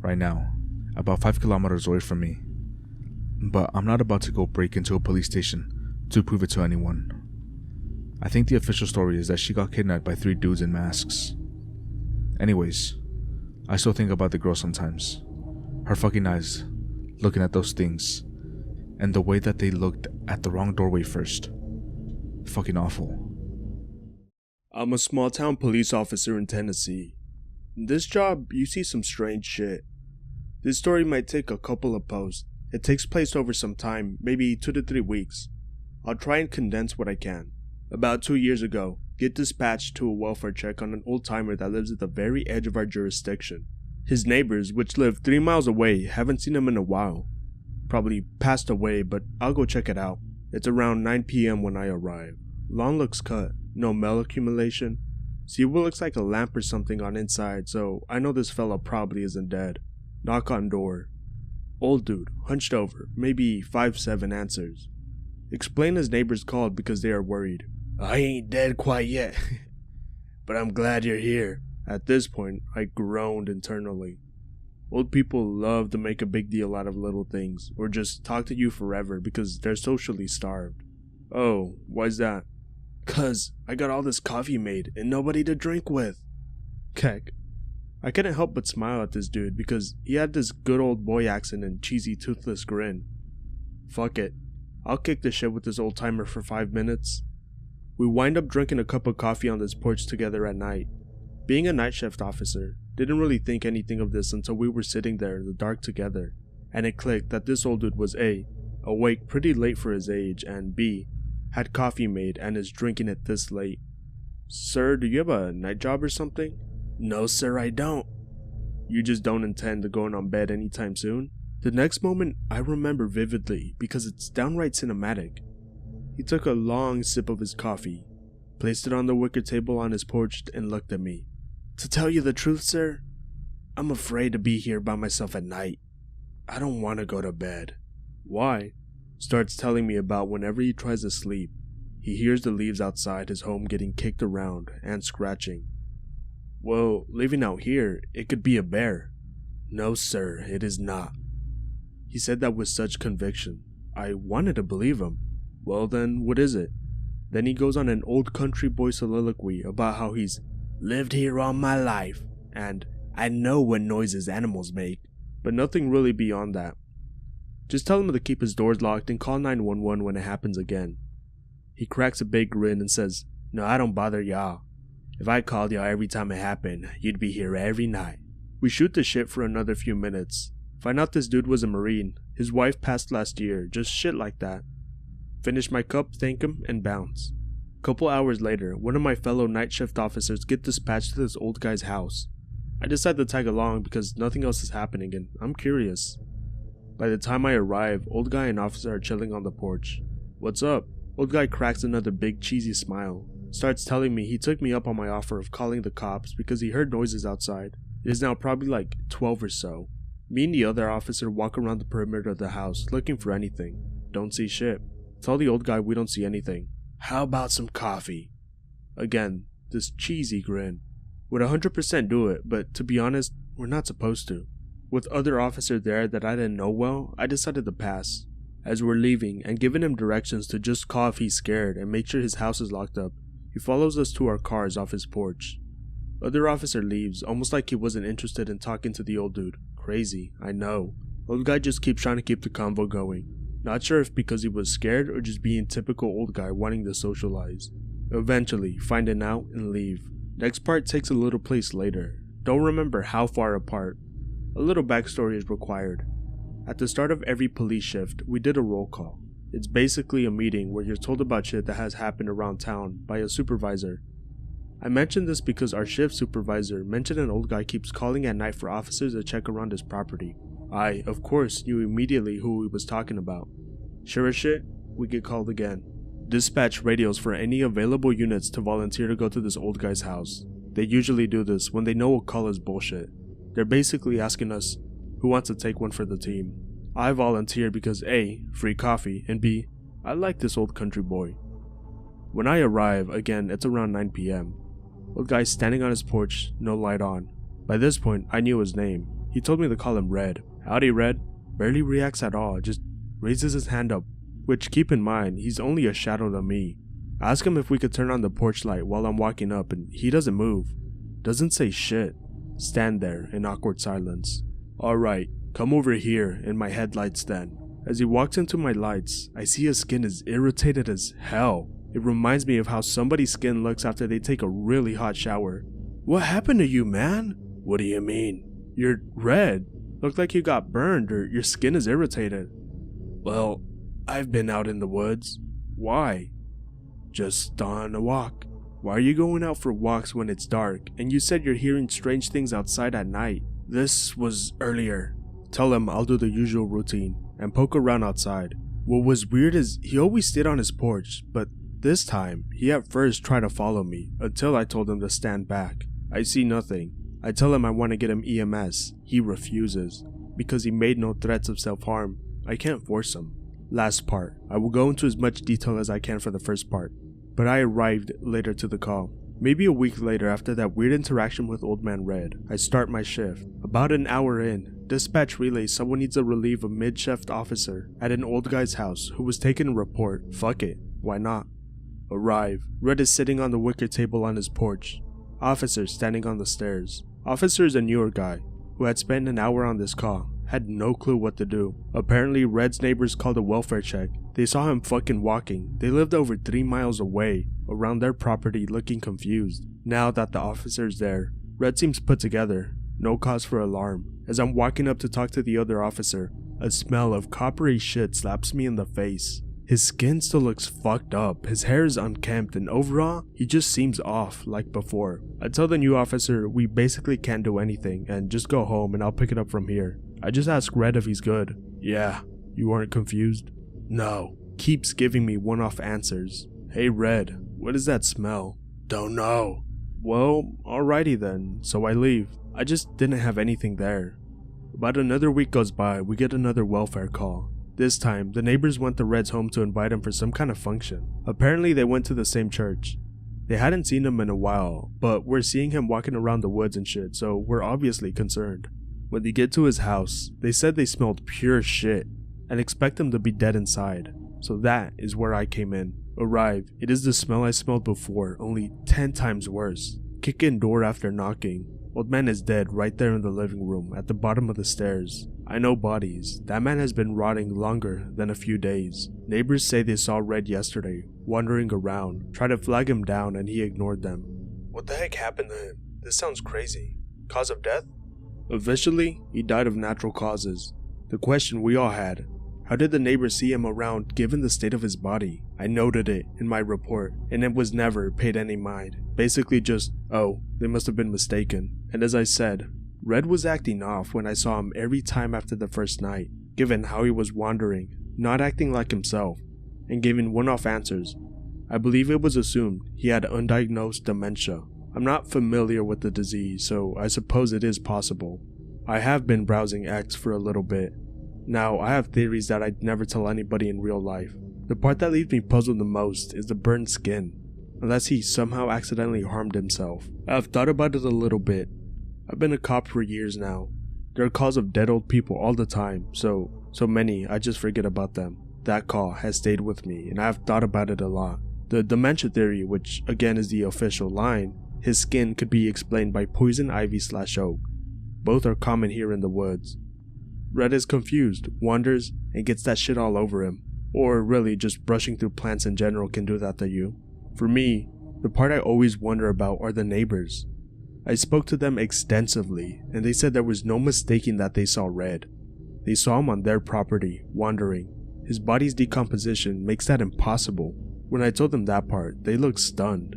right now, about 5 kilometers away from me, but I'm not about to go break into a police station to prove it to anyone. I think the official story is that she got kidnapped by 3 dudes in masks. Anyways, I still think about the girl sometimes. Her fucking eyes, looking at those things, and the way that they looked at the wrong doorway first. Fucking awful. I'm a small town police officer in Tennessee. In this job, you see some strange shit. This story might take a couple of posts. It takes place over some time, maybe 2 to 3 weeks. I'll try and condense what I can. About 2 years ago, get dispatched to a welfare check on an old timer that lives at the very edge of our jurisdiction. His neighbors, which live 3 miles away, haven't seen him in a while. Probably passed away, but I'll go check it out. It's around 9 p.m. when I arrive. Lawn looks cut, no metal accumulation. See what looks like a lamp or something on inside, so I know this fella probably isn't dead. Knock on door. Old dude, hunched over, maybe 5'7", answers. Explain his neighbors called because they are worried. I ain't dead quite yet, but I'm glad you're here. At this point, I groaned internally. Old people love to make a big deal out of little things, or just talk to you forever because they're socially starved. Oh, why's that? 'Cause I got all this coffee made and nobody to drink with. Keck. I couldn't help but smile at this dude because he had this good old boy accent and cheesy toothless grin. Fuck it. I'll kick the shit with this old timer for 5 minutes. We wind up drinking a cup of coffee on this porch together at night. Being a night shift officer, didn't really think anything of this until we were sitting there in the dark together, and it clicked that this old dude was A, awake pretty late for his age, and B, had coffee made and is drinking it this late. Sir, do you have a night job or something? No sir, I don't. You just don't intend to going on bed anytime soon? The next moment I remember vividly because it's downright cinematic. He took a long sip of his coffee, placed it on the wicker table on his porch, and looked at me. To tell you the truth, sir, I'm afraid to be here by myself at night. I don't want to go to bed. Why? Starts telling me about whenever he tries to sleep, he hears the leaves outside his home getting kicked around and scratching. Well, living out here, it could be a bear. No, sir, it is not. He said that with such conviction. I wanted to believe him. Well then, what is it? Then he goes on an old country boy soliloquy about how he's lived here all my life, and I know what noises animals make, but nothing really beyond that. Just tell him to keep his doors locked and call 911 when it happens again. He cracks a big grin and says, No, I don't bother y'all. If I called y'all every time it happened, you'd be here every night. We shoot the shit for another few minutes. Find out this dude was a Marine. His wife passed last year, just shit like that. finish my cup, thank him, and bounce. A couple hours later, one of my fellow night shift officers get dispatched to this old guy's house. I decide to tag along because nothing else is happening and I'm curious. By the time I arrive, old guy and officer are chilling on the porch. "What's up?" Old guy cracks another big cheesy smile. Starts telling me he took me up on my offer of calling the cops because he heard noises outside. It is now probably like 12 or so. Me and the other officer walk around the perimeter of the house looking for anything. Don't see shit. Tell the old guy we don't see anything. "How about some coffee?" Again, this cheesy grin. Would 100% do it, but to be honest, we're not supposed to. With other officer there that I didn't know well, I decided to pass. As we're leaving and giving him directions to just call if he's scared and make sure his house is locked up, he follows us to our cars off his porch. Other officer leaves, almost like he wasn't interested in talking to the old dude. Crazy, I know. Old guy just keeps trying to keep the convo going. Not sure if because he was scared or just being typical old guy wanting to socialize. Eventually, finding out and leave. Next part takes a little place later. Don't remember how far apart. A little backstory is required. At the start of every police shift, we did a roll call. It's basically a meeting where you're told about shit that has happened around town by a supervisor. I mentioned this because our shift supervisor mentioned an old guy keeps calling at night for officers to check around his property. I, of course, knew immediately who he was talking about. Sure as shit, we get called again. Dispatch radios for any available units to volunteer to go to this old guy's house. They usually do this when they know a call is bullshit. They're basically asking us, who wants to take one for the team? I volunteered because A, free coffee, and B, I like this old country boy. When I arrive, again, it's around 9 p.m. Old guy standing on his porch, no light on. By this point, I knew his name. He told me to call him Red. Howdy, Red. Barely reacts at all, just raises his hand up, which, keep in mind, he's only a shadow to me. I ask him if we could turn on the porch light while I'm walking up, and he doesn't move. Doesn't say shit. Stand there in awkward silence. "Alright, come over here in my headlights then." As he walks into my lights, I see his skin is irritated as hell. It reminds me of how somebody's skin looks after they take a really hot shower. "What happened to you, man?" "What do you mean?" "You're red. Look like you got burned or your skin is irritated." "Well, I've been out in the woods." "Why?" "Just on a walk." "Why are you going out for walks when it's dark and you said you're hearing strange things outside at night?" "This was earlier." Tell him I'll do the usual routine and poke around outside. What was weird is he always stayed on his porch, but this time he at first tried to follow me until I told him to stand back. I see nothing. I tell him I want to get him EMS. He refuses. Because he made no threats of self-harm, I can't force him. Last part. I will go into as much detail as I can for the first part, but I arrived later to the call. Maybe a week later after that weird interaction with Old Man Red, I start my shift. About an hour in, dispatch relays someone needs to relieve a mid-shift officer at an old guy's house who was taking a report. Fuck it, why not? Arrive. Red is sitting on the wicker table on his porch. Officer standing on the stairs. Officer is a newer guy who had spent an hour on this call. Had no clue what to do. Apparently Red's neighbors called a welfare check. They saw him fucking walking. They lived over 3 miles away, around their property, looking confused. Now that the officer's there, Red seems put together. No cause for alarm. As I'm walking up to talk to the other officer, a smell of coppery shit slaps me in the face. His skin still looks fucked up, his hair is unkempt, and overall, he just seems off like before. I tell the new officer we basically can't do anything and just go home and I'll pick it up from here. I just ask Red if he's good. "Yeah." "You weren't confused?" "No." Keeps giving me one-off answers. "Hey Red, what is that smell?" "Don't know." "Well, alrighty then, so I leave. I just didn't have anything there." About another week goes by, we get another welfare call. This time, the neighbors went to Red's home to invite him for some kind of function. Apparently they went to the same church. They hadn't seen him in a while, but we're seeing him walking around the woods and shit, so we're obviously concerned. When they get to his house, they said they smelled pure shit and expect him to be dead inside. So that is where I came in. Arrive, it is the smell I smelled before, only 10 times worse. Kick in door after knocking. Old man is dead right there in the living room at the bottom of the stairs. I know bodies. That man has been rotting longer than a few days. Neighbors say they saw Red yesterday, wandering around, tried to flag him down and he ignored them. What the heck happened to him? This sounds crazy. Cause of death? Officially, he died of natural causes. The question we all had, How did the neighbors see him around given the state of his body? I noted it in my report, and it was never paid any mind. Basically just, oh, they must have been mistaken. And as I said, Red was acting off when I saw him every time after the first night, given how he was wandering, not acting like himself, and giving one-off answers. I believe it was assumed he had undiagnosed dementia. I'm not familiar with the disease, so I suppose it is possible. I have been browsing X for a little bit. Now, I have theories that I'd never tell anybody in real life. The part that leaves me puzzled the most is the burned skin, unless he somehow accidentally harmed himself. I've thought about it a little bit. I've been a cop for years now. There are calls of dead old people all the time, so many I just forget about them. That call has stayed with me, and I have thought about it a lot. The dementia theory, which again is the official line, his skin could be explained by poison ivy/oak. Both are common here in the woods. Red is confused, wanders, and gets that shit all over him. Or really, just brushing through plants in general can do that to you. For me, the part I always wonder about are the neighbors. I spoke to them extensively, and they said there was no mistaking that they saw Red. They saw him on their property, wandering. His body's decomposition makes that impossible. When I told them that part, they looked stunned.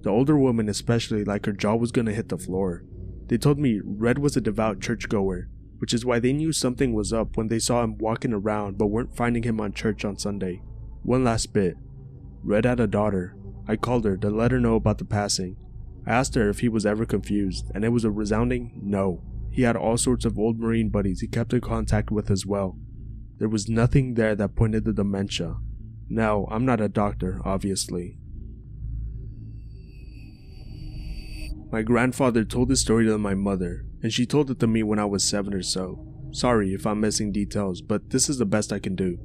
The older woman especially, like her jaw was gonna hit the floor. They told me Red was a devout churchgoer, which is why they knew something was up when they saw him walking around but weren't finding him on church on Sunday. One last bit. Red had a daughter. I called her to let her know about the passing. I asked her if he was ever confused, and it was a resounding no. He had all sorts of old Marine buddies he kept in contact with as well. There was nothing there that pointed to dementia. Now, I'm not a doctor, obviously. My grandfather told this story to my mother, and she told it to me when I was 7 or so. Sorry if I'm missing details, but this is the best I can do.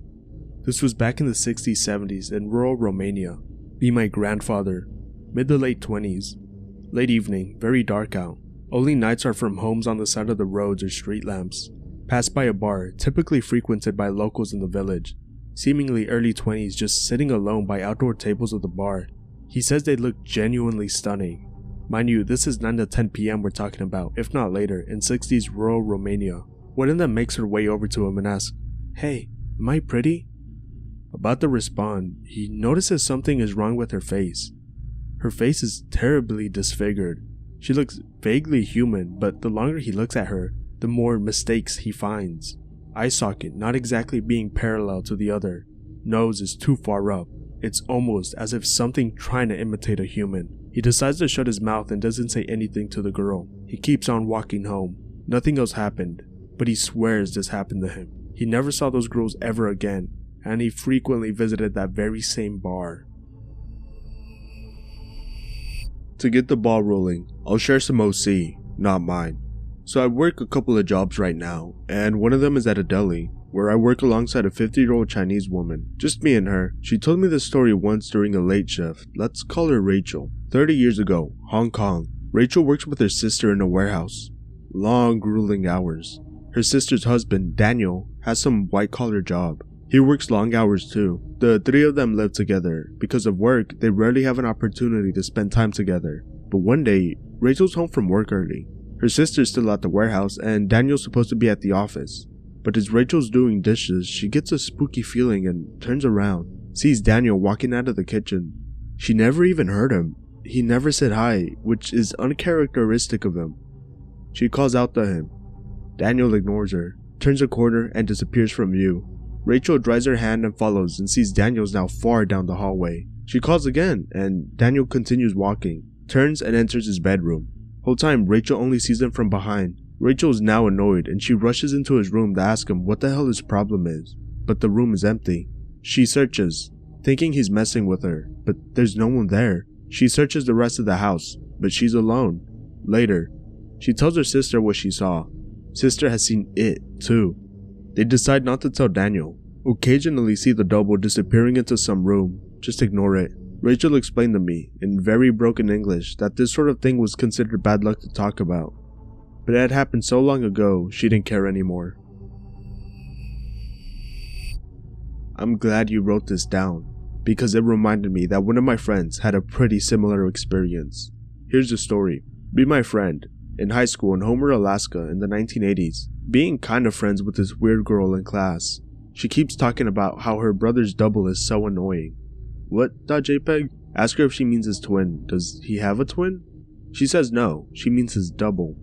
This was back in the 60s, 70s in rural Romania. Be my grandfather, mid to late 20s. Late evening, very dark out. Only nights are from homes on the side of the roads or street lamps. Passed by a bar, typically frequented by locals in the village. Seemingly early 20s, just sitting alone by outdoor tables of the bar. He says they look genuinely stunning. Mind you, this is 9 to 10 p.m. we're talking about, if not later, in 60s rural Romania. One of them makes her way over to him and asks, "Hey, am I pretty?" About to respond, he notices something is wrong with her face. Her face is terribly disfigured. She looks vaguely human, but the longer he looks at her, the more mistakes he finds. Eye socket not exactly being parallel to the other. Nose is too far up. It's almost as if something trying to imitate a human. He decides to shut his mouth and doesn't say anything to the girl. He keeps on walking home. Nothing else happened, but he swears this happened to him. He never saw those girls ever again, and he frequently visited that very same bar. To get the ball rolling, I'll share some OC, not mine. So I work a couple of jobs right now, and one of them is at a deli, where I work alongside a 50-year-old Chinese woman. Just me and her. She told me this story once during a late shift. Let's call her Rachel. 30 years ago, Hong Kong. Rachel works with her sister in a warehouse. Long, grueling hours. Her sister's husband, Daniel, has some white-collar job. He works long hours too. The three of them live together. Because of work, they rarely have an opportunity to spend time together. But one day, Rachel's home from work early. Her sister's still at the warehouse, and Daniel's supposed to be at the office. But as Rachel's doing dishes, she gets a spooky feeling and turns around, sees Daniel walking out of the kitchen. She never even heard him. He never said hi, which is uncharacteristic of him. She calls out to him. Daniel ignores her, turns a corner, and disappears from view. Rachel dries her hand and follows and sees Daniel's now far down the hallway. She calls again, and Daniel continues walking, turns and enters his bedroom. Whole time, Rachel only sees him from behind. Rachel is now annoyed, and she rushes into his room to ask him what the hell his problem is. But the room is empty. She searches, thinking he's messing with her, but there's no one there. She searches the rest of the house, but she's alone. Later, she tells her sister what she saw. Sister has seen it, too. They decide not to tell Daniel. Occasionally see the double disappearing into some room. Just ignore it. Rachel explained to me, in very broken English, that this sort of thing was considered bad luck to talk about. But it had happened so long ago, she didn't care anymore. I'm glad you wrote this down, because it reminded me that one of my friends had a pretty similar experience. Here's the story. Be my friend. In high school in Homer, Alaska in the 1980s, being kind of friends with this weird girl in class. She keeps talking about how her brother's double is so annoying. What? .jpg? Ask her if she means his twin. Does he have a twin? She says no, she means his double.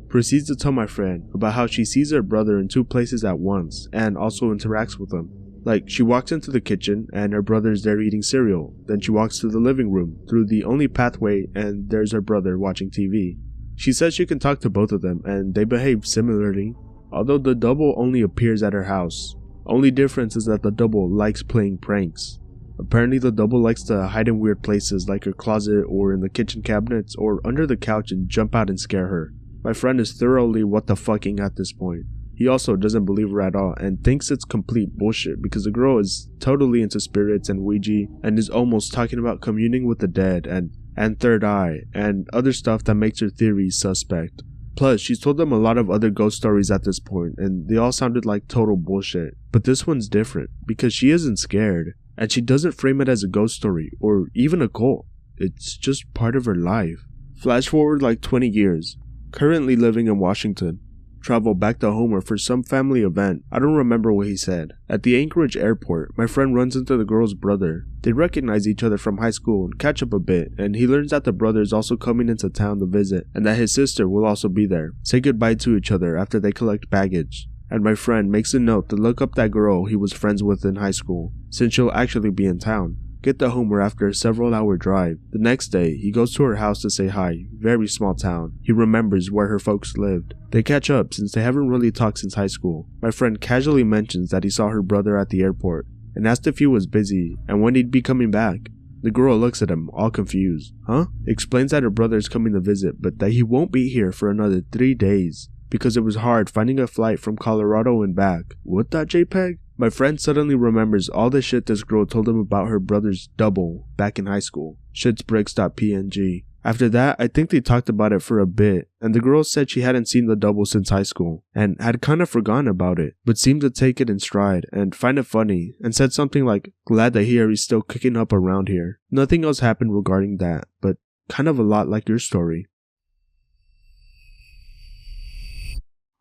Proceeds to tell my friend about how she sees her brother in 2 places at once and also interacts with him. Like, she walks into the kitchen and her brother is there eating cereal. Then she walks to the living room through the only pathway and there's her brother watching TV. She says she can talk to both of them and they behave similarly, although the double only appears at her house. Only difference is that the double likes playing pranks. Apparently the double likes to hide in weird places like her closet or in the kitchen cabinets or under the couch and jump out and scare her. My friend is thoroughly what the fucking at this point. He also doesn't believe her at all and thinks it's complete bullshit because the girl is totally into spirits and Ouija and is almost talking about communing with the dead and third eye and other stuff that makes her theories suspect. Plus, she's told them a lot of other ghost stories at this point and they all sounded like total bullshit. But this one's different because she isn't scared and she doesn't frame it as a ghost story or even a cult. It's just part of her life. Flash forward like 20 years. Currently living in Washington. Travel back to Homer for some family event. I don't remember what he said. At the Anchorage airport, my friend runs into the girl's brother. They recognize each other from high school and catch up a bit, and he learns that the brother is also coming into town to visit and that his sister will also be there. Say goodbye to each other after they collect baggage. And my friend makes a note to look up that girl he was friends with in high school, since she'll actually be in town. Get to Homer after a several-hour drive. The next day, he goes to her house to say hi. Very small town. He remembers where her folks lived. They catch up since they haven't really talked since high school. My friend casually mentions that he saw her brother at the airport and asked if he was busy and when he'd be coming back. The girl looks at him, all confused. Huh? Explains that her brother is coming to visit, but that he won't be here for another 3 days because it was hard finding a flight from Colorado and back. What? .jpg? My friend suddenly remembers all the shit this girl told him about her brother's double back in high school. Shitsbricks.png. After that, I think they talked about it for a bit, and the girl said she hadn't seen the double since high school, and had kind of forgotten about it, but seemed to take it in stride, and find it funny, and said something like, glad to hear he's still kicking up around here. Nothing else happened regarding that, but kind of a lot like your story.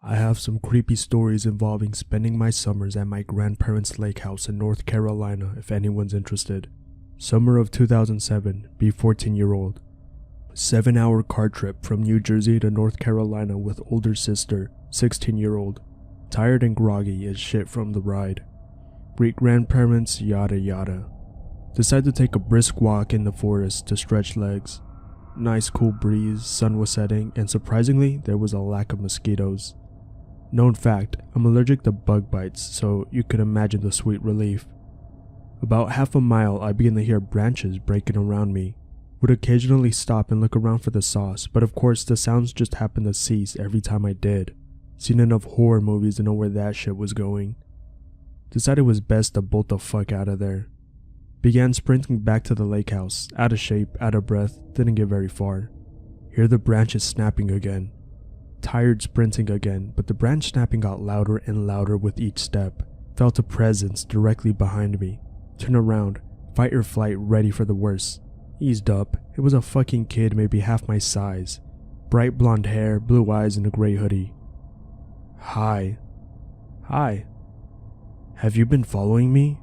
I have some creepy stories involving spending my summers at my grandparents' lake house in North Carolina if anyone's interested. Summer of 2007, be 14-year-old. 7-hour car trip from New Jersey to North Carolina with older sister, 16-year-old. Tired and groggy as shit from the ride. Great-grandparents, yada yada. Decide to take a brisk walk in the forest to stretch legs. Nice cool breeze, sun was setting, and surprisingly, there was a lack of mosquitoes. Known fact, I'm allergic to bug bites, so you could imagine the sweet relief. About half a mile, I began to hear branches breaking around me. Would occasionally stop and look around for the sauce, but of course the sounds just happened to cease every time I did. Seen enough horror movies to know where that shit was going. Decided it was best to bolt the fuck out of there. Began sprinting back to the lake house, out of shape, out of breath, didn't get very far. Hear the branches snapping again. Tired sprinting again, but the branch snapping got louder and louder with each step. Felt a presence directly behind me. Turn around, fight or flight, ready for the worst. Eased up, it was a fucking kid maybe half my size. Bright blonde hair, blue eyes, and a gray hoodie. Hi. Hi. Have you been following me?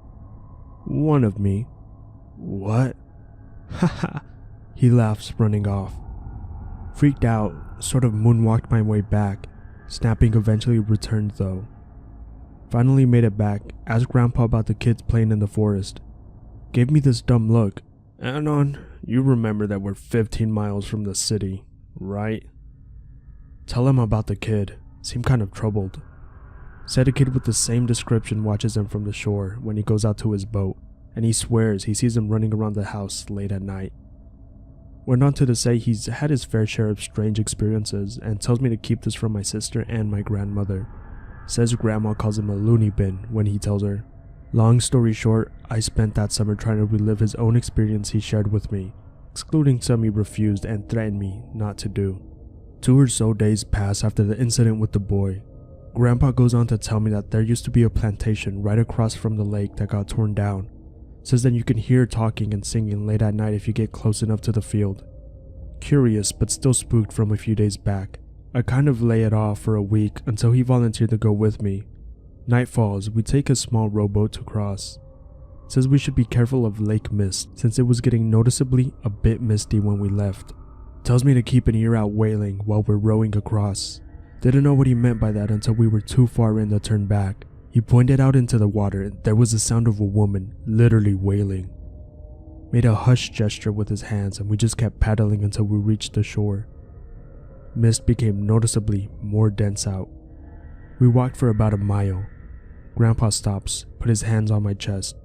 One of me. What? Haha. He laughs, running off. Freaked out, sort of moonwalked my way back. Snapping eventually returned though. Finally made it back, asked Grandpa about the kids playing in the forest. Gave me this dumb look. Anon, you remember that we're 15 miles from the city, right? Tell him about the kid. Seemed kind of troubled. Said a kid with the same description watches him from the shore when he goes out to his boat, and he swears he sees him running around the house late at night. Went on to say he's had his fair share of strange experiences and tells me to keep this from my sister and my grandmother. Says Grandma calls him a loony bin when he tells her. Long story short, I spent that summer trying to relive his own experience he shared with me, excluding some he refused and threatened me not to do. 2 or so days pass after the incident with the boy. Grandpa goes on to tell me that there used to be a plantation right across from the lake that got torn down. Says that you can hear talking and singing late at night if you get close enough to the field. Curious but still spooked from a few days back. I kind of lay it off for a week until he volunteered to go with me. Night falls, we take a small rowboat to cross. It says we should be careful of lake mist since it was getting noticeably a bit misty when we left. Tells me to keep an ear out wailing while we're rowing across. Didn't know what he meant by that until we were too far in to turn back. He pointed out into the water and there was the sound of a woman literally wailing. Made a hush gesture with his hands and we just kept paddling until we reached the shore. Mist became noticeably more dense out. We walked for about a mile. Grandpa stops, put his hands on my chest.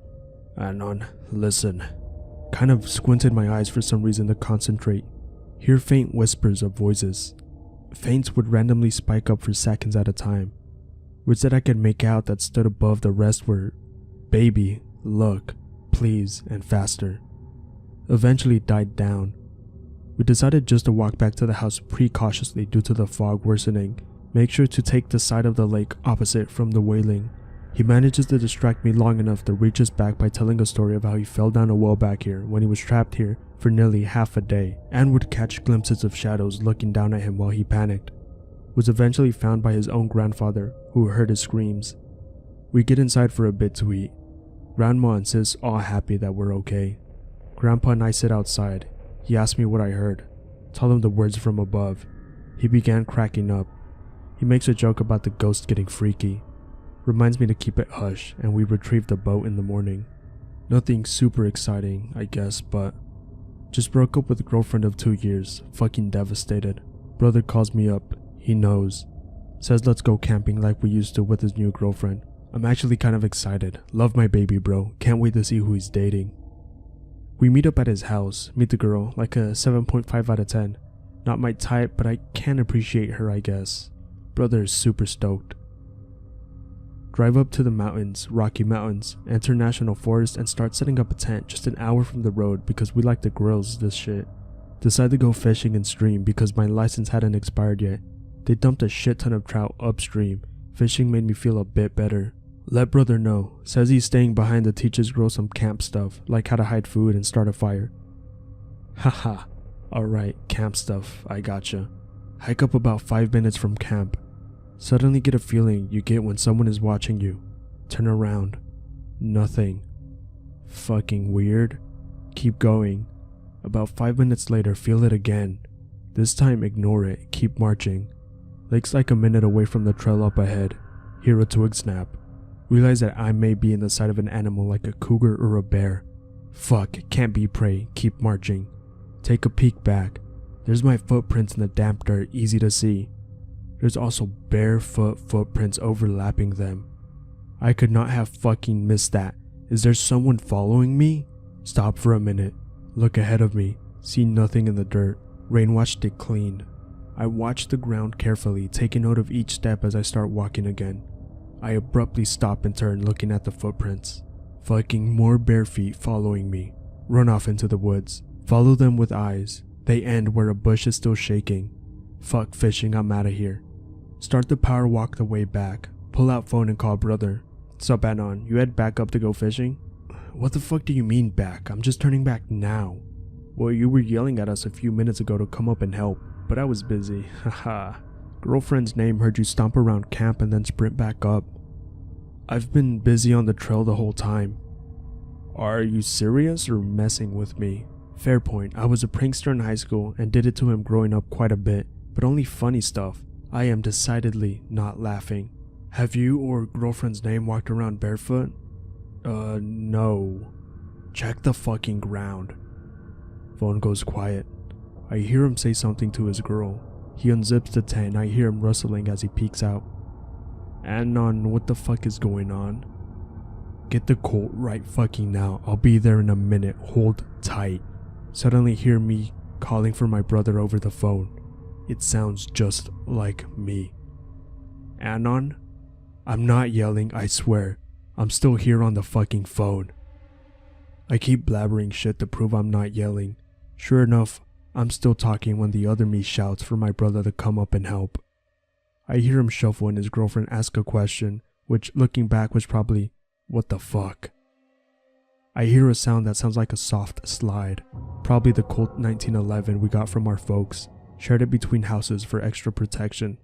"Anon, listen." Kind of squinted my eyes for some reason to concentrate. Hear faint whispers of voices. Feints would randomly spike up for seconds at a time. Words that I could make out that stood above the rest were, "Baby, look, please," and "faster." Eventually died down. We decided just to walk back to the house precautiously due to the fog worsening. Make sure to take the side of the lake opposite from the wailing. He manages to distract me long enough to reach us back by telling a story of how he fell down a well back here when he was trapped here for nearly half a day and would catch glimpses of shadows looking down at him while he panicked. Was eventually found by his own grandfather who heard his screams. We get inside for a bit to eat. Grandma insists all happy that we're okay. Grandpa and I sit outside. He asked me what I heard. Tell him the words from above. He began cracking up. He makes a joke about the ghost getting freaky. Reminds me to keep it hush, and we retrieve the boat in the morning. Nothing super exciting, I guess, but just broke up with a girlfriend of 2 years. Fucking devastated. Brother calls me up. He knows. Says let's go camping like we used to with his new girlfriend. I'm actually kind of excited. Love my baby bro. Can't wait to see who he's dating. We meet up at his house. Meet the girl, like a 7.5 out of 10. Not my type, but I can appreciate her, I guess. Brother is super stoked. Drive up to the mountains, Rocky Mountains, enter National Forest and start setting up a tent just an hour from the road because we like the grills this shit. Decide to go fishing in stream because my license hadn't expired yet. They dumped a shit ton of trout upstream. Fishing made me feel a bit better. Let brother know. Says he's staying behind to teach his girl some camp stuff, like how to hide food and start a fire. Haha. Alright, camp stuff, I gotcha. Hike up about 5 minutes from camp. Suddenly get a feeling you get when someone is watching you. Turn around. Nothing. Fucking weird. Keep going. About 5 minutes later, feel it again. This time ignore it, keep marching. Lake's like a minute away from the trail up ahead. Hear a twig snap. Realize that I may be in the sight of an animal like a cougar or a bear. Fuck, can't be prey, keep marching. Take a peek back. There's my footprints in the damp dirt, easy to see. There's also barefoot footprints overlapping them. I could not have fucking missed that. Is there someone following me? Stop for a minute. Look ahead of me. See nothing in the dirt. Rain washed it clean. I watch the ground carefully, taking note of each step as I start walking again. I abruptly stop and turn, looking at the footprints. Fucking more bare feet following me. Run off into the woods. Follow them with eyes. They end where a bush is still shaking. Fuck fishing, I'm outta here. Start the power walk the way back. Pull out phone and call brother. Sup Anon, you head back up to go fishing? What the fuck do you mean back? I'm just turning back now. Well, you were yelling at us a few minutes ago to come up and help, but I was busy. Haha. Girlfriend's name heard you stomp around camp and then sprint back up. I've been busy on the trail the whole time. Are you serious or messing with me? Fair point, I was a prankster in high school and did it to him growing up quite a bit, but only funny stuff. I am decidedly not laughing. Have you or girlfriend's name walked around barefoot? No. Check the fucking ground. Phone goes quiet. I hear him say something to his girl. He unzips the tent and I hear him rustling as he peeks out. Anon, what the fuck is going on? Get the Colt right fucking now. I'll be there in a minute. Hold tight. Suddenly hear me calling for my brother over the phone. It sounds just like me. Anon? I'm not yelling, I swear. I'm still here on the fucking phone. I keep blabbering shit to prove I'm not yelling. Sure enough, I'm still talking when the other me shouts for my brother to come up and help. I hear him shuffle and his girlfriend ask a question, which looking back was probably, what the fuck? I hear a sound that sounds like a soft slide. Probably the Colt 1911 we got from our folks. Shared it between houses for extra protection.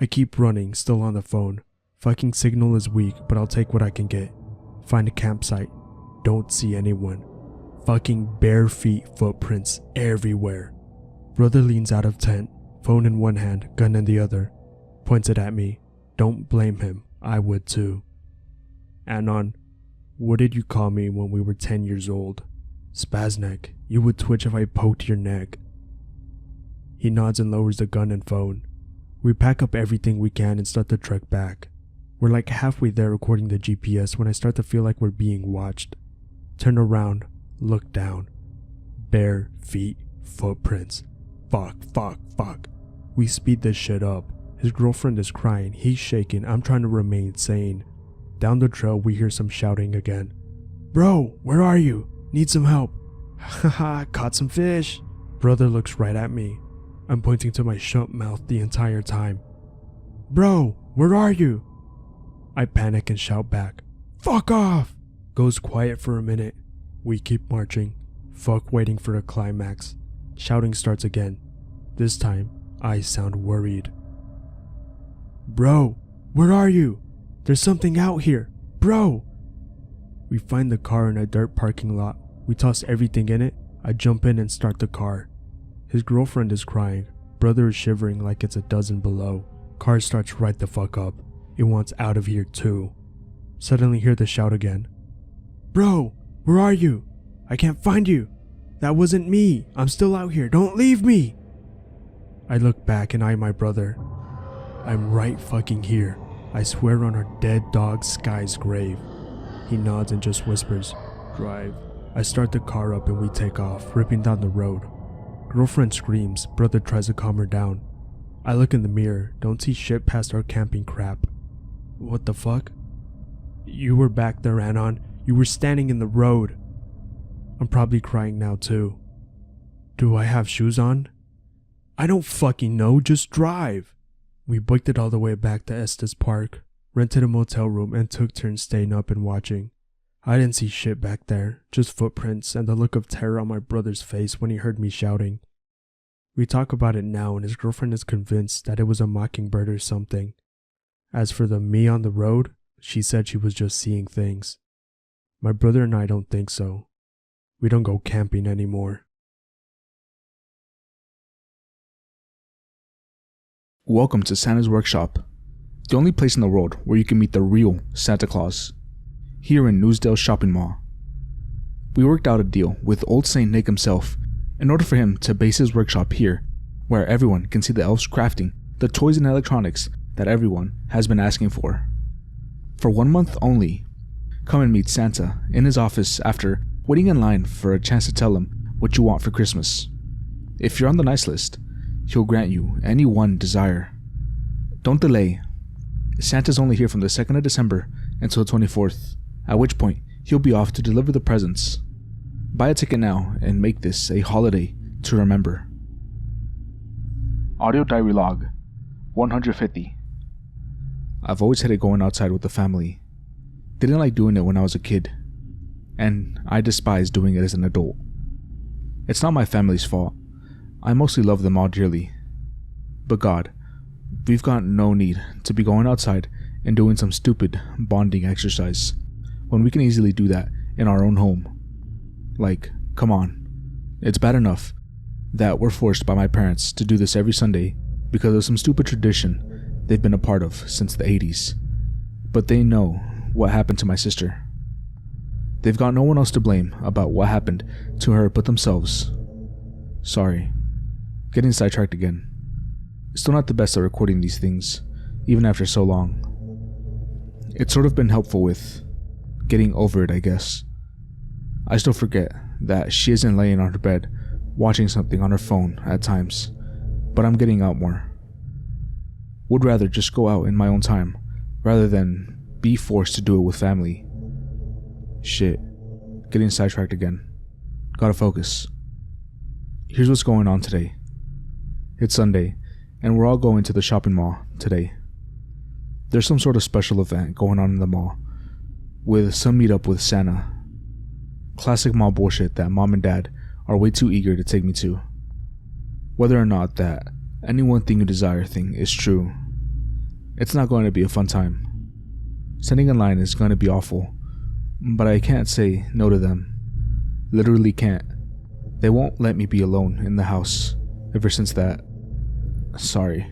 I keep running, still on the phone. Fucking signal is weak, but I'll take what I can get. Find a campsite. Don't see anyone. Fucking bare feet footprints everywhere. Brother leans out of tent, phone in one hand, gun in the other. Points it at me. Don't blame him. I would too. Anon, what did you call me when we were 10 years old? Spazneck. You would twitch if I poked your neck. He nods and lowers the gun and phone. We pack up everything we can and start the trek back. We're like halfway there according to GPS when I start to feel like we're being watched. Turn around, look down. Bare feet footprints. Fuck. We speed this shit up. His girlfriend is crying, he's shaking, I'm trying to remain sane. Down the trail we hear some shouting again. Bro, where are you? Need some help. Haha, caught some fish. Brother looks right at me. I'm pointing to my shut mouth the entire time. Bro, where are you? I panic and shout back. Fuck off! Goes quiet for a minute. We keep marching. Fuck waiting for a climax. Shouting starts again. This time, I sound worried. Bro, where are you? There's something out here. Bro! We find the car in a dirt parking lot. We toss everything in it. I jump in and start the car. His girlfriend is crying. Brother is shivering like it's a dozen below. Car starts right the fuck up. It wants out of here too. Suddenly hear the shout again. Bro, where are you? I can't find you. That wasn't me. I'm still out here. Don't leave me. I look back and eye my brother. I'm right fucking here. I swear on our dead dog Sky's grave. He nods and just whispers, drive. I start the car up and we take off, ripping down the road. Girlfriend screams, brother tries to calm her down. I look in the mirror, don't see shit past our camping crap. What the fuck? You were back there, Anon. You were standing in the road. I'm probably crying now too. Do I have shoes on? I don't fucking know, just drive. We booked it all the way back to Estes Park, rented a motel room and took turns staying up and watching. I didn't see shit back there, just footprints and the look of terror on my brother's face when he heard me shouting. We talk about it now and his girlfriend is convinced that it was a mockingbird or something. As for the me on the road, she said she was just seeing things. My brother and I don't think so. We don't go camping anymore. Welcome to Santa's Workshop, the only place in the world where you can meet the real Santa Claus, here in Newsdale Shopping Mall. We worked out a deal with Old Saint Nick himself in order for him to base his workshop here, where everyone can see the elves crafting the toys and electronics that everyone has been asking for. For 1 month only, come and meet Santa in his office after waiting in line for a chance to tell him what you want for Christmas. If you're on the nice list, he'll grant you any one desire. Don't delay. Santa's only here from the 2nd of December until the 24th, at which point he'll be off to deliver the presents. Buy a ticket now and make this a holiday to remember. Audio Diary Log 150. I've always hated going outside with the family. Didn't like doing it when I was a kid, and I despise doing it as an adult. It's not my family's fault. I mostly love them all dearly. But God, we've got no need to be going outside and doing some stupid bonding exercise when we can easily do that in our own home. Like, come on. It's bad enough that we're forced by my parents to do this every Sunday because of some stupid tradition they've been a part of since the 80s. But they know what happened to my sister. They've got no one else to blame about what happened to her but themselves. Sorry. Getting sidetracked again. Still not the best at recording these things, even after so long. It's sort of been helpful with getting over it, I guess. I still forget that she isn't laying on her bed watching something on her phone at times, but I'm getting out more. Would rather just go out in my own time rather than be forced to do it with family. Shit. Getting sidetracked again. Gotta focus. Here's what's going on today. It's Sunday, and we're all going to the shopping mall today. There's some sort of special event going on in the mall, with some meetup with Santa. Classic mall bullshit that mom and dad are way too eager to take me to. Whether or not that any one thing you desire thing is true, it's not going to be a fun time. Standing in line is going to be awful, but I can't say no to them. Literally can't. They won't let me be alone in the house ever since that. Sorry.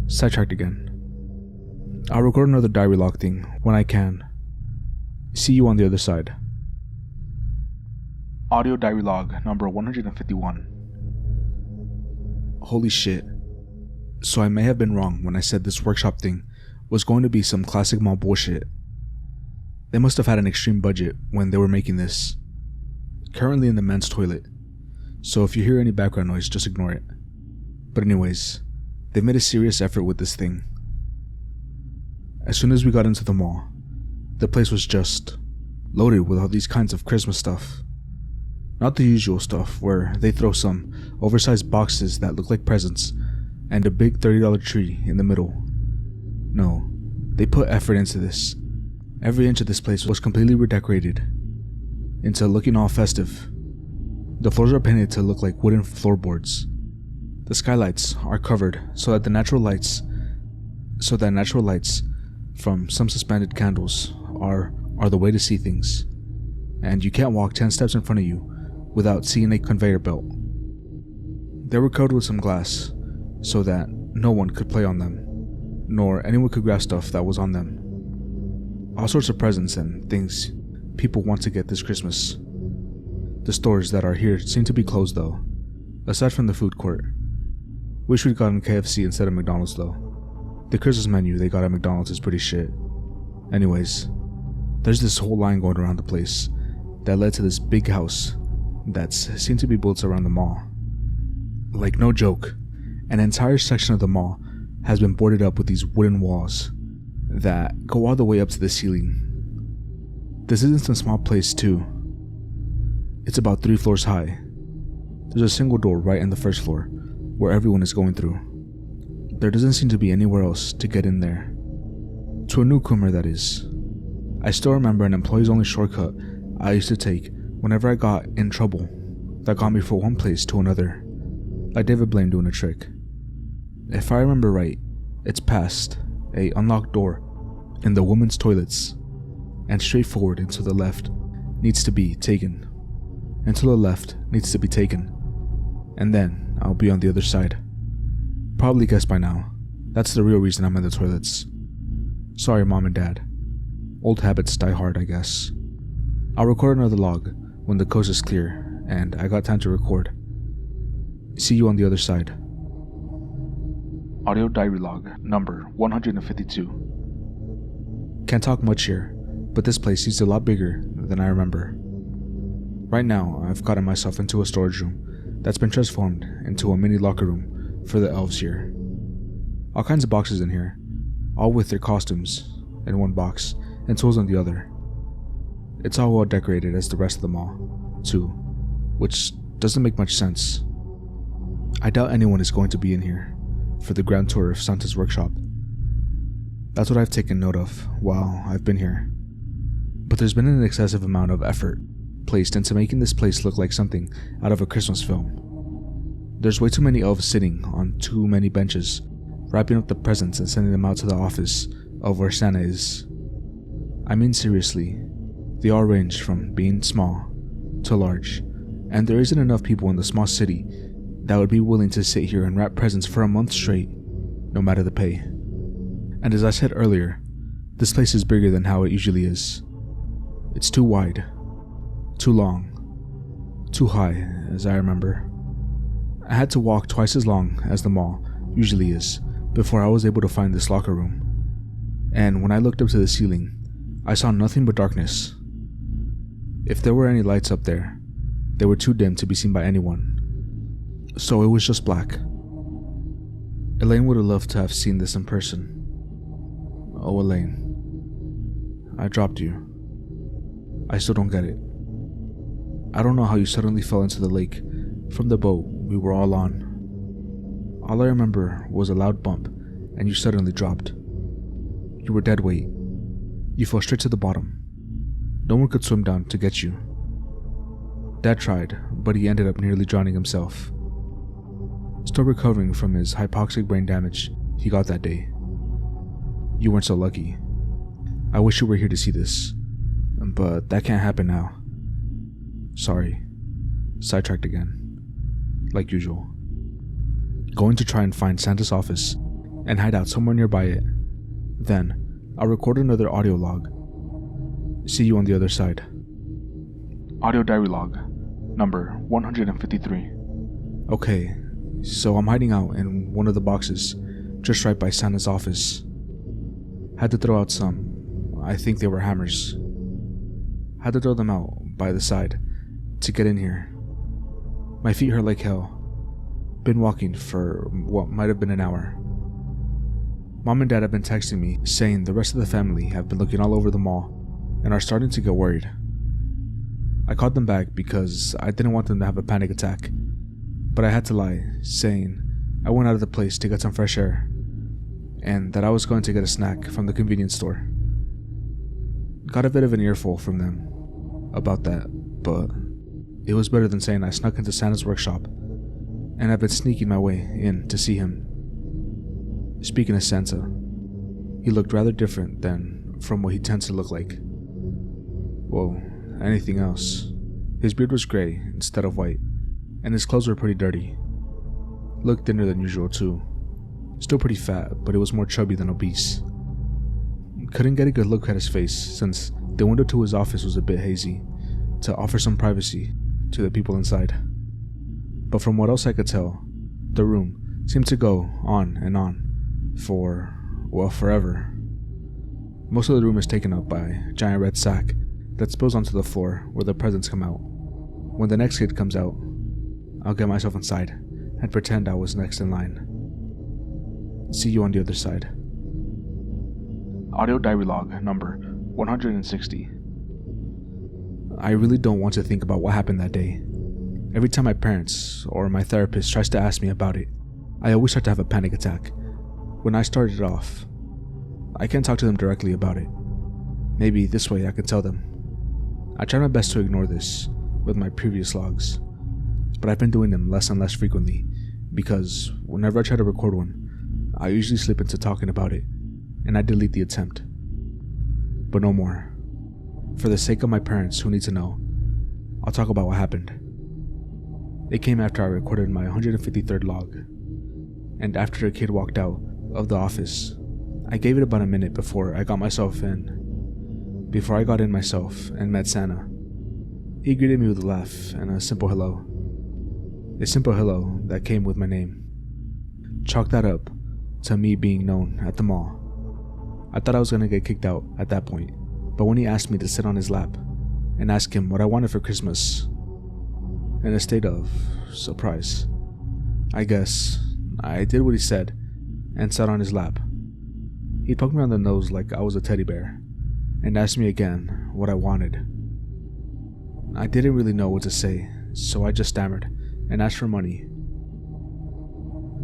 Sidetracked again. I'll record another diary log thing when I can. See you on the other side. Audio diary log number 151. Holy shit. So I may have been wrong when I said this workshop thing was going to be some classic mall bullshit. They must have had an extreme budget when they were making this. Currently in the men's toilet, so if you hear any background noise, just ignore it. But anyways, they've made a serious effort with this thing. As soon as we got into the mall, the place was just loaded with all these kinds of Christmas stuff. Not the usual stuff where they throw some oversized boxes that look like presents and a big $30 tree in the middle. No, they put effort into this. Every inch of this place was completely redecorated into looking all festive. The floors are painted to look like wooden floorboards. The skylights are covered so that natural lights from some suspended candles are the way to see things. And you can't walk 10 steps in front of you without seeing a conveyor belt. They were covered with some glass so that no one could play on them, nor anyone could grab stuff that was on them. All sorts of presents and things people want to get this Christmas. The stores that are here seem to be closed though, aside from the food court. Wish we'd gotten KFC instead of McDonald's though. The Christmas menu they got at McDonald's is pretty shit. Anyways, there's this whole line going around the place that led to this big house that's seemed to be built around the mall. Like no joke, an entire section of the mall has been boarded up with these wooden walls that go all the way up to the ceiling. This isn't some small place too. It's about 3 floors high. There's a single door right in the first floor where everyone is going through. There doesn't seem to be anywhere else to get in there. To a newcomer, that is. I still remember an employees only shortcut I used to take whenever I got in trouble that got me from one place to another, like David Blaine doing a trick. If I remember right, it's past a unlocked door in the women's toilets and straight forward into the left needs to be taken. Until the left needs to be taken, and then I'll be on the other side. Probably guessed by now, that's the real reason I'm in the toilets. Sorry mom and dad. Old habits die hard, I guess. I'll record another log when the coast is clear and I got time to record. See you on the other side. Audio diary log number 152. Can't talk much here, but this place seems a lot bigger than I remember. Right now, I've gotten myself into a storage room that's been transformed into a mini locker room for the elves here. All kinds of boxes in here, all with their costumes in one box and tools on the other. It's all well decorated as the rest of the mall, too, which doesn't make much sense. I doubt anyone is going to be in here for the grand tour of Santa's workshop. That's what I've taken note of while I've been here. But there's been an excessive amount of effort placed into making this place look like something out of a Christmas film. There's way too many elves sitting on too many benches, wrapping up the presents and sending them out to the office of where Santa is. I mean seriously, they all range from being small to large, and there isn't enough people in the small city that would be willing to sit here and wrap presents for a month straight, no matter the pay. And as I said earlier, this place is bigger than how it usually is. It's too wide, too long, too high, as I remember. I had to walk twice as long as the mall usually is before I was able to find this locker room. And when I looked up to the ceiling, I saw nothing but darkness. If there were any lights up there, they were too dim to be seen by anyone. So it was just black. Elaine would have loved to have seen this in person. Oh, Elaine. I dropped you. I still don't get it. I don't know how you suddenly fell into the lake from the boat we were all on. All I remember was a loud bump and you suddenly dropped. You were dead weight. You fell straight to the bottom. No one could swim down to get you. Dad tried, but he ended up nearly drowning himself. Still recovering from his hypoxic brain damage he got that day. You weren't so lucky. I wish you were here to see this, but that can't happen now. Sorry. Sidetracked again. Like usual. Going to try and find Santa's office and hide out somewhere nearby it. Then, I'll record another audio log. See you on the other side. Audio diary log, number 153. Okay, so I'm hiding out in one of the boxes, just right by Santa's office. Had to throw out some, I think they were hammers. Had to throw them out by the side to get in here. My feet hurt like hell. Been walking for what might have been an hour. Mom and Dad have been texting me saying the rest of the family have been looking all over the mall and are starting to get worried. I called them back because I didn't want them to have a panic attack, but I had to lie, saying I went out of the place to get some fresh air and that I was going to get a snack from the convenience store. Got a bit of an earful from them about that, but it was better than saying I snuck into Santa's workshop and I've been sneaking my way in to see him. Speaking of Santa, he looked rather different than from what he tends to look like. Well, anything else. His beard was gray instead of white, and his clothes were pretty dirty. Looked thinner than usual too. Still pretty fat, but it was more chubby than obese. Couldn't get a good look at his face since the window to his office was a bit hazy to offer some privacy to the people inside. But from what else I could tell, the room seemed to go on and on for, well, forever. Most of the room is taken up by a giant red sack that spills onto the floor where the presents come out. When the next kid comes out, I'll get myself inside and pretend I was next in line. See you on the other side. Audio diary log number 160. I really don't want to think about what happened that day. Every time my parents or my therapist tries to ask me about it, I always start to have a panic attack. When I started off, I can't talk to them directly about it. Maybe this way I can tell them. I try my best to ignore this with my previous logs, but I've been doing them less and less frequently because whenever I try to record one, I usually slip into talking about it and I delete the attempt. But no more. For the sake of my parents who need to know, I'll talk about what happened. It came after I recorded my 153rd log, and after a kid walked out of the office, I gave it about a minute before I got in myself and met Santa. He greeted me with a laugh and a simple hello. A simple hello that came with my name. Chalk that up to me being known at the mall. I thought I was gonna get kicked out at that point, but when he asked me to sit on his lap and ask him what I wanted for Christmas, in a state of surprise, I guess I did what he said and sat on his lap. He poked me on the nose like I was a teddy bear and asked me again what I wanted. I didn't really know what to say, so I just stammered and asked for money.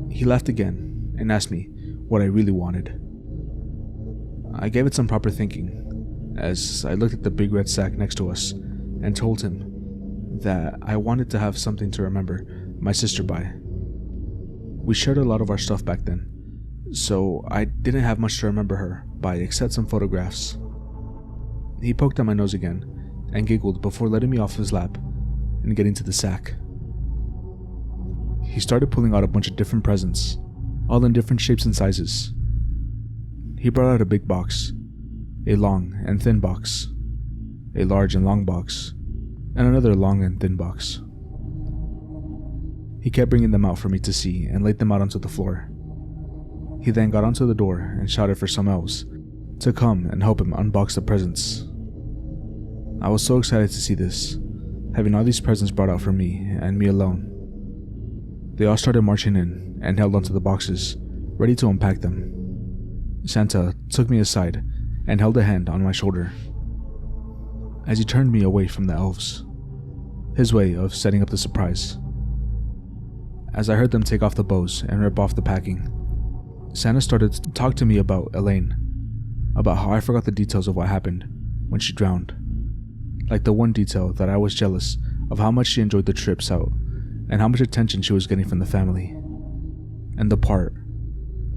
He laughed again and asked me what I really wanted. I gave it some proper thinking as I looked at the big red sack next to us and told him that I wanted to have something to remember my sister by. We shared a lot of our stuff back then, so I didn't have much to remember her by except some photographs. He poked at my nose again and giggled before letting me off his lap and getting to the sack. He started pulling out a bunch of different presents, all in different shapes and sizes. He brought out a big box, a long and thin box, a large and long box, and another long and thin box. He kept bringing them out for me to see and laid them out onto the floor. He then got onto the door and shouted for some elves to come and help him unbox the presents. I was so excited to see this, having all these presents brought out for me and me alone. They all started marching in and held onto the boxes, ready to unpack them. Santa took me aside and held a hand on my shoulder as he turned me away from the elves, his way of setting up the surprise. As I heard them take off the bows and rip off the packing, Santa started to talk to me about Elaine, about how I forgot the details of what happened when she drowned. Like the one detail that I was jealous of how much she enjoyed the trips out and how much attention she was getting from the family. And the part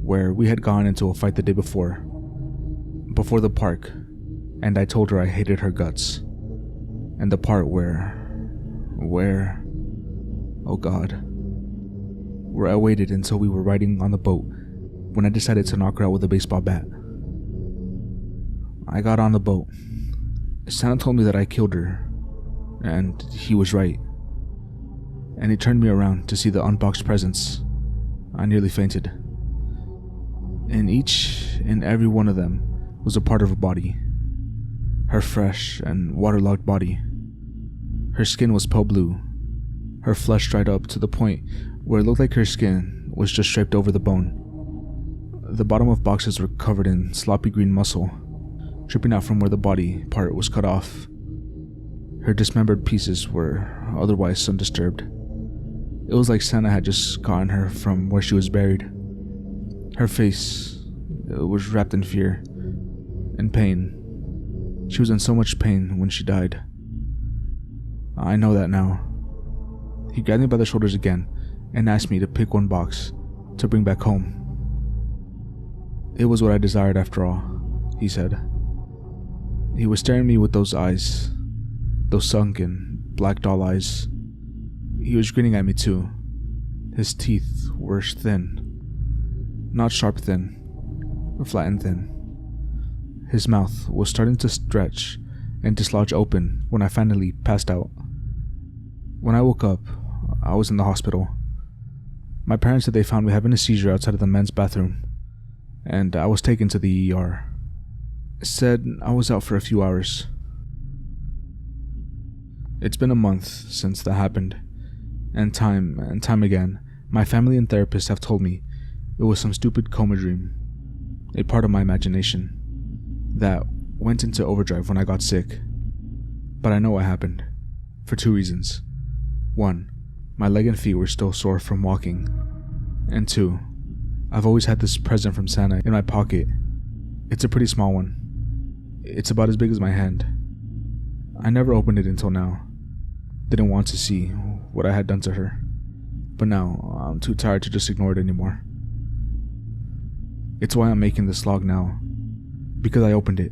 where we had gone into a fight the day before the park, and I told her I hated her guts. And the part where, oh God, where I waited until we were riding on the boat when I decided to knock her out with a baseball bat. I got on the boat. Santa told me that I killed her, and he was right. And he turned me around to see the unboxed presents. I nearly fainted. In each and every one of them was a part of her body. Her fresh and waterlogged body. Her skin was pale blue. Her flesh dried up to the point where it looked like her skin was just striped over the bone. The bottom of boxes were covered in sloppy green muscle, dripping out from where the body part was cut off. Her dismembered pieces were otherwise undisturbed. It was like Santa had just gotten her from where she was buried. Her face, it was wrapped in fear and pain. She was in so much pain when she died. I know that now. He grabbed me by the shoulders again and asked me to pick one box to bring back home. It was what I desired after all, he said. He was staring at me with those eyes, those sunken, black doll eyes. He was grinning at me too. His teeth were thin. Not sharp thin, flat and thin. His mouth was starting to stretch and dislodge open when I finally passed out. When I woke up, I was in the hospital. My parents said they found me having a seizure outside of the men's bathroom, and I was taken to the ER. Said I was out for a few hours. It's been a month since that happened, and time again, my family and therapists have told me it was some stupid coma dream, a part of my imagination, that went into overdrive when I got sick. But I know what happened, for two reasons. One, my leg and feet were still sore from walking, and two, I've always had this present from Santa in my pocket. It's a pretty small one. It's about as big as my hand. I never opened it until now. Didn't want to see what I had done to her. But now, I'm too tired to just ignore it anymore. It's why I'm making this log now. Because I opened it.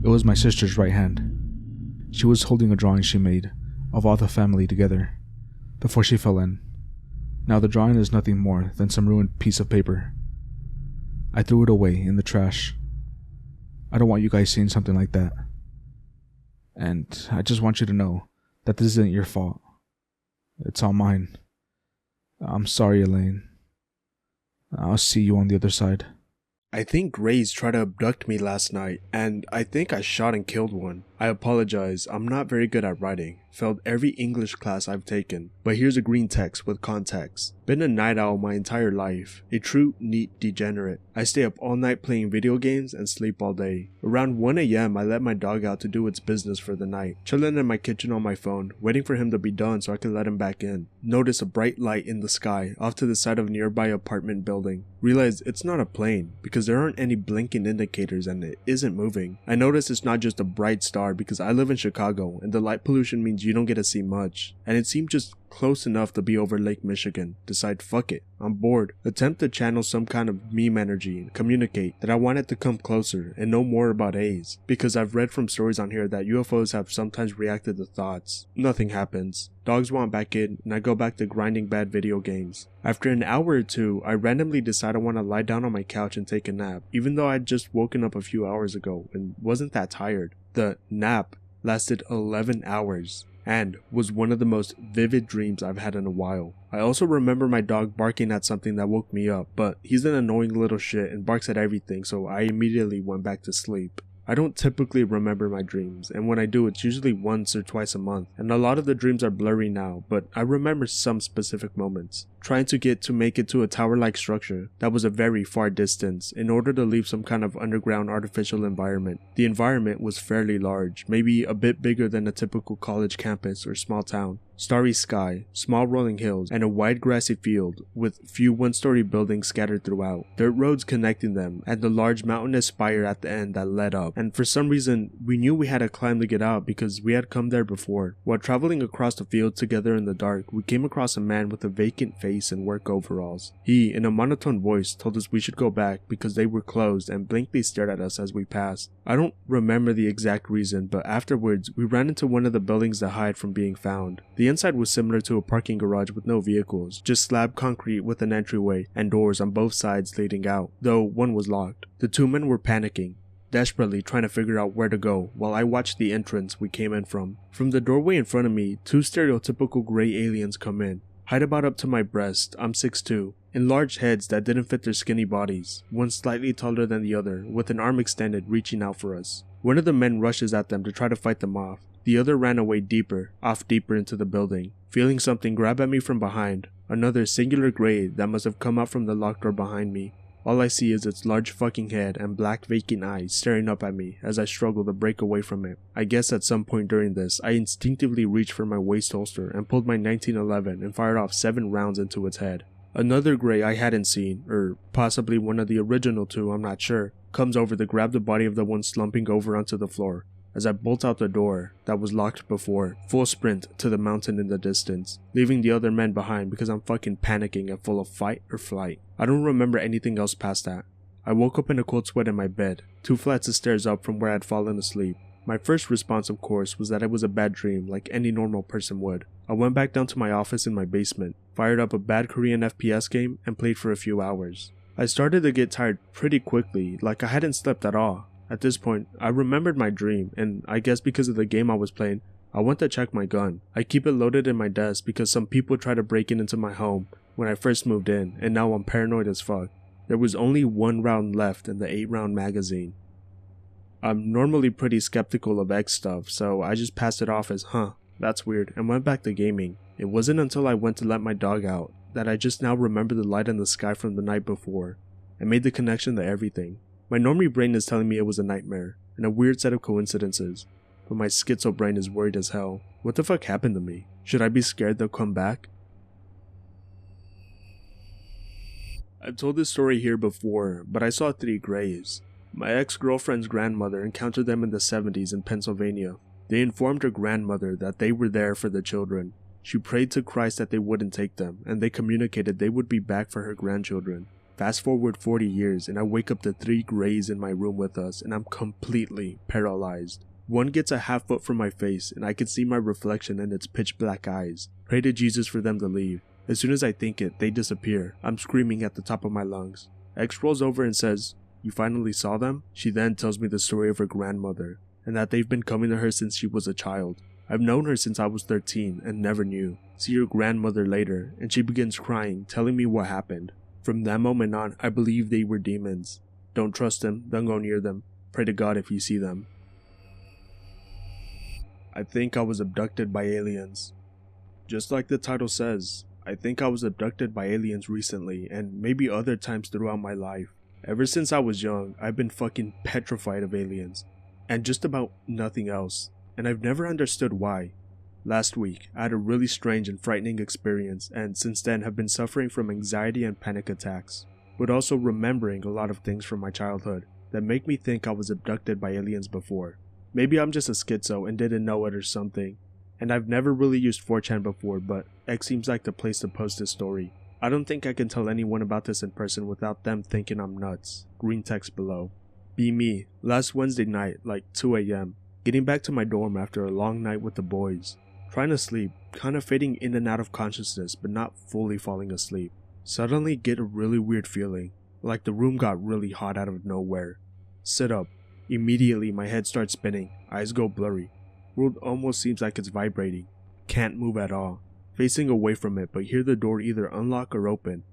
It was my sister's right hand. She was holding a drawing she made of all the family together before she fell in. Now the drawing is nothing more than some ruined piece of paper. I threw it away in the trash. I don't want you guys seeing something like that. And I just want you to know that this isn't your fault. It's all mine. I'm sorry, Elaine. I'll see you on the other side. I think Grays tried to abduct me last night, and I think I shot and killed one. I apologize, I'm not very good at writing. Failed every English class I've taken. But here's a green text with context. Been a night owl my entire life. A true neat degenerate. I stay up all night playing video games and sleep all day. Around 1 AM I let my dog out to do its business for the night. Chilling in my kitchen on my phone, waiting for him to be done so I can let him back in. Notice a bright light in the sky off to the side of a nearby apartment building. Realize it's not a plane because there aren't any blinking indicators and it isn't moving. I notice it's not just a bright star because I live in Chicago and the light pollution means you don't get to see much, and it seemed just close enough to be over Lake Michigan. Decide fuck it, I'm bored. Attempt to channel some kind of meme energy and communicate that I wanted to come closer and know more about A's, because I've read from stories on here that UFOs have sometimes reacted to thoughts. Nothing happens. Dogs want back in and I go back to grinding bad video games. After an hour or two, I randomly decide I want to lie down on my couch and take a nap, even though I'd just woken up a few hours ago and wasn't that tired. The nap lasted 11 hours. And was one of the most vivid dreams I've had in a while. I also remember my dog barking at something that woke me up, but he's an annoying little shit and barks at everything, so I immediately went back to sleep. I don't typically remember my dreams, and when I do, it's usually once or twice a month, and a lot of the dreams are blurry now, but I remember some specific moments. Trying to make it to a tower-like structure that was a very far distance in order to leave some kind of underground artificial environment. The environment was fairly large, maybe a bit bigger than a typical college campus or small town. Starry sky, small rolling hills, and a wide grassy field with few one-story buildings scattered throughout. Dirt roads connecting them, and the large mountainous spire at the end that led up. And for some reason, we knew we had to climb to get out because we had come there before. While traveling across the field together in the dark, we came across a man with a vacant face face and work overalls. He, in a monotone voice, told us we should go back because they were closed and blankly stared at us as we passed. I don't remember the exact reason, but afterwards, we ran into one of the buildings to hide from being found. The inside was similar to a parking garage with no vehicles, just slab concrete with an entryway and doors on both sides leading out, though one was locked. The two men were panicking, desperately trying to figure out where to go while I watched the entrance we came in from. From the doorway in front of me, two stereotypical gray aliens come in. Height about up to my breast, I'm 6'2", and large heads that didn't fit their skinny bodies, one slightly taller than the other, with an arm extended reaching out for us. One of the men rushes at them to try to fight them off. The other ran away deeper into the building. Feeling something grab at me from behind, another singular gray that must have come out from the locked door behind me. All I see is its large fucking head and black vacant eyes staring up at me as I struggle to break away from it. I guess at some point during this, I instinctively reached for my waist holster and pulled my 1911 and fired off 7 rounds into its head. Another gray I hadn't seen, or possibly one of the original two, I'm not sure, comes over to grab the body of the one slumping over onto the floor. As I bolt out the door that was locked before, full sprint to the mountain in the distance, leaving the other men behind because I'm fucking panicking and full of fight or flight. I don't remember anything else past that. I woke up in a cold sweat in my bed, 2 flights of stairs up from where I'd fallen asleep. My first response, of course, was that it was a bad dream like any normal person would. I went back down to my office in my basement, fired up a bad Korean FPS game, and played for a few hours. I started to get tired pretty quickly, like I hadn't slept at all. At this point, I remembered my dream, and I guess because of the game I was playing, I went to check my gun. I keep it loaded in my desk because some people tried to break it into my home when I first moved in, and now I'm paranoid as fuck. There was only 1 round left in the 8-round magazine. I'm normally pretty skeptical of X stuff, so I just passed it off as, that's weird, and went back to gaming. It wasn't until I went to let my dog out that I just now remembered the light in the sky from the night before. I made the connection to everything. My normie brain is telling me it was a nightmare, and a weird set of coincidences, but my schizo brain is worried as hell. What the fuck happened to me? Should I be scared they'll come back? I've told this story here before, but I saw 3 grays. My ex-girlfriend's grandmother encountered them in the 70s in Pennsylvania. They informed her grandmother that they were there for the children. She prayed to Christ that they wouldn't take them, and they communicated they would be back for her grandchildren. Fast forward 40 years and I wake up to 3 grays in my room with us and I'm completely paralyzed. One gets a half foot from my face and I can see my reflection in its pitch black eyes. Pray to Jesus for them to leave. As soon as I think it, they disappear. I'm screaming at the top of my lungs. X rolls over and says, "You finally saw them?" She then tells me the story of her grandmother and that they've been coming to her since she was a child. I've known her since I was 13 and never knew. See her grandmother later and she begins crying, telling me what happened. From that moment on, I believe they were demons. Don't trust them, don't go near them. Pray to God if you see them. I think I was abducted by aliens. Just like the title says, I think I was abducted by aliens recently and maybe other times throughout my life. Ever since I was young, I've been fucking petrified of aliens. And just about nothing else. And I've never understood why. Last week, I had a really strange and frightening experience and since then have been suffering from anxiety and panic attacks, but also remembering a lot of things from my childhood that make me think I was abducted by aliens before. Maybe I'm just a schizo and didn't know it or something, and I've never really used 4chan before, but X seems like the place to post this story. I don't think I can tell anyone about this in person without them thinking I'm nuts. Green text below. Be me, last Wednesday night, like 2 AM, getting back to my dorm after a long night with the boys. Trying to sleep, kind of fading in and out of consciousness but not fully falling asleep. Suddenly get a really weird feeling, like the room got really hot out of nowhere. Sit up. Immediately my head starts spinning, eyes go blurry. World almost seems like it's vibrating. Can't move at all. Facing away from it but hear the door either unlock or open.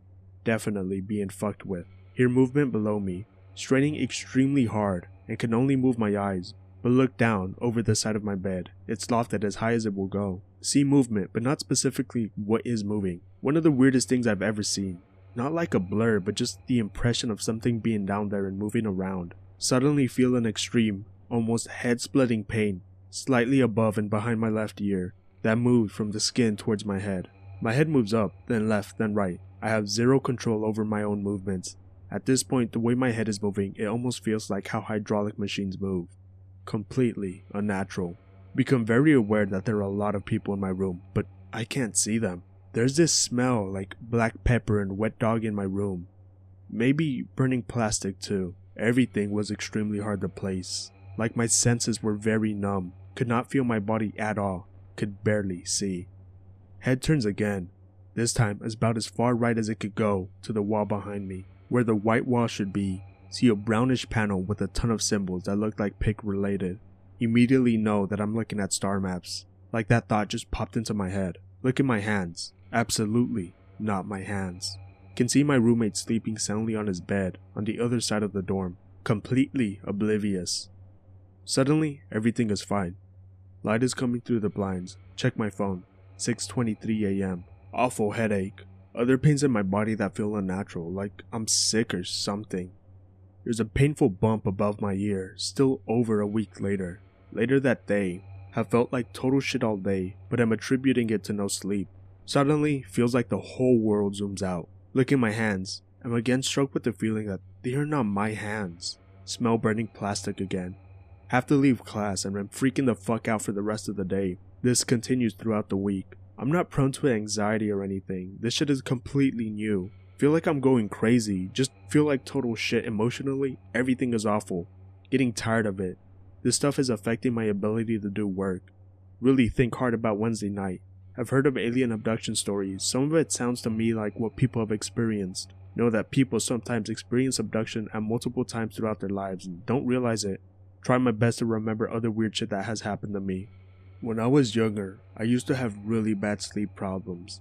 Definitely being fucked with. Hear movement below me, straining extremely hard and can only move my eyes. But look down over the side of my bed. It's lofted as high as it will go. See movement, but not specifically what is moving. One of the weirdest things I've ever seen. Not like a blur, but just the impression of something being down there and moving around. Suddenly feel an extreme, almost head-splitting pain, slightly above and behind my left ear, that moved from the skin towards my head. My head moves up, then left, then right. I have zero control over my own movements. At this point, the way my head is moving, it almost feels like how hydraulic machines move. Completely unnatural. Become very aware that there are a lot of people in my room, but I can't see them. There's this smell like black pepper and wet dog in my room. Maybe burning plastic too. Everything was extremely hard to place. Like my senses were very numb. Could not feel my body at all. Could barely see. Head turns again. This time about as far right as it could go to the wall behind me. Where the white wall should be, see a brownish panel with a ton of symbols that look like pick related. Immediately know that I'm looking at star maps. Like that thought just popped into my head. Look at my hands. Absolutely not my hands. Can see my roommate sleeping soundly on his bed on the other side of the dorm. Completely oblivious. Suddenly, everything is fine. Light is coming through the blinds. Check my phone. 6:23 a.m. Awful headache. Other pains in my body that feel unnatural, like I'm sick or something. There's a painful bump above my ear, still over a week later. Later that day, have felt like total shit all day, but I'm attributing it to no sleep. Suddenly, feels like the whole world zooms out. Look at my hands. I'm again struck with the feeling that they are not my hands. Smell burning plastic again. Have to leave class and I'm freaking the fuck out for the rest of the day. This continues throughout the week. I'm not prone to anxiety or anything. This shit is completely new. Feel like I'm going crazy. Just feel like total shit emotionally. Everything is awful. Getting tired of it. This stuff is affecting my ability to do work. Really think hard about Wednesday night. I've heard of alien abduction stories. Some of it sounds to me like what people have experienced. Know that people sometimes experience abduction at multiple times throughout their lives and don't realize it. Try my best to remember other weird shit that has happened to me. When I was younger, I used to have really bad sleep problems.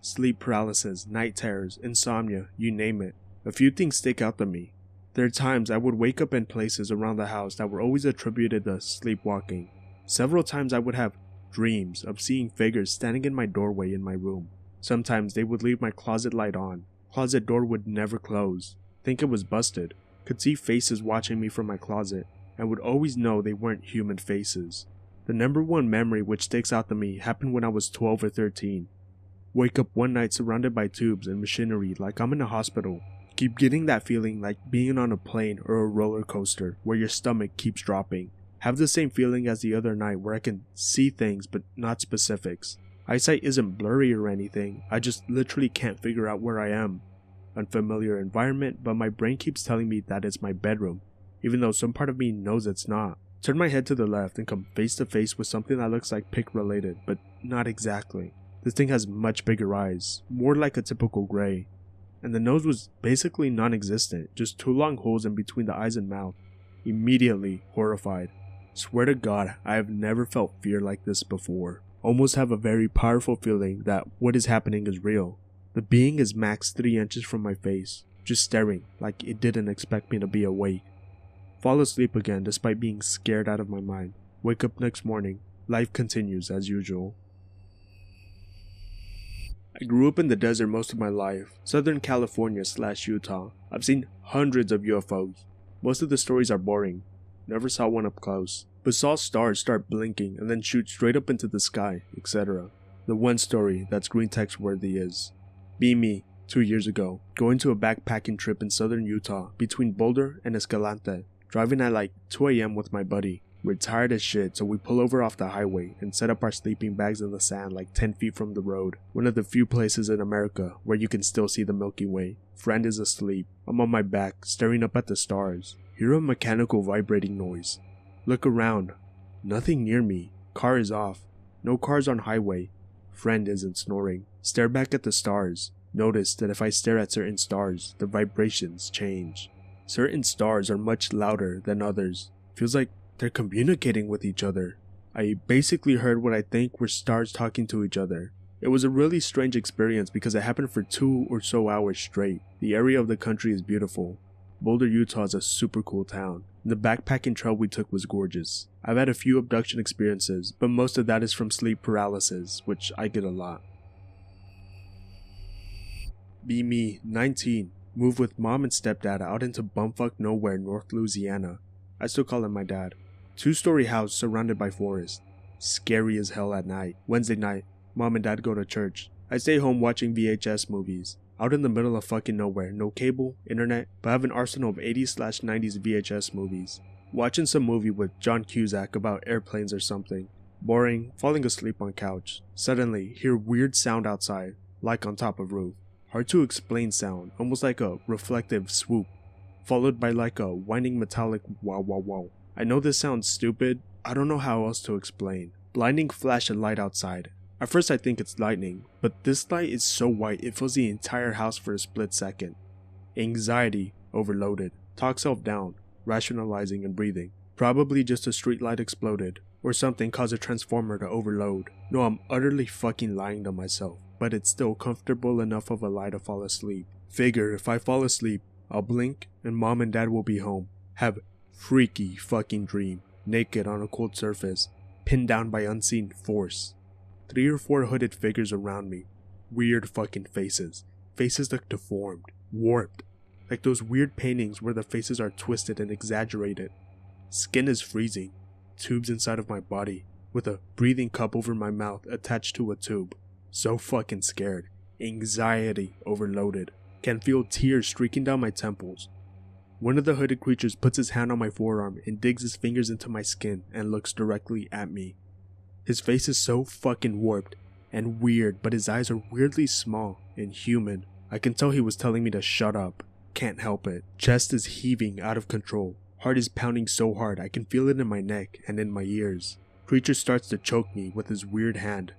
Sleep paralysis, night terrors, insomnia, you name it. A few things stick out to me. There are times I would wake up in places around the house that were always attributed to sleepwalking. Several times I would have dreams of seeing figures standing in my doorway in my room. Sometimes they would leave my closet light on. Closet door would never close. Think it was busted. Could see faces watching me from my closet, and would always know they weren't human faces. The number one memory which sticks out to me happened when I was 12 or 13. Wake up one night surrounded by tubes and machinery like I'm in a hospital. Keep getting that feeling like being on a plane or a roller coaster where your stomach keeps dropping. Have the same feeling as the other night where I can see things but not specifics. Eyesight isn't blurry or anything, I just literally can't figure out where I am. Unfamiliar environment, but my brain keeps telling me that it's my bedroom, even though some part of me knows it's not. Turn my head to the left and come face to face with something that looks like pick related, but not exactly. This thing has much bigger eyes, more like a typical gray. And the nose was basically non-existent, just two long holes in between the eyes and mouth. Immediately horrified. Swear to God, I have never felt fear like this before. Almost have a very powerful feeling that what is happening is real. The being is max 3 inches from my face, just staring like it didn't expect me to be awake. Fall asleep again despite being scared out of my mind. Wake up next morning. Life continues as usual. I grew up in the desert most of my life, Southern California/Utah. I've seen hundreds of UFOs. Most of the stories are boring. Never saw one up close, but saw stars start blinking and then shoot straight up into the sky, etc. The one story that's green text worthy is me 2 years ago, going to a backpacking trip in southern Utah between Boulder and Escalante, driving at like 2 a.m. with my buddy. We're tired as shit, so we pull over off the highway and set up our sleeping bags in the sand like 10 feet from the road. One of the few places in America where you can still see the Milky Way. Friend is asleep. I'm on my back, staring up at the stars. Hear a mechanical vibrating noise. Look around. Nothing near me. Car is off. No cars on highway. Friend isn't snoring. Stare back at the stars. Notice that if I stare at certain stars, the vibrations change. Certain stars are much louder than others. Feels like they're communicating with each other. I basically heard what I think were stars talking to each other. It was a really strange experience because it happened for 2 or so hours straight. The area of the country is beautiful. Boulder, Utah is a super cool town. The backpacking trail we took was gorgeous. I've had a few abduction experiences, but most of that is from sleep paralysis, which I get a lot. Me, 19. Moved with mom and stepdad out into bumfuck nowhere, North Louisiana. I still call him my dad. 2-story house surrounded by forest. Scary as hell at night. Wednesday night, mom and dad go to church. I stay home watching VHS movies. Out in the middle of fucking nowhere, no cable, internet, but I have an arsenal of 80s/90s VHS movies. Watching some movie with John Cusack about airplanes or something. Boring, falling asleep on couch. Suddenly, hear weird sound outside. like on top of roof. Hard to explain sound, almost like a reflective swoop, followed by like a whining metallic wow wow wow. I know this sounds stupid, I don't know how else to explain. Blinding flash of light outside. At first I think it's lightning, but this light is so white it fills the entire house for a split second. Anxiety overloaded. Talk self down, rationalizing and breathing. Probably just a street light exploded, or something caused a transformer to overload. No, I'm utterly fucking lying to myself, but it's still comfortable enough of a lie to fall asleep. Figure if I fall asleep, I'll blink and mom and dad will be home. Have freaky fucking dream, naked on a cold surface, pinned down by unseen force. 3 or 4 hooded figures around me. Weird fucking faces. Faces look deformed, warped. Like those weird paintings where the faces are twisted and exaggerated. Skin is freezing. Tubes inside of my body, with a breathing cup over my mouth attached to a tube. So fucking scared. Anxiety overloaded. Can feel tears streaking down my temples. One of the hooded creatures puts his hand on my forearm and digs his fingers into my skin and looks directly at me. His face is so fucking warped and weird, but his eyes are weirdly small and human. I can tell he was telling me to shut up. Can't help it. Chest is heaving out of control. Heart is pounding so hard I can feel it in my neck and in my ears. Creature starts to choke me with his weird hand.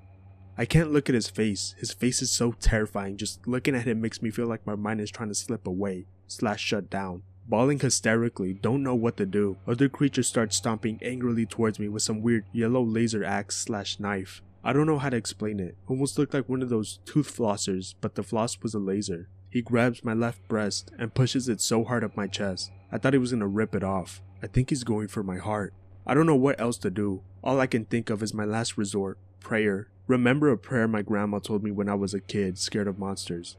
I can't look at his face. His face is so terrifying. Just looking at him makes me feel like my mind is trying to slip away / shut down. Bawling hysterically, don't know what to do. Other creatures start stomping angrily towards me with some weird yellow laser axe / knife. I don't know how to explain it. Almost looked like one of those tooth flossers, but the floss was a laser. He grabs my left breast and pushes it so hard up my chest. I thought he was gonna rip it off. I think he's going for my heart. I don't know what else to do. All I can think of is my last resort, prayer. Remember a prayer my grandma told me when I was a kid, scared of monsters.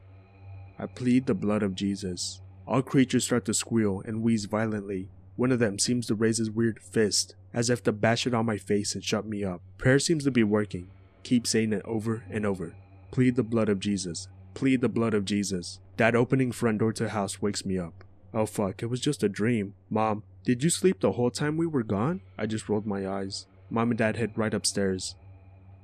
I plead the blood of Jesus. All creatures start to squeal and wheeze violently. One of them seems to raise his weird fist, as if to bash it on my face and shut me up. Prayer seems to be working. Keep saying it over and over. Plead the blood of Jesus. Plead the blood of Jesus. Dad opening front door to the house wakes me up. Oh fuck, it was just a dream. Mom, did you sleep the whole time we were gone? I just rolled my eyes. Mom and Dad head right upstairs.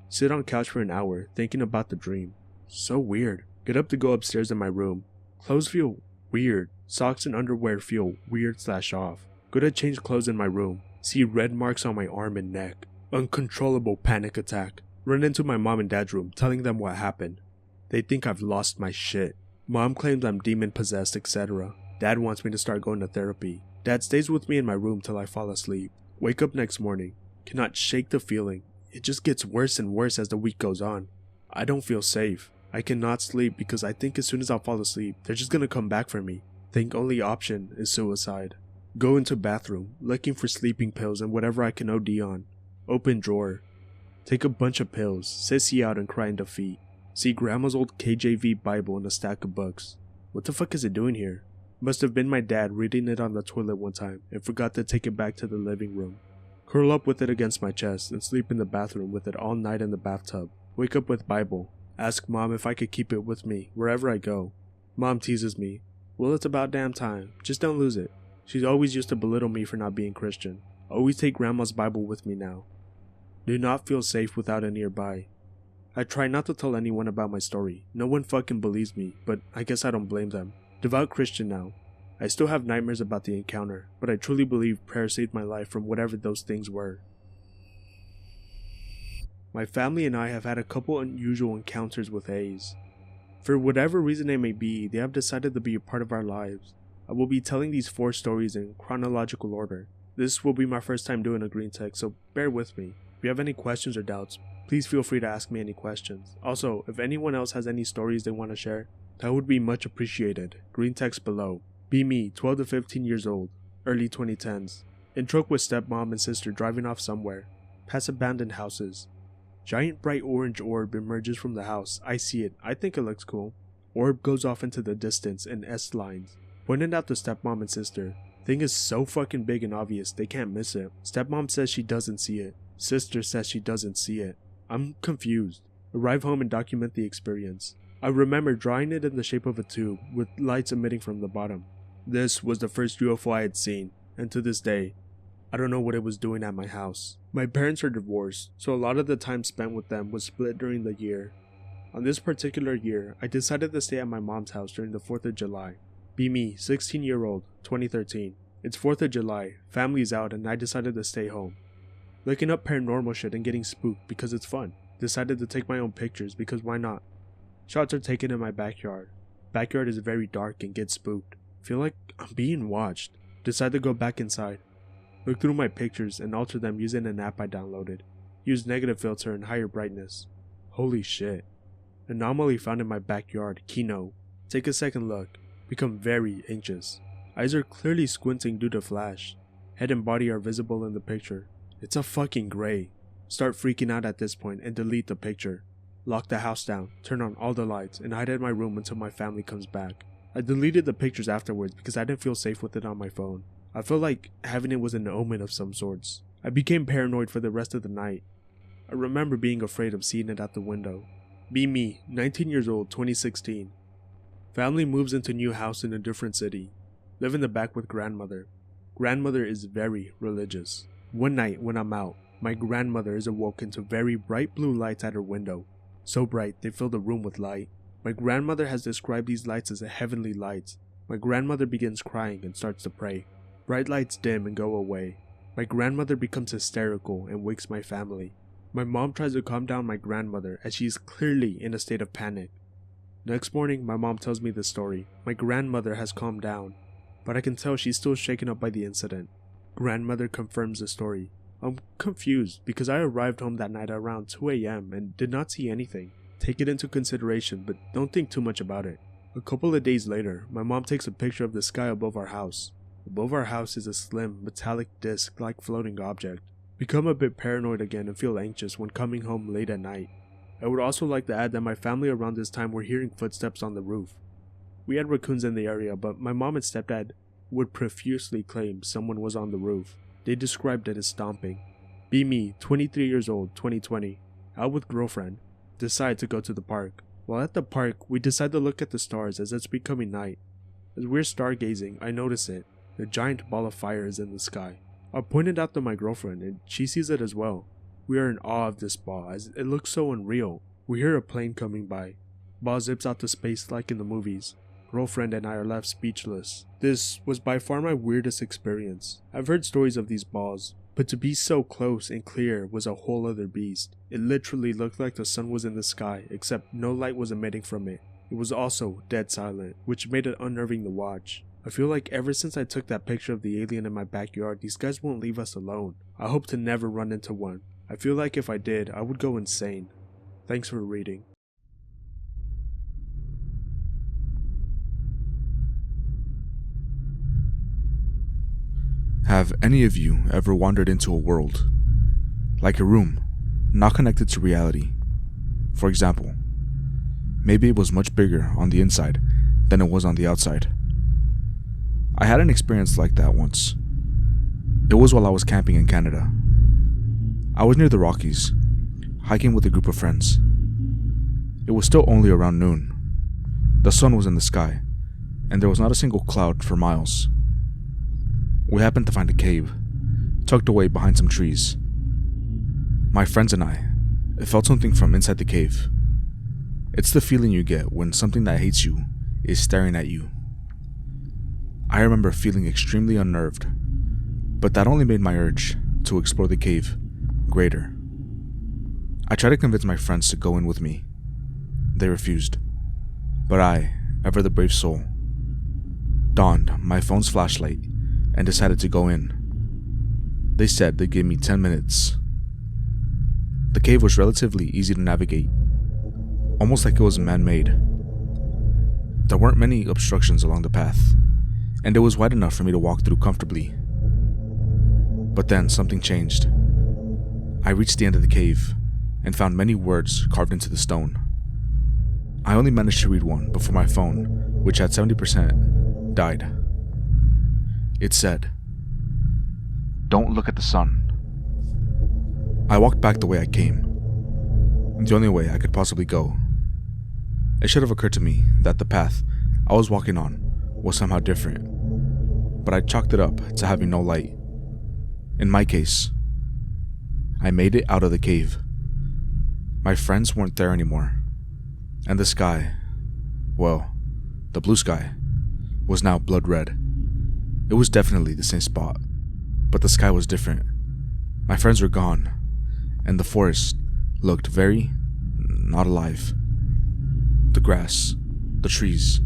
Sit on couch for an hour, thinking about the dream. So weird. Get up to go upstairs in my room. Clothes feel weird. Socks and underwear feel weird / off. Go to change clothes in my room. See red marks on my arm and neck. Uncontrollable panic attack. Run into my mom and dad's room, telling them what happened. They think I've lost my shit. Mom claims I'm demon possessed, etc. Dad wants me to start going to therapy. Dad stays with me in my room till I fall asleep. Wake up next morning. Cannot shake the feeling. It just gets worse and worse as the week goes on. I don't feel safe. I cannot sleep because I think as soon as I'll fall asleep, they're just gonna come back for me. Think only option is suicide. Go into bathroom, looking for sleeping pills and whatever I can OD on. Open drawer. Take a bunch of pills, sissy out and cry in defeat. See grandma's old KJV Bible and a stack of books. What the fuck is it doing here? Must have been my dad reading it on the toilet one time and forgot to take it back to the living room. Curl up with it against my chest and sleep in the bathroom with it all night in the bathtub. Wake up with Bible. Ask mom if I could keep it with me wherever I go. Mom teases me. Well, it's about damn time. Just don't lose it. She's always used to belittle me for not being Christian. Always take grandma's Bible with me now. Do not feel safe without it nearby. I try not to tell anyone about my story. No one fucking believes me, but I guess I don't blame them. Devout Christian now. I still have nightmares about the encounter, but I truly believe prayer saved my life from whatever those things were. My family and I have had a couple unusual encounters with A's. For whatever reason it may be, they have decided to be a part of our lives. I will be telling these 4 stories in chronological order. This will be my first time doing a green text, so bear with me. If you have any questions or doubts, please feel free to ask me any questions. Also, if anyone else has any stories they want to share, that would be much appreciated. Green text below. Be me, 12 to 15 years old, early 2010s. In truck with stepmom and sister driving off somewhere, past abandoned houses. Giant bright orange orb emerges from the house. I see it. I think it looks cool. Orb goes off into the distance in S lines. Pointed out to stepmom and sister. Thing is so fucking big and obvious, they can't miss it. Stepmom says she doesn't see it. Sister says she doesn't see it. I'm confused. Arrive home and document the experience. I remember drawing it in the shape of a tube, with lights emitting from the bottom. This was the first UFO I had seen, and to this day, I don't know what it was doing at my house. My parents are divorced, so a lot of the time spent with them was split during the year. On this particular year, I decided to stay at my mom's house during the 4th of July. Be me, 16-year-old, 2013. It's 4th of July, family's out, and I decided to stay home. Looking up paranormal shit and getting spooked because it's fun. Decided to take my own pictures because why not? Shots are taken in my backyard. Backyard is very dark and get spooked. Feel like I'm being watched. Decide to go back inside. Look through my pictures and alter them using an app I downloaded. Use negative filter and higher brightness. Holy shit. Anomaly found in my backyard, Kino. Take a second look. Become very anxious. Eyes are clearly squinting due to flash. Head and body are visible in the picture. It's a fucking gray. Start freaking out at this point and delete the picture. Lock the house down, turn on all the lights, and hide in my room until my family comes back. I deleted the pictures afterwards because I didn't feel safe with it on my phone. I felt like having it was an omen of some sorts. I became paranoid for the rest of the night. I remember being afraid of seeing it out the window. Be me, 19 years old, 2016. Family moves into new house in a different city. Live in the back with grandmother. Grandmother is very religious. One night when I'm out, my grandmother is awoken to very bright blue lights at her window. So bright they fill the room with light. My grandmother has described these lights as heavenly lights. My grandmother begins crying and starts to pray. Bright lights dim and go away. My grandmother becomes hysterical and wakes my family. My mom tries to calm down my grandmother as she is clearly in a state of panic. Next morning, my mom tells me the story. My grandmother has calmed down, but I can tell she's still shaken up by the incident. Grandmother confirms the story. I'm confused because I arrived home that night around 2 a.m. and did not see anything. Take it into consideration, but don't think too much about it. A couple of days later, my mom takes a picture of the sky above our house. Above our house is a slim, metallic disc-like floating object. Become a bit paranoid again and feel anxious when coming home late at night. I would also like to add that my family around this time were hearing footsteps on the roof. We had raccoons in the area, but my mom and stepdad would profusely claim someone was on the roof. They described it as stomping. Be me, 23 years old, 2020. Out with girlfriend. Decide to go to the park. While at the park, we decide to look at the stars as it's becoming night. As we're stargazing, I notice it. A giant ball of fire is in the sky. I pointed out to my girlfriend and she sees it as well. We are in awe of this ball as it looks so unreal. We hear a plane coming by. Ball zips out to space like in the movies. Girlfriend and I are left speechless. This was by far my weirdest experience. I've heard stories of these balls, but to be so close and clear was a whole other beast. It literally looked like the sun was in the sky, except no light was emitting from it. It was also dead silent, which made it unnerving to watch. I feel like ever since I took that picture of the alien in my backyard, these guys won't leave us alone. I hope to never run into one. I feel like if I did, I would go insane. Thanks for reading. Have any of you ever wandered into a world, like a room, not connected to reality? For example, maybe it was much bigger on the inside than it was on the outside. I had an experience like that once. It was while I was camping in Canada. I was near the Rockies, hiking with a group of friends. It was still only around noon. The sun was in the sky, and there was not a single cloud for miles. We happened to find a cave, tucked away behind some trees. My friends and I felt something from inside the cave. It's the feeling you get when something that hates you is staring at you. I remember feeling extremely unnerved, but that only made my urge to explore the cave greater. I tried to convince my friends to go in with me. They refused, but I, ever the brave soul, donned my phone's flashlight and decided to go in. They said they'd give me 10 minutes. The cave was relatively easy to navigate, almost like it was man-made. There weren't many obstructions along the path, and it was wide enough for me to walk through comfortably. But then something changed. I reached the end of the cave and found many words carved into the stone. I only managed to read one before my phone, which had 70%, died. It said, "Don't look at the sun." I walked back the way I came, the only way I could possibly go. It should have occurred to me that the path I was walking on was somehow different, but I chalked it up to having no light. In my case, I made it out of the cave. My friends weren't there anymore. And the sky, well, the blue sky, was now blood red. It was definitely the same spot, but the sky was different. My friends were gone, and the forest looked very not alive. The grass, the trees,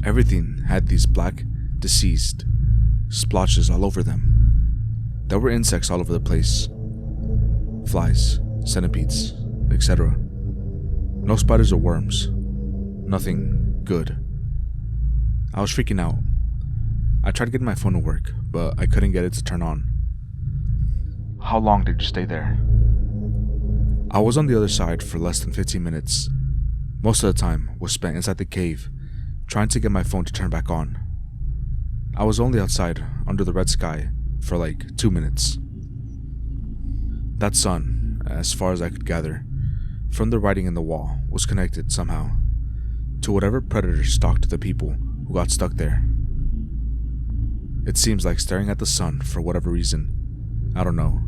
everything had these black, deceased splotches all over them. There were insects all over the place. Flies, centipedes, etc. No spiders or worms. Nothing good. I was freaking out. I tried getting my phone to work, but I couldn't get it to turn on. How long did you stay there? I was on the other side for less than 15 minutes. Most of the time was spent inside the cave, trying to get my phone to turn back on. I was only outside, under the red sky, for like 2 minutes. That sun, as far as I could gather, from the writing in the wall, was connected somehow to whatever predator stalked the people who got stuck there. It seems like staring at the sun for whatever reason, I don't know,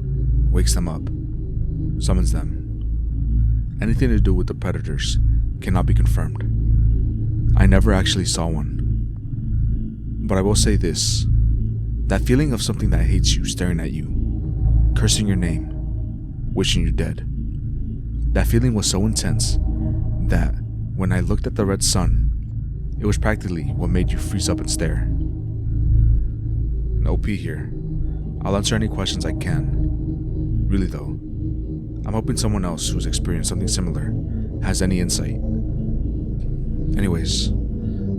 wakes them up, summons them. Anything to do with the predators cannot be confirmed. I never actually saw one. But I will say this, that feeling of something that hates you staring at you, cursing your name, wishing you dead. That feeling was so intense that when I looked at the red sun, it was practically what made you freeze up and stare. OP here. I'll answer any questions I can. Really though, I'm hoping someone else who's experienced something similar has any insight. Anyways,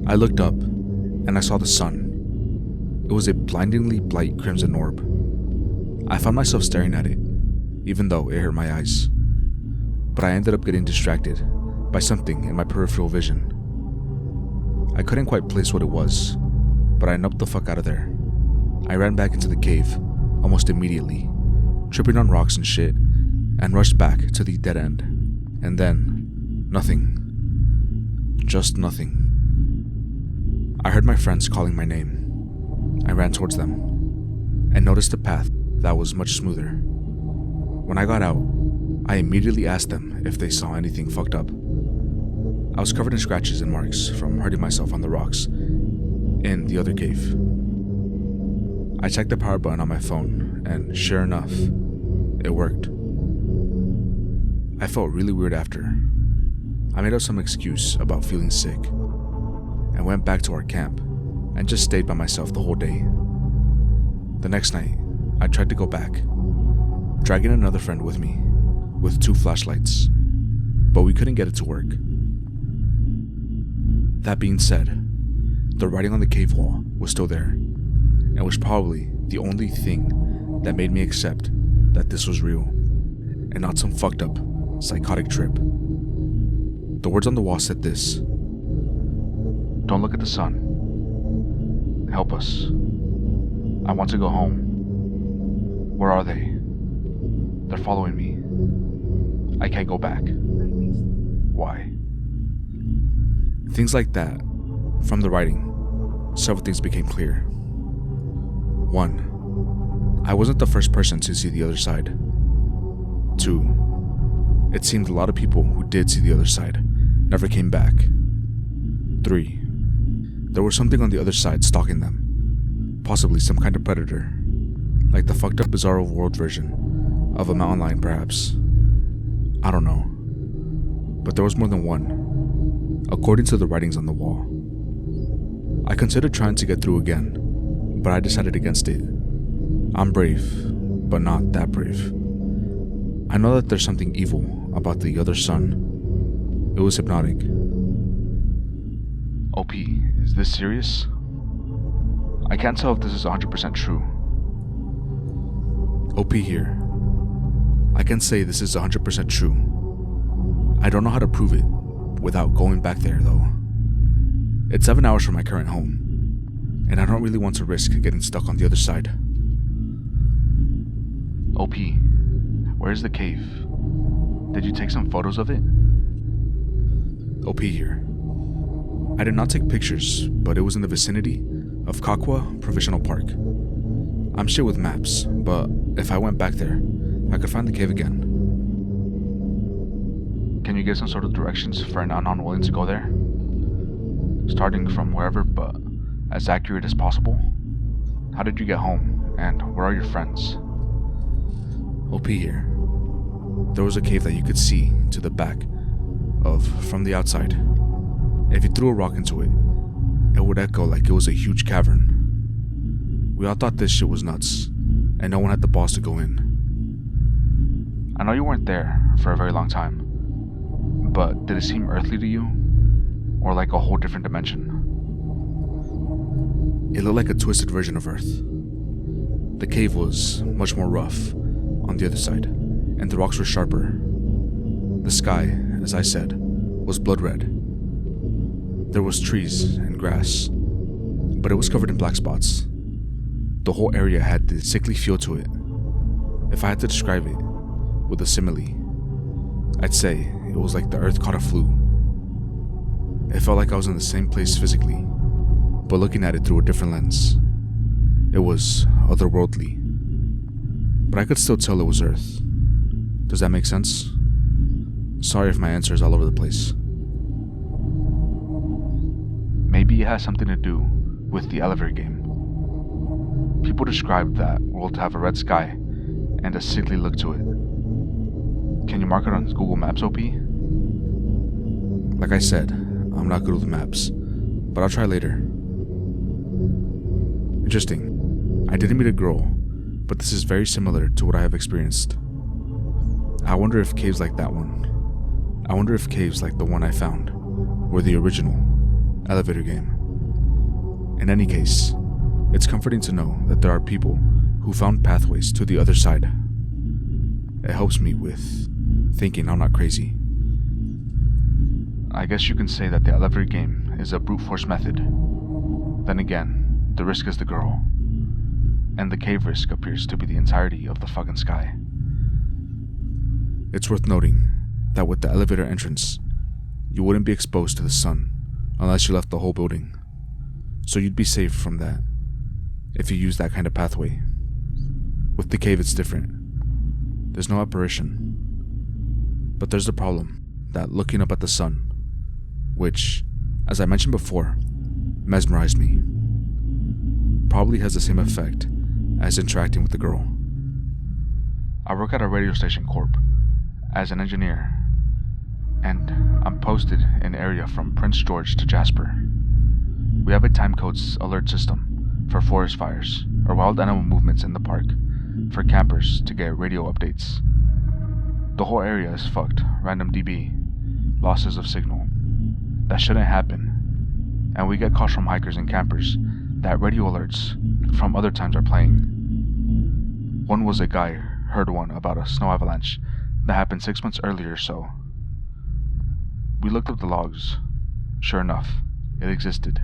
I looked up and I saw the sun. It was a blindingly bright crimson orb. I found myself staring at it, even though it hurt my eyes. But I ended up getting distracted by something in my peripheral vision. I couldn't quite place what it was, but I noped the fuck out of there. I ran back into the cave almost immediately, tripping on rocks and shit, and rushed back to the dead end. And then, nothing. Just nothing. I heard my friends calling my name. I ran towards them, and noticed a path that was much smoother. When I got out, I immediately asked them if they saw anything fucked up. I was covered in scratches and marks from hurting myself on the rocks in the other cave. I checked the power button on my phone, and sure enough, it worked. I felt really weird after. I made up some excuse about feeling sick, and went back to our camp, and just stayed by myself the whole day. The next night, I tried to go back, dragging another friend with me, with 2 flashlights, but we couldn't get it to work. That being said, the writing on the cave wall was still there, and was probably the only thing that made me accept that this was real, and not some fucked up, psychotic trip. The words on the wall said this: "Don't look at the sun. Help us. I want to go home. Where are they? They're following me. I can't go back. Why?" Things like that. From the writing, several things became clear. 1. I wasn't the first person to see the other side. 2. It seemed a lot of people who did see the other side never came back. 3. There was something on the other side stalking them. Possibly some kind of predator. Like the fucked up Bizarro World version of a mountain lion perhaps. I don't know. But there was more than one, according to the writings on the wall. I considered trying to get through again, but I decided against it. I'm brave, but not that brave. I know that there's something evil about the other sun. It was hypnotic. OP, is this serious? I can't tell if this is 100% true. OP here. I can say this is 100% true. I don't know how to prove it without going back there though. It's 7 hours from my current home, and I don't really want to risk getting stuck on the other side. OP, where's the cave? Did you take some photos of it? OP here. I did not take pictures, but it was in the vicinity of Kakwa Provisional Park. I'm shit with maps, but if I went back there, I could find the cave again. Can you give some sort of directions for an unknown willing to go there? Starting from wherever, but as accurate as possible? How did you get home, and where are your friends? OP here. There was a cave that you could see to the back of from the outside. If you threw a rock into it, it would echo like it was a huge cavern. We all thought this shit was nuts, and no one had the balls to go in. I know you weren't there for a very long time, but did it seem earthly to you? Or like a whole different dimension? It looked like a twisted version of Earth. The cave was much more rough on the other side, and the rocks were sharper. The sky, as I said, was blood red. There was trees and grass, but it was covered in black spots. The whole area had this sickly feel to it. If I had to describe it with a simile, I'd say it was like the earth caught a flu. It felt like I was in the same place physically, but looking at it through a different lens. It was otherworldly, but I could still tell it was Earth. Does that make sense? Sorry if my answer is all over the place. Maybe it has something to do with the elevator game. People describe that world to have a red sky and a sickly look to it. Can you mark it on Google Maps, OP? Like I said, I'm not good with maps, but I'll try later. Interesting. I didn't meet a girl, but this is very similar to what I have experienced. I wonder if caves like that one, I wonder if caves like the one I found were the original elevator game. In any case, it's comforting to know that there are people who found pathways to the other side. It helps me with thinking I'm not crazy. I guess you can say that the elevator game is a brute force method. Then again, the risk is the girl. And the cave risk appears to be the entirety of the fucking sky. It's worth noting that with the elevator entrance, you wouldn't be exposed to the sun unless you left the whole building. So you'd be safe from that if you use that kind of pathway. With the cave it's different. There's no apparition. But there's the problem that looking up at the sun, which, as I mentioned before, mesmerized me, probably has the same effect as interacting with the girl. I work at a radio station corp as an engineer, and I'm posted in an area from Prince George to Jasper. We have a time codes alert system for forest fires or wild animal movements in the park for campers to get radio updates. The whole area is fucked, random dB, losses of signal. That shouldn't happen, and we get calls from hikers and campers that radio alerts from other times are playing. One was a guy heard one about a snow avalanche that happened 6 months earlier or so. We looked up the logs. Sure enough, it existed.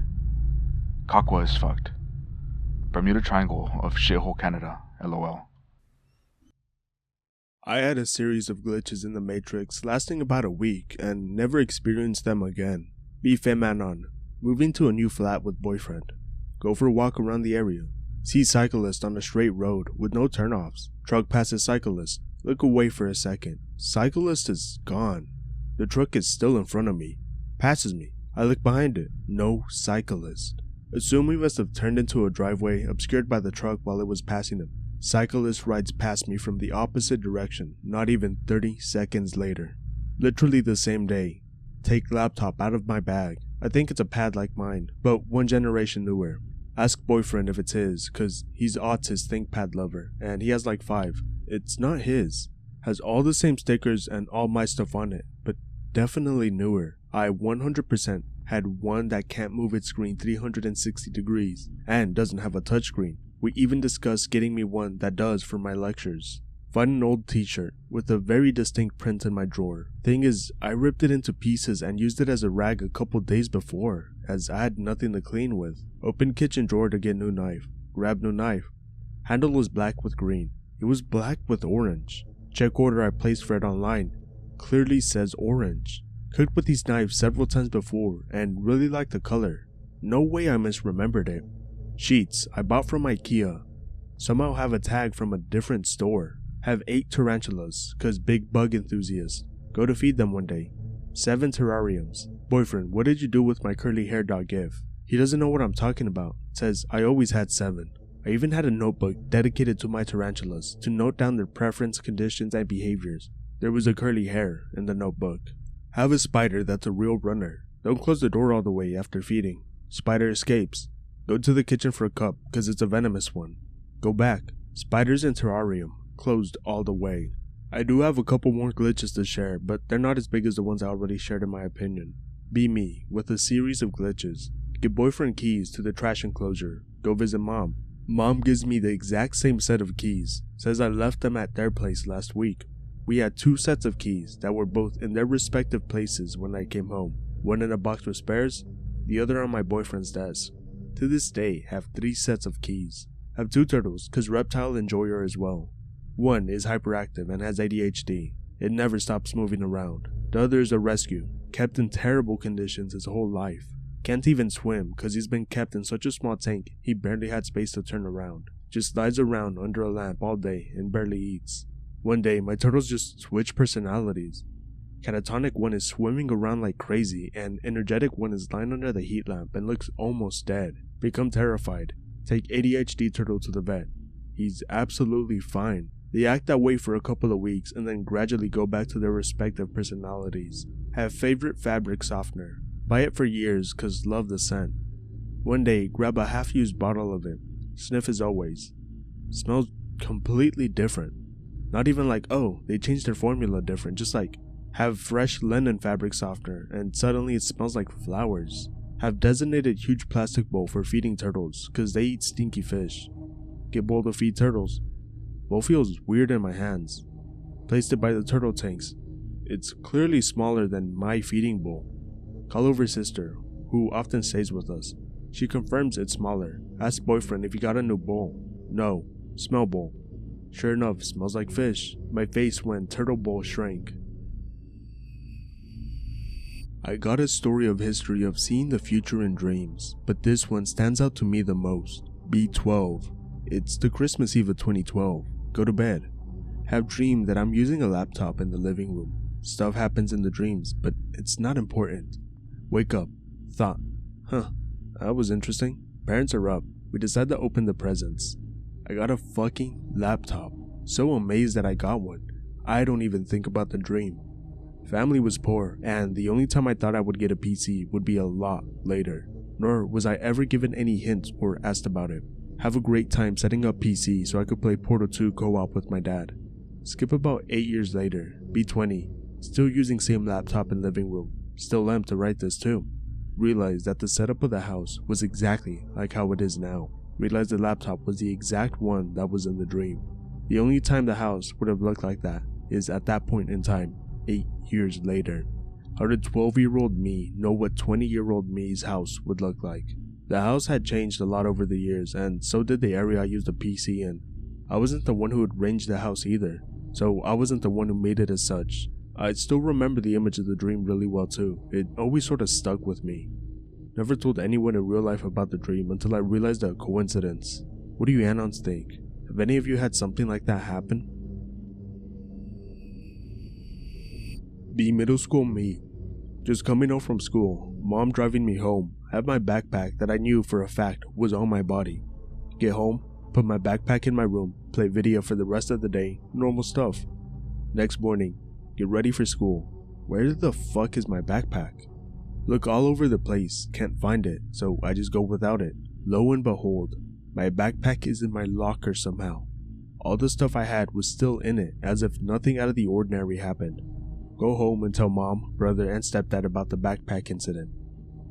Kakwa is fucked. Bermuda Triangle of shithole Canada, LOL. I had a series of glitches in the Matrix lasting about a week and never experienced them again. Me Femanon, moving to a new flat with boyfriend. Go for a walk around the area. See cyclist on a straight road with no turnoffs. Truck passes cyclist. Look away for a second. Cyclist is gone. The truck is still in front of me. Passes me. I look behind it. No cyclist. Assume we must have turned into a driveway obscured by the truck while it was passing him. Cyclist rides past me from the opposite direction, not even 30 seconds later. Literally the same day. Take laptop out of my bag. I think it's a pad like mine, but one generation newer. Ask boyfriend if it's his, cause he's autist ThinkPad lover, and he has like 5. It's not his. Has all the same stickers and all my stuff on it, but definitely newer. I 100% had one that can't move its screen 360 degrees, and doesn't have a touchscreen. We even discussed getting me one that does for my lectures. Find an old t-shirt with a very distinct print in my drawer. Thing is, I ripped it into pieces and used it as a rag a couple days before, as I had nothing to clean with. Open kitchen drawer to get new knife. Grab new knife. Handle was black with green. It was black with orange. Check order I placed for it online. Clearly says orange. Cooked with these knives several times before and really liked the color. No way I misremembered it. Sheets I bought from IKEA. Somehow have a tag from a different store. Have 8 tarantulas, cause big bug enthusiast. Go to feed them one day. 7 terrariums. Boyfriend, what did you do with my curly hair dog gif? He doesn't know what I'm talking about. Says, I always had 7. I even had a notebook dedicated to my tarantulas to note down their preference, conditions, and behaviors. There was a curly hair in the notebook. Have a spider that's a real runner. Don't close the door all the way after feeding. Spider escapes. Go to the kitchen for a cup, cause it's a venomous one. Go back. Spiders in terrarium. Closed all the way. I do have a couple more glitches to share, but they're not as big as the ones I already shared in my opinion. Be me, with a series of glitches. Give boyfriend keys to the trash enclosure. Go visit mom. Mom gives me the exact same set of keys. Says I left them at their place last week. We had 2 sets of keys that were both in their respective places when I came home. One in a box with spares, the other on my boyfriend's desk. To this day, have 3 sets of keys. Have 2 turtles, cause reptile enjoyer as well. One is hyperactive and has ADHD. It never stops moving around. The other is a rescue, kept in terrible conditions his whole life. Can't even swim cause he's been kept in such a small tank he barely had space to turn around. Just lies around under a lamp all day and barely eats. One day, my turtles just switch personalities. Catatonic one is swimming around like crazy, and energetic one is lying under the heat lamp and looks almost dead. Become terrified. Take ADHD turtle to the vet. He's absolutely fine. They act that way for a couple of weeks and then gradually go back to their respective personalities. Have favorite fabric softener. Buy it for years cause love the scent. One day, grab a half-used bottle of it. Sniff as always. Smells completely different. Not even like, oh, they changed their formula different, just like, have fresh linen fabric softener and suddenly it smells like flowers. Have designated huge plastic bowl for feeding turtles, cause they eat stinky fish. Get bowl to feed turtles. Bowl feels weird in my hands. Placed it by the turtle tanks. It's clearly smaller than my feeding bowl. Call over sister, who often stays with us. She confirms it's smaller. Ask boyfriend if he got a new bowl. No. Smell bowl. Sure enough, smells like fish. My face when turtle bowl shrank. I got a story of history of seeing the future in dreams, but this one stands out to me the most. B12. It's the Christmas Eve of 2012. Go to bed. Have dreamed that I'm using a laptop in the living room. Stuff happens in the dreams, but it's not important. Wake up. Thought. That was interesting. Parents are up. We decide to open the presents. I got a fucking laptop. So amazed that I got one. I don't even think about the dream. Family was poor, and the only time I thought I would get a PC would be a lot later. Nor was I ever given any hints or asked about it. Have a great time setting up PC so I could play Portal 2 co-op with my dad. Skip about 8 years later. B20. Still using same laptop in living room. Still am to write this too. Realized that the setup of the house was exactly like how it is now. Realized the laptop was the exact one that was in the dream. The only time the house would have looked like that is at that point in time, 8 years later. How did 12-year-old me know what 20-year-old me's house would look like? The house had changed a lot over the years, and so did the area I used the PC in. I wasn't the one who had arranged the house either, so I wasn't the one who made it as such. I still remember the image of the dream really well too. It always sort of stuck with me. Never told anyone in real life about the dream until I realized a coincidence. What do you Anons think? Have any of you had something like that happen? B middle school me. Just coming home from school, mom driving me home, had my backpack that I knew for a fact was on my body. Get home, put my backpack in my room, play video for the rest of the day, normal stuff. Next morning, get ready for school. Where the fuck is my backpack? Look all over the place, can't find it, so I just go without it. Lo and behold, my backpack is in my locker somehow. All the stuff I had was still in it, as if nothing out of the ordinary happened. Go home and tell mom, brother, and stepdad about the backpack incident.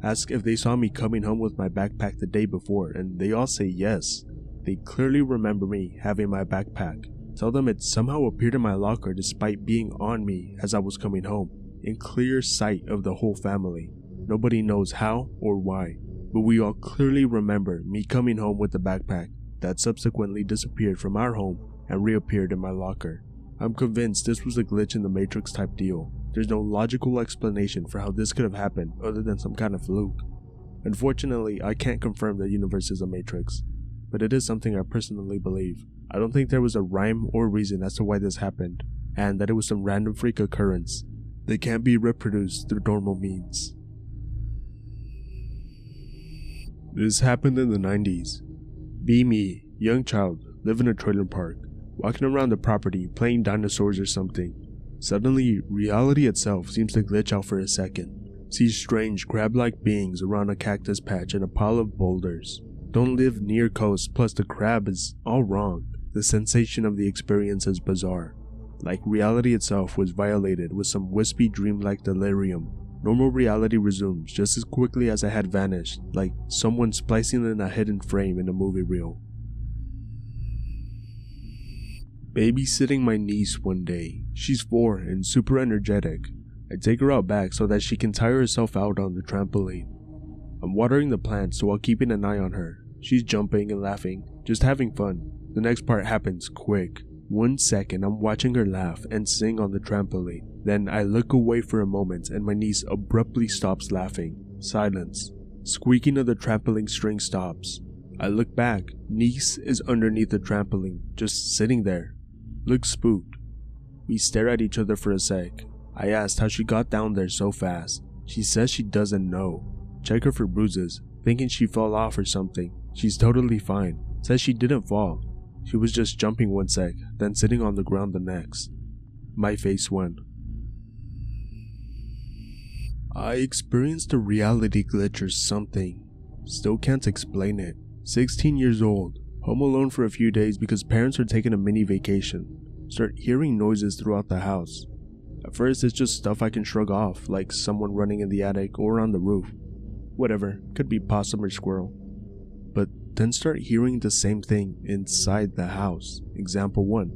Ask if they saw me coming home with my backpack the day before, and they all say yes. They clearly remember me having my backpack. Tell them it somehow appeared in my locker despite being on me as I was coming home, in clear sight of the whole family. Nobody knows how or why, but we all clearly remember me coming home with the backpack that subsequently disappeared from our home and reappeared in my locker. I'm convinced this was a glitch in the Matrix type deal. There's no logical explanation for how this could have happened other than some kind of fluke. Unfortunately, I can't confirm the universe is a Matrix, but it is something I personally believe. I don't think there was a rhyme or reason as to why this happened, and that it was some random freak occurrence. They can't be reproduced through normal means. This happened in the 90s. Me, young child, live in a trailer park, walking around the property playing dinosaurs or something. Suddenly, reality itself seems to glitch out for a second. See strange crab-like beings around a cactus patch and a pile of boulders. Don't live near coast, plus the crab is all wrong. The sensation of the experience is bizarre. Like reality itself was violated with some wispy dream-like delirium. Normal reality resumes just as quickly as I had vanished, like someone splicing in a hidden frame in a movie reel. Babysitting my niece one day. She's 4 and super energetic. I take her out back so that she can tire herself out on the trampoline. I'm watering the plants while keeping an eye on her. She's jumping and laughing, just having fun. The next part happens quick. 1 second I'm watching her laugh and sing on the trampoline. Then I look away for a moment and my niece abruptly stops laughing. Silence. Squeaking of the trampoline string stops. I look back. Niece is underneath the trampoline, just sitting there. Looks spooked. We stare at each other for a sec. I asked how she got down there so fast. She says she doesn't know. Check her for bruises, thinking she fell off or something. She's totally fine. Says she didn't fall. She was just jumping 1 sec, then sitting on the ground the next. My face went. I experienced a reality glitch or something. Still can't explain it. 16 years old. Home alone for a few days because parents are taking a mini vacation. Start hearing noises throughout the house. At first it's just stuff I can shrug off, like someone running in the attic or on the roof. Whatever, could be possum or squirrel. But then start hearing the same thing inside the house. Example 1.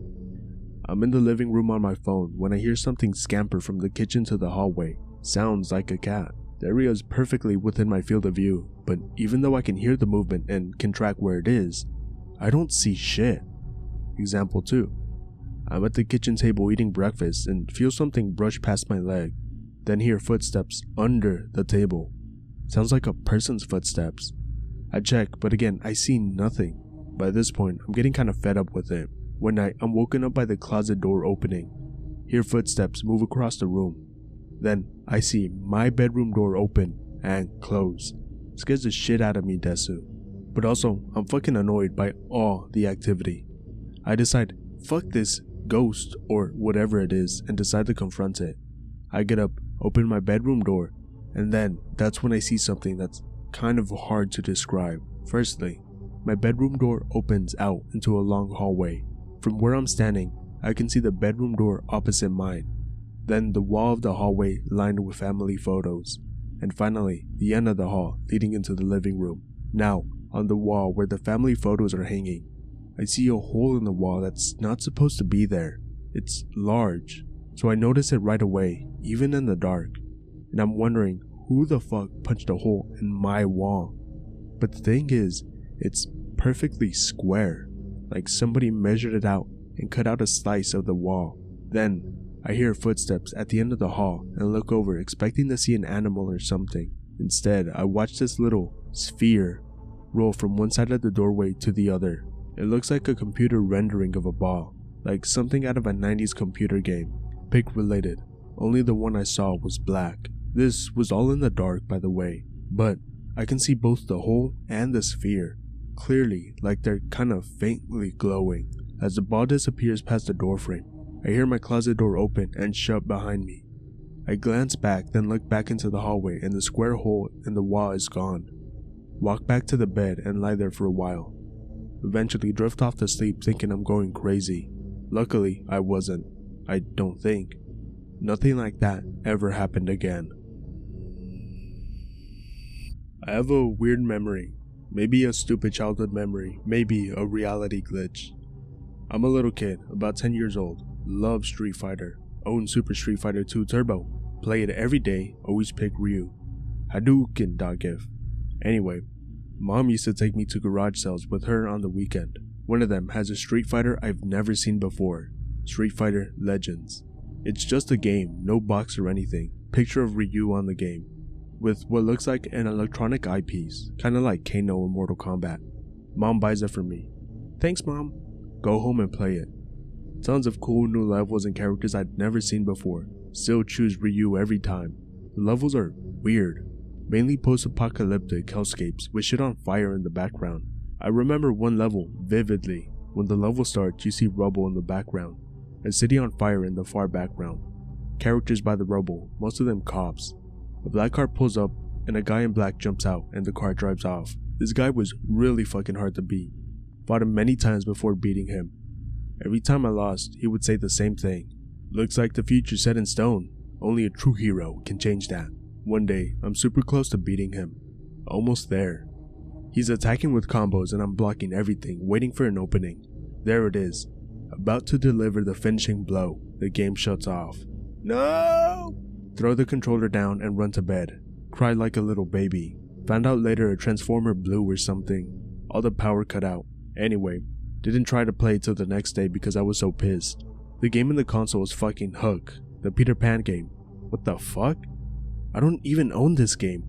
I'm in the living room on my phone when I hear something scamper from the kitchen to the hallway. Sounds like a cat. The area is perfectly within my field of view, but even though I can hear the movement and can track where it is, I don't see shit. Example 2. I'm at the kitchen table eating breakfast and feel something brush past my leg, then hear footsteps under the table. Sounds like a person's footsteps. I check, but again, I see nothing. By this point, I'm getting kind of fed up with it. One night, I'm woken up by the closet door opening. Hear footsteps move across the room. Then, I see my bedroom door open and close. Scares the shit out of me, Desu. But also, I'm fucking annoyed by all the activity. I decide, fuck this ghost or whatever it is, and decide to confront it. I get up, open my bedroom door, and then that's when I see something that's kind of hard to describe. Firstly, my bedroom door opens out into a long hallway. From where I'm standing, I can see the bedroom door opposite mine. Then the wall of the hallway lined with family photos. And finally, the end of the hall leading into the living room. Now, on the wall where the family photos are hanging, I see a hole in the wall that's not supposed to be there. It's large, so I notice it right away, even in the dark. And I'm wondering who the fuck punched a hole in my wall. But the thing is, it's perfectly square, like somebody measured it out and cut out a slice of the wall. Then, I hear footsteps at the end of the hall and look over expecting to see an animal or something. Instead, I watch this little sphere roll from one side of the doorway to the other. It looks like a computer rendering of a ball, like something out of a 90s computer game. Pick related, only the one I saw was black. This was all in the dark, by the way, but I can see both the hole and the sphere clearly, like they're kind of faintly glowing. As the ball disappears past the doorframe, I hear my closet door open and shut behind me. I glance back, then look back into the hallway and the square hole in the wall is gone. Walk back to the bed and lie there for a while. Eventually drift off to sleep thinking I'm going crazy. Luckily, I wasn't. I don't think. Nothing like that ever happened again. I have a weird memory. Maybe a stupid childhood memory. Maybe a reality glitch. I'm a little kid, about 10 years old. Love Street Fighter. Own Super Street Fighter 2 Turbo. Play it every day, always pick Ryu. Hadouken, .gif. Anyway, Mom used to take me to garage sales with her on the weekend. One of them has a Street Fighter I've never seen before. Street Fighter Legends. It's just a game, no box or anything. Picture of Ryu on the game, with what looks like an electronic eyepiece, kinda like Kano in Mortal Kombat. Mom buys it for me. Thanks, Mom. Go home and play it. Tons of cool new levels and characters I'd never seen before. Still choose Ryu every time. The levels are weird, mainly post-apocalyptic hellscapes with shit on fire in the background. I remember one level vividly. When the level starts, you see rubble in the background, a city on fire in the far background, characters by the rubble, most of them cops. A black car pulls up and a guy in black jumps out and the car drives off. This guy was really fucking hard to beat. Fought him many times before beating him. Every time I lost, he would say the same thing. Looks like the future's set in stone. Only a true hero can change that. One day, I'm super close to beating him. Almost there. He's attacking with combos and I'm blocking everything, waiting for an opening. There it is. About to deliver the finishing blow. The game shuts off. No! Throw the controller down and run to bed. Cry like a little baby. Found out later a transformer blew or something. All the power cut out. Anyway, didn't try to play till the next day because I was so pissed. The game in the console is fucking Hook, the Peter Pan game. What the fuck? I don't even own this game.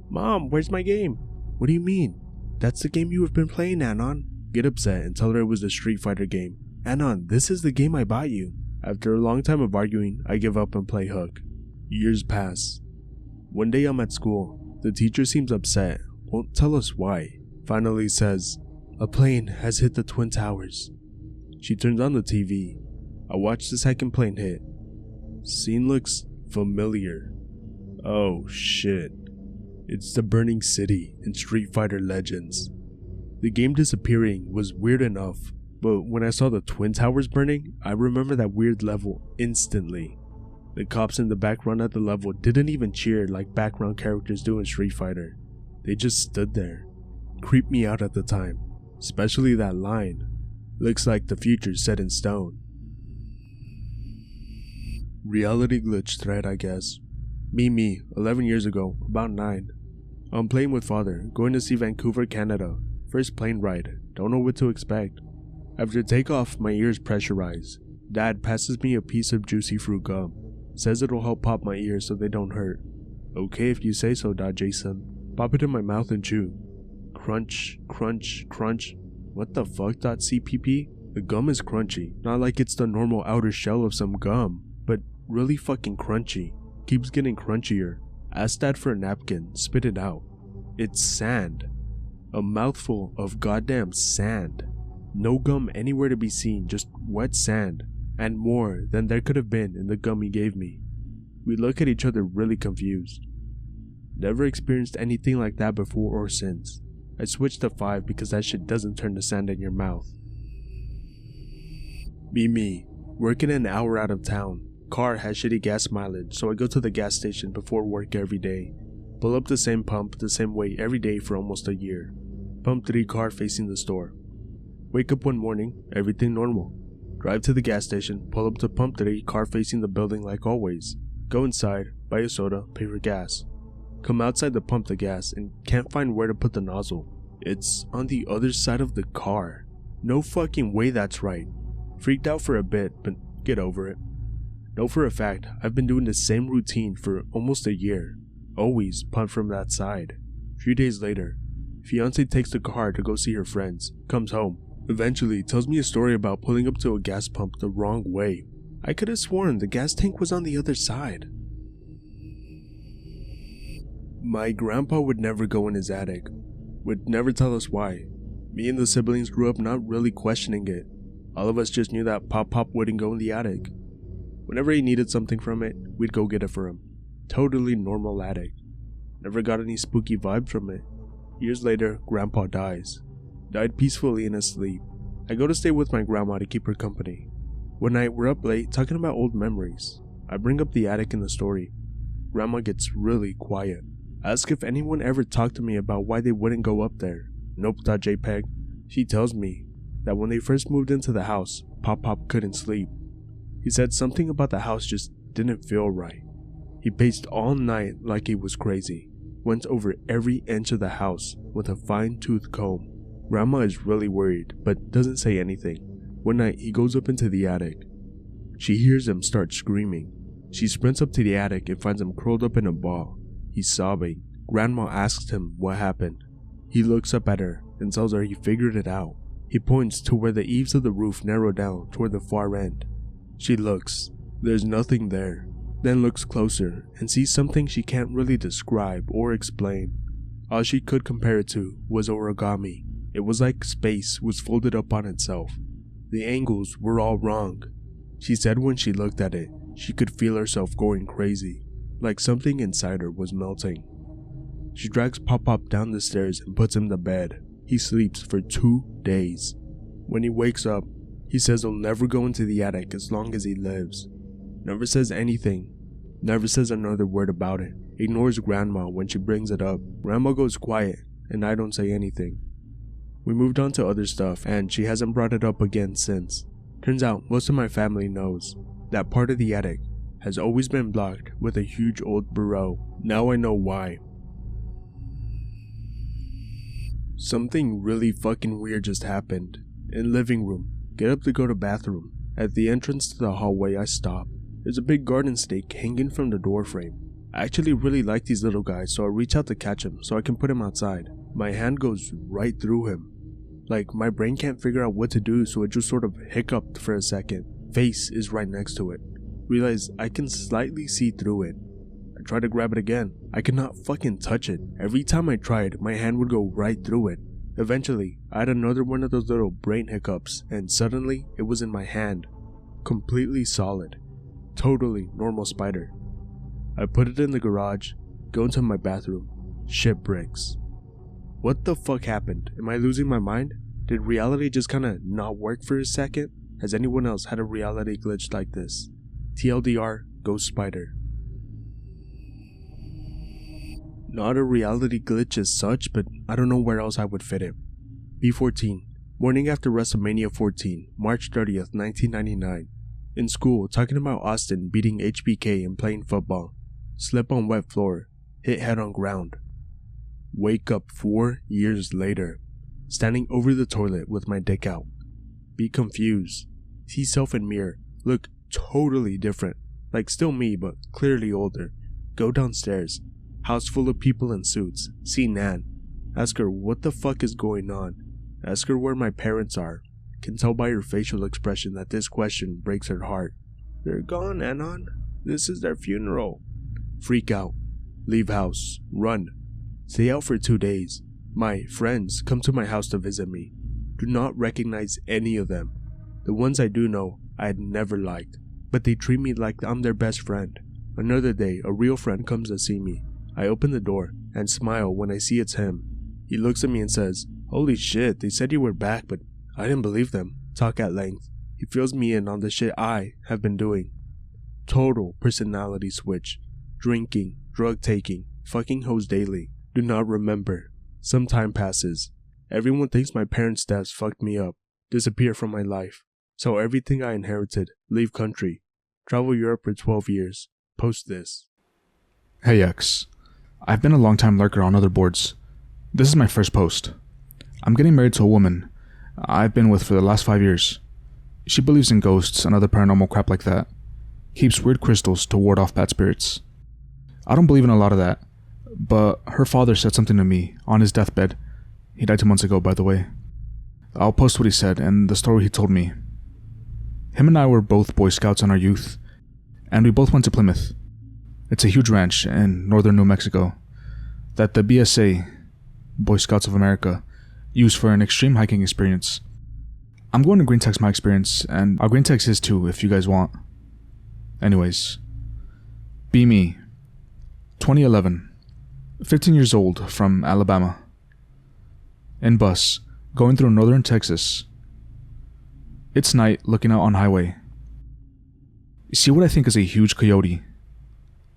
Mom, where's my game? What do you mean? That's the game you have been playing, Anon. Get upset and tell her it was the Street Fighter game. Anon, this is the game I bought you. After a long time of arguing, I give up and play Hook. Years pass. One day I'm at school. The teacher seems upset, won't tell us why. Finally says, "A plane has hit the Twin Towers." She turns on the TV. I watch the second plane hit. Scene looks familiar. Oh shit. It's the burning city in Street Fighter Legends. The game disappearing was weird enough, but when I saw the Twin Towers burning, I remember that weird level instantly. The cops in the background at the level didn't even cheer like background characters do in Street Fighter. They just stood there. Creeped me out at the time, especially that line. Looks like the future's set in stone. Reality glitch thread, I guess. Me, 11 years ago, about 9. I'm playing with father, going to see Vancouver, Canada. First plane ride, don't know what to expect. After takeoff, my ears pressurize. Dad passes me a piece of juicy fruit gum. Says it'll help pop my ears so they don't hurt. Okay if you say so, Jason. Pop it in my mouth and chew. Crunch, crunch, crunch. What the fuck, CPP? The gum is crunchy, not like it's the normal outer shell of some gum, but really fucking crunchy. Keeps getting crunchier. Ask Dad for a napkin, spit it out. It's sand. A mouthful of goddamn sand. No gum anywhere to be seen, just wet sand, and more than there could have been in the gum he gave me. We look at each other really confused. Never experienced anything like that before or since. I switched to 5 because that shit doesn't turn to sand in your mouth. Me, working an hour out of town. Car has shitty gas mileage, so I go to the gas station before work every day. Pull up the same pump the same way every day for almost a year. Pump 3, car facing the store. Wake up one morning, everything normal. Drive to the gas station, pull up to pump 3, car facing the building like always. Go inside, buy a soda, pay for gas. Come outside to pump the gas and can't find where to put the nozzle. It's on the other side of the car. No fucking way that's right. Freaked out for a bit, but get over it. Know for a fact, I've been doing the same routine for almost a year. Always pump from that side. 3 days later, fiance takes the car to go see her friends, comes home. Eventually tells me a story about pulling up to a gas pump the wrong way. I could have sworn the gas tank was on the other side. My grandpa would never go in his attic. Would never tell us why. Me and the siblings grew up not really questioning it. All of us just knew that Pop wouldn't go in the attic. Whenever he needed something from it, we'd go get it for him. Totally normal attic. Never got any spooky vibe from it. Years later, Grandpa dies. Died peacefully in his sleep. I go to stay with my grandma to keep her company. One night, we're up late talking about old memories. I bring up the attic in the story. Grandma gets really quiet. Ask if anyone ever talked to me about why they wouldn't go up there. Nope, JPEG. She tells me that when they first moved into the house, Pop couldn't sleep. He said something about the house just didn't feel right. He paced all night like he was crazy. Went over every inch of the house with a fine-tooth comb. Grandma is really worried, but doesn't say anything. One night, he goes up into the attic. She hears him start screaming. She sprints up to the attic and finds him curled up in a ball. He's sobbing. Grandma asks him what happened. He looks up at her and tells her he figured it out. He points to where the eaves of the roof narrow down toward the far end. She looks. There's nothing there. then looks closer and sees something she can't really describe or explain. All she could compare it to was origami. It was like space was folded up on itself. The angles were all wrong. She said when she looked at it, she could feel herself going crazy, like something inside her was melting. She drags Pop-Pop down the stairs and puts him to bed. He sleeps for 2 days. When he wakes up, he says he'll never go into the attic as long as he lives. Never says anything. Never says another word about it. Ignores Grandma when she brings it up. Grandma goes quiet, and I don't say anything. We moved on to other stuff, and she hasn't brought it up again since. Turns out most of my family knows that part of the attic has always been blocked with a huge old bureau. Now I know why. Something really fucking weird just happened. In living room, get up to go to bathroom. At the entrance to the hallway, I stop. There's a big garden snake hanging from the door frame. I actually really like these little guys, so I reach out to catch him so I can put him outside. My hand goes right through him. Like, my brain can't figure out what to do, so it just sort of hiccuped for a second. Face is right next to it. Realize I can slightly see through it. I try to grab it again. I cannot fucking touch it. Every time I tried, my hand would go right through it. Eventually, I had another one of those little brain hiccups, and suddenly it was in my hand. Completely solid. Totally normal spider. I put it in the garage, go into my bathroom. Shit breaks. What the fuck happened? Am I losing my mind? Did reality just kinda not work for a second? Has anyone else had a reality glitch like this? TLDR, ghost spider. Not a reality glitch as such, but I don't know where else I would fit it. B14. Morning after WrestleMania 14, March 30th, 1999. In school, talking about Austin beating HBK and playing football. Slip on wet floor. Hit head on ground. Wake up 4 years later. Standing over the toilet with my dick out. Be confused. See self in mirror. Look totally different. Like still me, but clearly older. Go downstairs. House full of people in suits. See Nan. Ask her what the fuck is going on. Ask her where my parents are. Can tell by her facial expression that this question breaks her heart. They're gone, Anon. This is their funeral. Freak out. Leave house. Run. Stay out for 2 days. My friends come to my house to visit me. Do not recognize any of them. The ones I do know, I had never liked, but they treat me like I'm their best friend. Another day, a real friend comes to see me. I open the door and smile when I see it's him. He looks at me and says, "Holy shit, they said you were back, but I didn't believe them." Talk at length. He fills me in on the shit I have been doing. Total personality switch. Drinking, drug taking, fucking hoes daily. Do not remember. Some time passes. Everyone thinks my parents' deaths fucked me up. Disappear from my life. Sell everything I inherited. Leave country. Travel Europe for 12 years. Post this. Hey X. I've been a long-time lurker on other boards. This is my first post. I'm getting married to a woman I've been with for the last 5 years. She believes in ghosts and other paranormal crap like that. Keeps weird crystals to ward off bad spirits. I don't believe in a lot of that, but her father said something to me on his deathbed. He died 2 months ago, by the way. I'll post what he said and the story he told me. Him and I were both Boy Scouts in our youth, and we both went to Plymouth. It's a huge ranch in northern New Mexico that the BSA, Boy Scouts of America, use for an extreme hiking experience. I'm going to green text my experience, and I'll green text his too if you guys want. Anyways, be me. 2011. 15 years old, from Alabama. In bus, going through northern Texas. It's night, looking out on highway. See what I think is a huge coyote.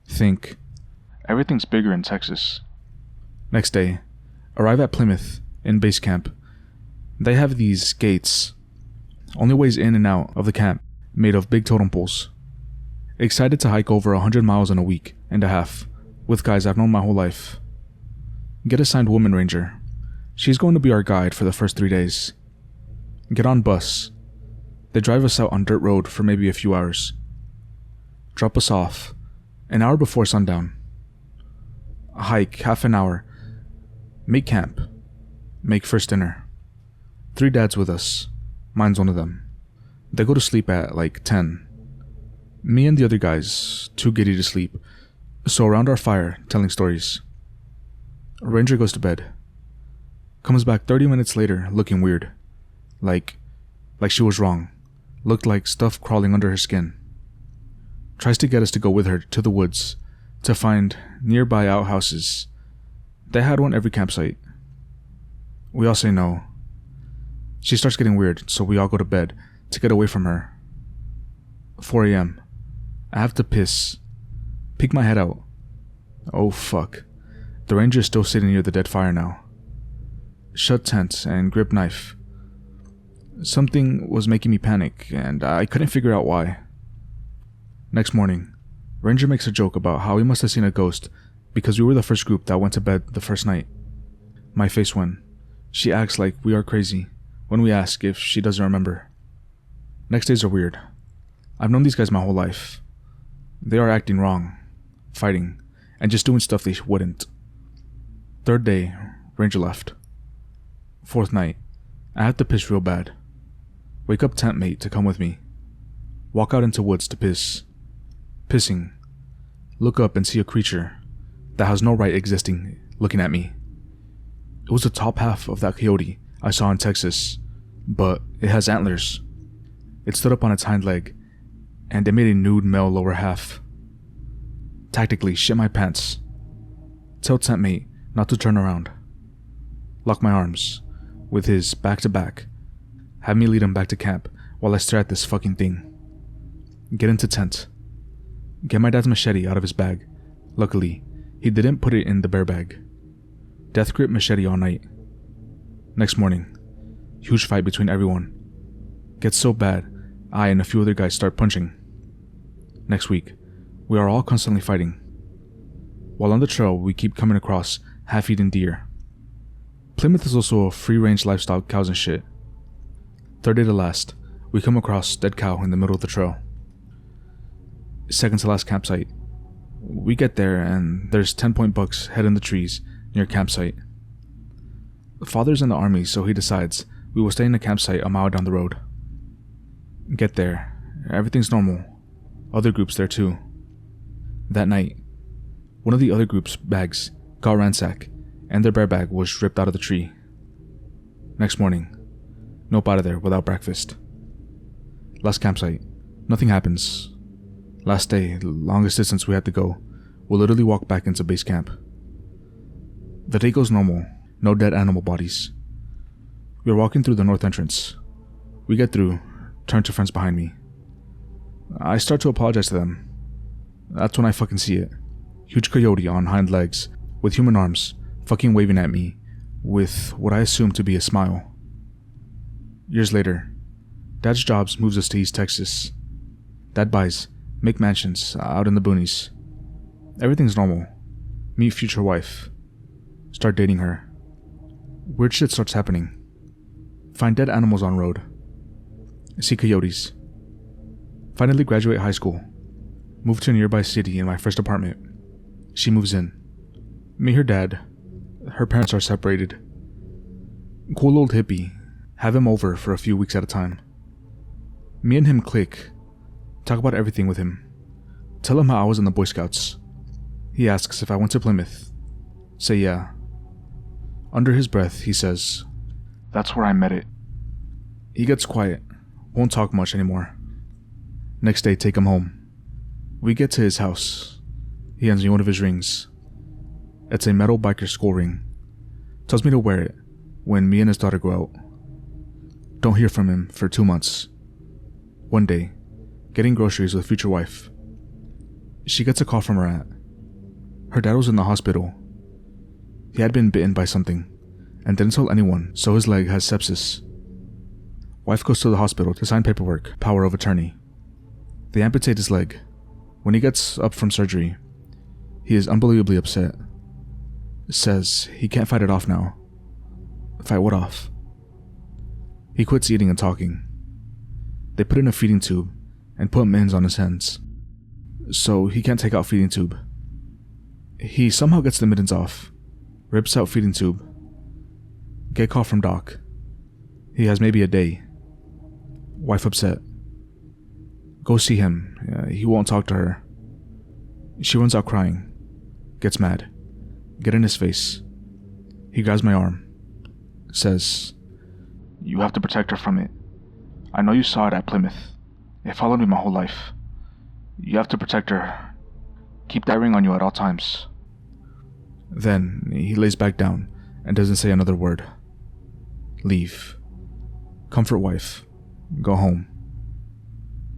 Think, everything's bigger in Texas. Next day, arrive at Plymouth, in base camp. They have these gates, only ways in and out of the camp, made of big totem poles. Excited to hike over 100 miles in a week and a half, with guys I've known my whole life. Get assigned woman ranger. She's going to be our guide for the first 3 days. Get on bus. They drive us out on dirt road for maybe a few hours. Drop us off, an hour before sundown. Hike half an hour. Make camp. Make first dinner. 3 dads with us. Mine's one of them. They go to sleep at like 10. Me and the other guys, too giddy to sleep, so around our fire, telling stories. Ranger goes to bed. Comes back 30 minutes later, looking weird. Like she was wrong. Looked like stuff crawling under her skin. Tries to get us to go with her to the woods, to find nearby outhouses. They had one every campsite. We all say no. She starts getting weird, so we all go to bed to get away from her. 4 a.m. I have to piss. Peek my head out. Oh fuck. The ranger is still sitting near the dead fire now. Shut tent and grip knife. Something was making me panic, and I couldn't figure out why. Next morning, Ranger makes a joke about how he must have seen a ghost because we were the first group that went to bed the first night. My face went. She acts like we are crazy when we ask if she doesn't remember. Next days are weird. I've known these guys my whole life. They are acting wrong, fighting, and just doing stuff they wouldn't. Third day, Ranger left. Fourth night, I had to piss real bad. Wake up tent mate to come with me. Walk out into woods to piss. Pissing. Look up and see a creature that has no right existing looking at me. It was the top half of that coyote I saw in Texas, but it has antlers. It stood up on its hind leg, and it made a nude male lower half. Tactically shit my pants. Tell tent mate not to turn around. Lock my arms, with his back to back. Have me lead him back to camp while I stare at this fucking thing. Get into tent. Get my dad's machete out of his bag. Luckily, he didn't put it in the bear bag. Death grip machete all night. Next morning, huge fight between everyone. Gets so bad, I and a few other guys start punching. Next week, we are all constantly fighting. While on the trail, we keep coming across half-eaten deer. Plymouth is also a free-range livestock, cows and shit. Third day to last, we come across dead cow in the middle of the trail. Second to last campsite. We get there and there's 10-point bucks head in the trees near campsite. Father's in the army, so he decides we will stay in the campsite a mile down the road. Get there, everything's normal. Other groups there too. That night, one of the other group's bags got ransacked and their bear bag was ripped out of the tree. Next morning, nope, out of there without breakfast. Last campsite, nothing happens. Last day, the longest distance we had to go, we'll literally walk back into base camp. The day goes normal, no dead animal bodies. We are walking through the north entrance. We get through, turn to friends behind me. I start to apologize to them. That's when I fucking see it. Huge coyote on hind legs, with human arms, fucking waving at me, with what I assume to be a smile. Years later, Dad's jobs moves us to East Texas. Dad buys McMansions out in the boonies. Everything's normal. Meet future wife. Start dating her. Weird shit starts happening. Find dead animals on road. See coyotes. Finally graduate high school. Move to a nearby city in my first apartment. She moves in. Meet her dad. Her parents are separated. Cool old hippie. Have him over for a few weeks at a time. Me and him click. Talk about everything with him. Tell him how I was in the Boy Scouts. He asks if I went to Plymouth. Say yeah. Under his breath, he says, "That's where I met it." He gets quiet. Won't talk much anymore. Next day, take him home. We get to his house. He hands me one of his rings. It's a metal biker skull ring. Tells me to wear it when me and his daughter go out. Don't hear from him for 2 months. One day, getting groceries with future wife. She gets a call from her aunt. Her dad was in the hospital. He had been bitten by something and didn't tell anyone, so his leg has sepsis. Wife goes to the hospital to sign paperwork, power of attorney. They amputate his leg. When he gets up from surgery, he is unbelievably upset. Says he can't fight it off now. Fight what off? He quits eating and talking. They put in a feeding tube and put mittens on his hands, so he can't take out feeding tube. He somehow gets the mittens off, rips out feeding tube. Get call from doc. He has maybe a day. Wife upset. Go see him. He won't talk to her. She runs out crying. Gets mad. Get in his face. He grabs my arm. Says, "You have to protect her from it. I know you saw it at Plymouth. It followed me my whole life. You have to protect her. Keep that ring on you at all times." Then he lays back down and doesn't say another word. Leave. Comfort wife. Go home.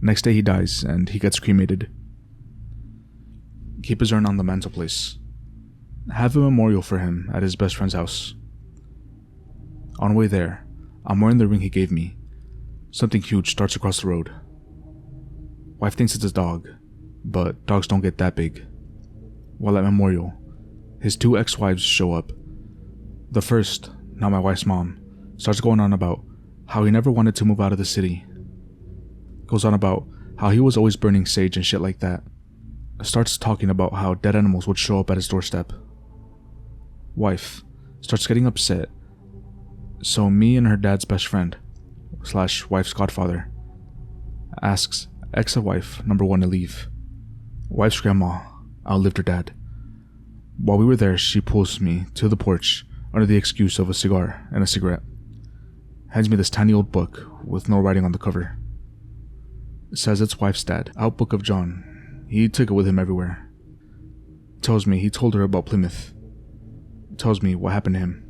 Next day he dies and he gets cremated. Keep his urn on the mantelpiece. Have a memorial for him at his best friend's house. On the way there, I'm wearing the ring he gave me. Something huge starts across the road. Wife thinks it's a dog, but dogs don't get that big. While at memorial, his 2 ex-wives show up. The first, now my wife's mom, starts going on about how he never wanted to move out of the city. Goes on about how he was always burning sage and shit like that. Starts talking about how dead animals would show up at his doorstep. Wife starts getting upset, so me and her dad's best friend / wife's godfather asks ex-wife number 1 to leave. Wife's grandma outlived her dad. While we were there, she pulls me to the porch under the excuse of a cigar and a cigarette. Hands me this tiny old book with no writing on the cover. It says it's wife's dad, Out Book of John. He took it with him everywhere. Tells me he told her about Plymouth. Tells me what happened to him.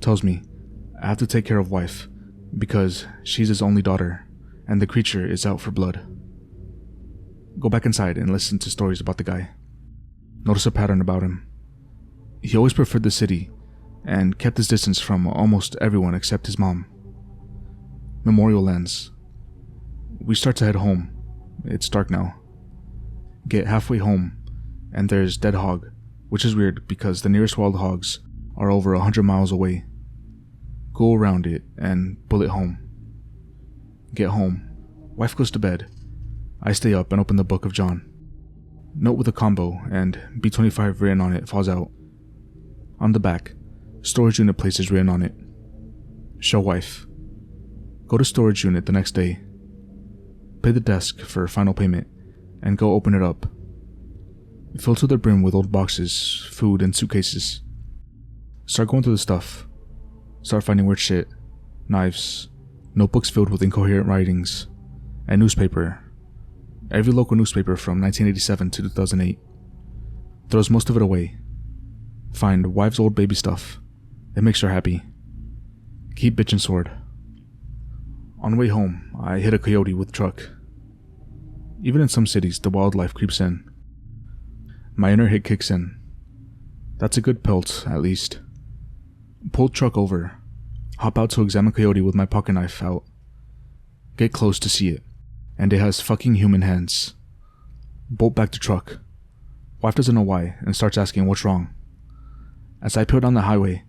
Tells me I have to take care of wife because she's his only daughter and the creature is out for blood. Go back inside and listen to stories about the guy. Notice a pattern about him. He always preferred the city and kept his distance from almost everyone except his mom. Memorial ends. We start to head home. It's dark now. Get halfway home and there's dead hog, which is weird because the nearest wild hogs are over 100 miles away. Go around it and pull it home. Get home. Wife goes to bed. I stay up and open the Book of John. Note with a combo and B25 written on it falls out. On the back, storage unit place is written on it. Show wife. Go to storage unit the next day. Pay the desk for final payment and go open it up. Fill to the brim with old boxes, food, and suitcases. Start going through the stuff. Start finding weird shit. Knives. Notebooks filled with incoherent writings. And newspaper. Every local newspaper from 1987 to 2008. Throws most of it away. Find wife's old baby stuff. It makes her happy. Keep bitch and sword. On the way home, I hit a coyote with truck. Even in some cities, the wildlife creeps in. My inner hit kicks in. That's a good pelt, at least. Pull truck over. Hop out to examine coyote with my pocket knife out. Get close to see it. And it has fucking human hands. Bolt back to truck. Wife doesn't know why and starts asking what's wrong. As I peel down the highway,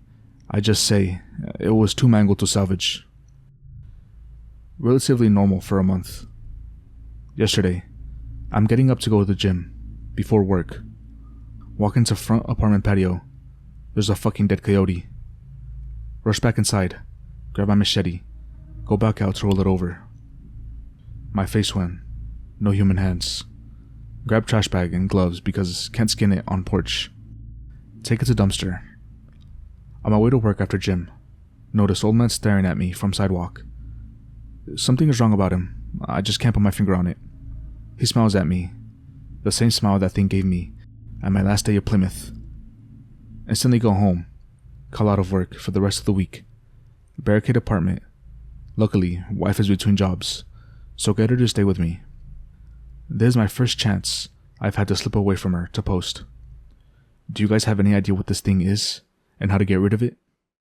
I just say it was too mangled to salvage. Relatively normal for a month. Yesterday, I'm getting up to go to the gym. Before work. Walk into front apartment patio. There's a fucking dead coyote. Rush back inside. Grab my machete. Go back out to roll it over. My face went. No human hands. Grab trash bag and gloves because can't skin it on porch. Take it to dumpster. On my way to work after gym. Notice old man staring at me from sidewalk. Something is wrong about him. I just can't put my finger on it. He smiles at me. The same smile that thing gave me at my last day of Plymouth. Instantly go home. Call out of work for the rest of the week. Barricade apartment. Luckily, wife is between jobs, so get her to stay with me. This is my first chance I've had to slip away from her to post. Do you guys have any idea what this thing is and how to get rid of it?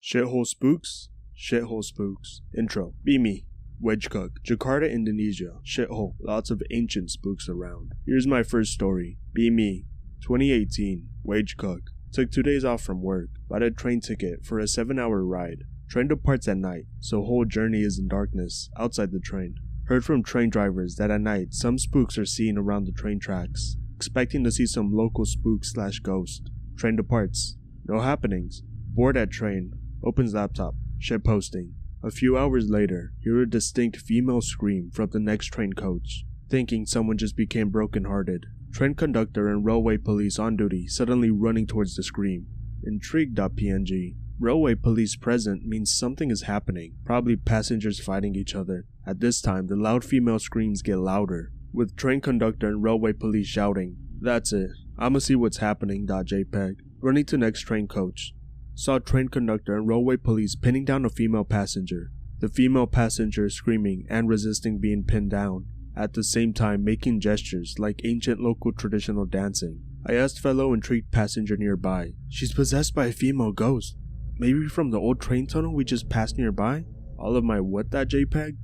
Shithole spooks? Shithole spooks. Intro. Be me. Wedge Cook, Jakarta, Indonesia. Shithole. Lots of ancient spooks around. Here's my first story. Be me. 2018. Wage Cook. Took 2 days off from work. Bought a train ticket for a 7-hour ride. Train departs at night, so whole journey is in darkness outside the train. Heard from train drivers that at night some spooks are seen around the train tracks. Expecting to see some local spook / ghost. Train departs. No happenings. Bored at train. Opens laptop. Shit posting. A few hours later, hear a distinct female scream from the next train coach. thinking someone just became brokenhearted. Train conductor and railway police on duty suddenly running towards the scream. Intrigue.png. Railway police present means something is happening, probably passengers fighting each other. At this time, the loud female screams get louder, with train conductor and railway police shouting, "That's it, I'ma see what's happening.jpg. Running to next train coach. Saw train conductor and railway police pinning down a female passenger. The female passenger screaming and resisting being pinned down, at the same time making gestures like ancient local traditional dancing. I asked fellow intrigued passenger nearby, "She's possessed by a female ghost. Maybe from the old train tunnel we just passed nearby?" All of my what.jpg?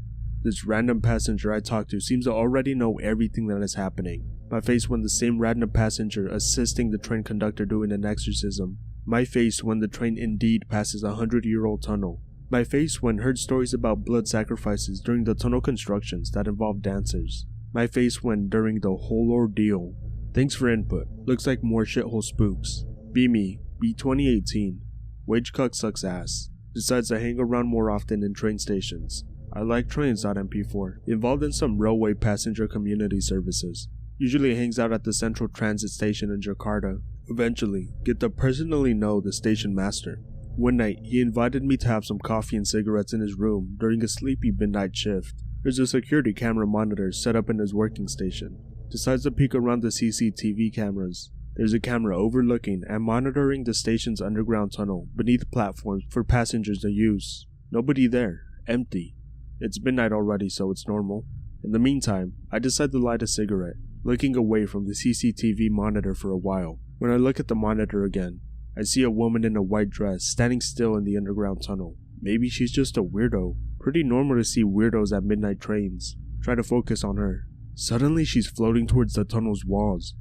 This random passenger I talked to seems to already know everything that is happening. My face when the same random passenger assisting the train conductor doing an exorcism. My face when the train indeed passes a 100-year-old tunnel. My face when heard stories about blood sacrifices during the tunnel constructions that involved dancers. My face when during the whole ordeal. Thanks for input. Looks like more shithole spooks. Be me, B2018. Wage cuck sucks ass. Decides to hang around more often in train stations. I like trains.mp4. Involved in some railway passenger community services. Usually hangs out at the central transit station in Jakarta. Eventually, get to personally know the station master. One night, he invited me to have some coffee and cigarettes in his room during a sleepy midnight shift. There's a security camera monitor set up in his working station. Decides to peek around the CCTV cameras. There's a camera overlooking and monitoring the station's underground tunnel beneath platforms for passengers to use. Nobody there. Empty. It's midnight already, so it's normal. In the meantime, I decide to light a cigarette, looking away from the CCTV monitor for a while. When I look at the monitor again, I see a woman in a white dress standing still in the underground tunnel. Maybe she's just a weirdo. Pretty normal to see weirdos at midnight trains. Try to focus on her. Suddenly she's floating towards the tunnel's walls.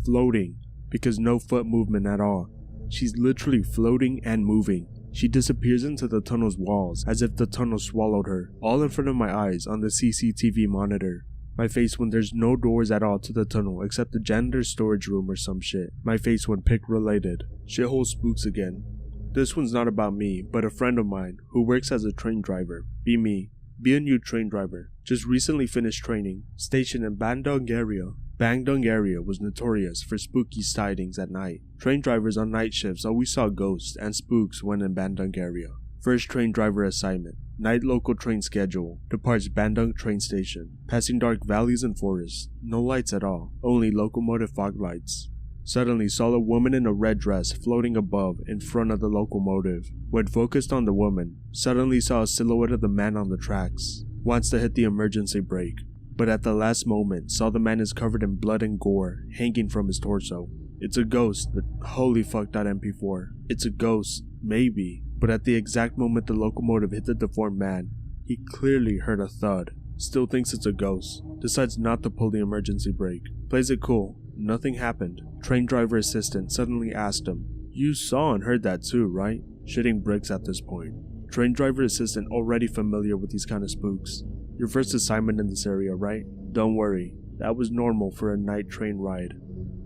Floating, because no foot movement at all. She's literally floating and moving. She disappears into the tunnel's walls as if the tunnel swallowed her, all in front of my eyes on the CCTV monitor. My face when there's no doors at all to the tunnel except the janitor's storage room or some shit. My face when pic related. Shithole spooks again. This one's not about me, but a friend of mine who works as a train driver. Be me. Be a new train driver. Just recently finished training. Stationed in Bandung area. Bandung area was notorious for spooky sightings at night. Train drivers on night shifts always saw ghosts and spooks when in Bandung area. First train driver assignment. Night local train schedule. Departs Bandung train station. Passing dark valleys and forests. No lights at all. Only locomotive fog lights. Suddenly saw a woman in a red dress floating above in front of the locomotive. When focused on the woman, suddenly saw a silhouette of the man on the tracks. Wants to hit the emergency brake, but at the last moment saw the man is covered in blood and gore hanging from his torso. It's a ghost, but holy fuck.mp4. It's a ghost, maybe, but at the exact moment the locomotive hit the deformed man, he clearly heard a thud. Still thinks it's a ghost. Decides not to pull the emergency brake. Plays it cool. Nothing happened. Train driver assistant suddenly asked him, "You saw and heard that too, right?" Shitting bricks at this point. Train driver assistant already familiar with these kind of spooks. Your first assignment in this area, right? Don't worry, that was normal for a night train ride.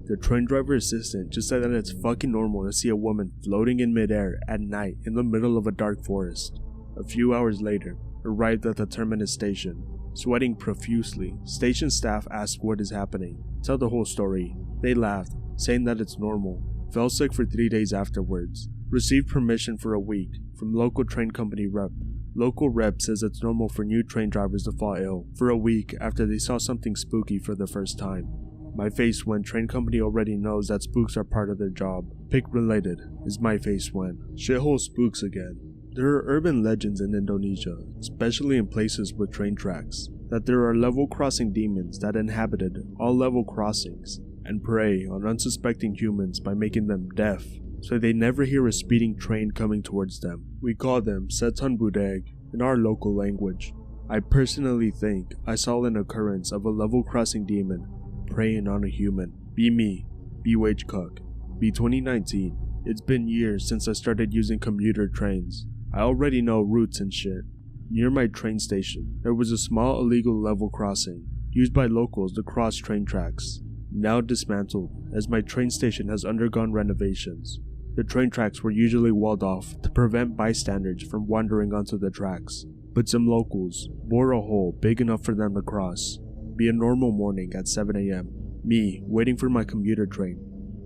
The train driver assistant just said that it's fucking normal to see a woman floating in midair at night in the middle of a dark forest. A few hours later, arrived at the terminus station. Sweating profusely, station staff asked what is happening. Tell the whole story. They laughed, saying that it's normal. Fell sick for 3 days afterwards. Received permission for a week from local train company rep. Local rep says it's normal for new train drivers to fall ill for a week after they saw something spooky for the first time. My face when train company already knows that spooks are part of their job. Pic related is my face when. Shithole spooks again. There are urban legends in Indonesia, especially in places with train tracks, that there are level crossing demons that inhabited all level crossings and prey on unsuspecting humans by making them deaf, so they never hear a speeding train coming towards them. We call them setan budeg in our local language. I personally think I saw an occurrence of a level crossing demon preying on a human. Be me, be wage cuck, be 2019. It's been years since I started using commuter trains. I already know routes and shit. Near my train station, there was a small illegal level crossing, used by locals to cross train tracks. Now dismantled, as my train station has undergone renovations. The train tracks were usually walled off to prevent bystanders from wandering onto the tracks, but some locals bore a hole big enough for them to cross. be a normal morning at 7 a.m. Me waiting for my commuter train,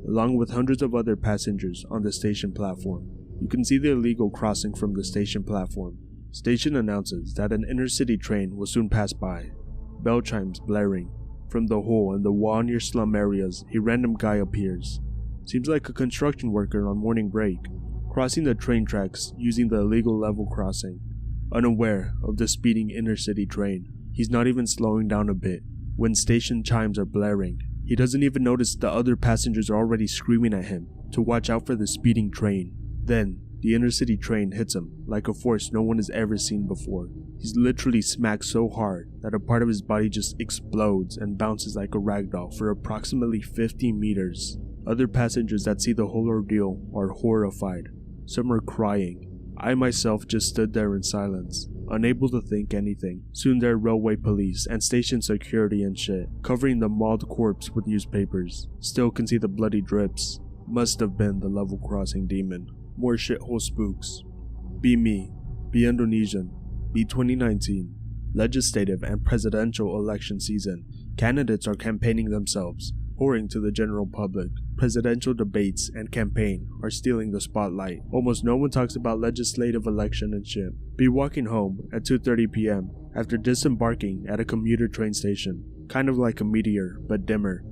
along with hundreds of other passengers on the station platform. You can see the illegal crossing from the station platform. Station announces that an inner-city train will soon pass by. Bell chimes blaring. From the hole in the wall near slum areas, a random guy appears. Seems like a construction worker on morning break, crossing the train tracks using the illegal level crossing. Unaware of the speeding inner-city train, he's not even slowing down a bit. When station chimes are blaring, he doesn't even notice the other passengers are already screaming at him to watch out for the speeding train. Then, the inner-city train hits him like a force no one has ever seen before. He's literally smacked so hard that a part of his body just explodes and bounces like a ragdoll for approximately 50 meters. Other passengers that see the whole ordeal are horrified. Some are crying. I myself just stood there in silence, unable to think anything. Soon there are railway police and station security and shit, covering the mauled corpse with newspapers. Still can see the bloody drips. Must have been the level crossing demon. More shithole spooks. Be me. Be Indonesian. Be 2019. Legislative and presidential election season. Candidates are campaigning themselves, pouring to the general public. Presidential debates and campaign are stealing the spotlight. Almost no one talks about legislative election and shit. Be walking home at 2:30 p.m. after disembarking at a commuter train station. Kind of like a meteor, but dimmer.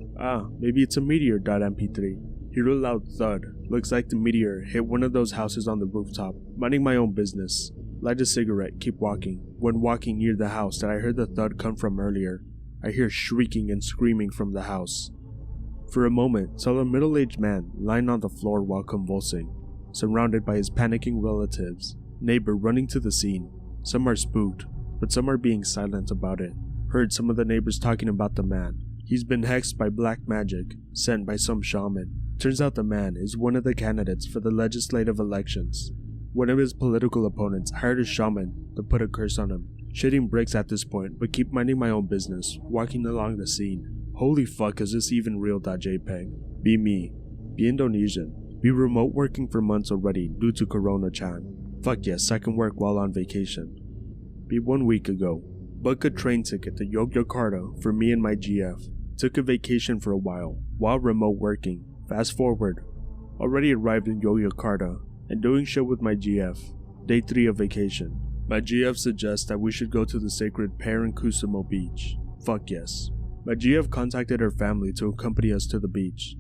Maybe it's a meteor.mp3. Hear a loud thud. Looks like the meteor hit one of those houses on the rooftop. Minding my own business. Light a cigarette, keep walking. When walking near the house that I heard the thud come from earlier, I hear shrieking and screaming from the house. For a moment, saw a middle-aged man lying on the floor while convulsing, surrounded by his panicking relatives. Neighbor running to the scene. Some are spooked, but some are being silent about it. Heard some of the neighbors talking about the man. He's been hexed by black magic, sent by some shaman. Turns out the man is one of the candidates for the legislative elections. One of his political opponents hired a shaman to put a curse on him. Shitting bricks at this point, but keep minding my own business, walking along the scene. Holy fuck, is this even real.jpg? Be me. Be Indonesian. Be remote working for months already due to Corona-chan. Fuck yes, I can work while on vacation. Be 1 week ago. Book a train ticket to Yogyakarta for me and my GF. Took a vacation for a while remote working. Fast forward. Already arrived in Yogyakarta and doing shit with my GF. Day 3 of vacation. My GF suggests that we should go to the sacred Parangkusumo beach. Fuck yes. My GF contacted her family to accompany us to the beach.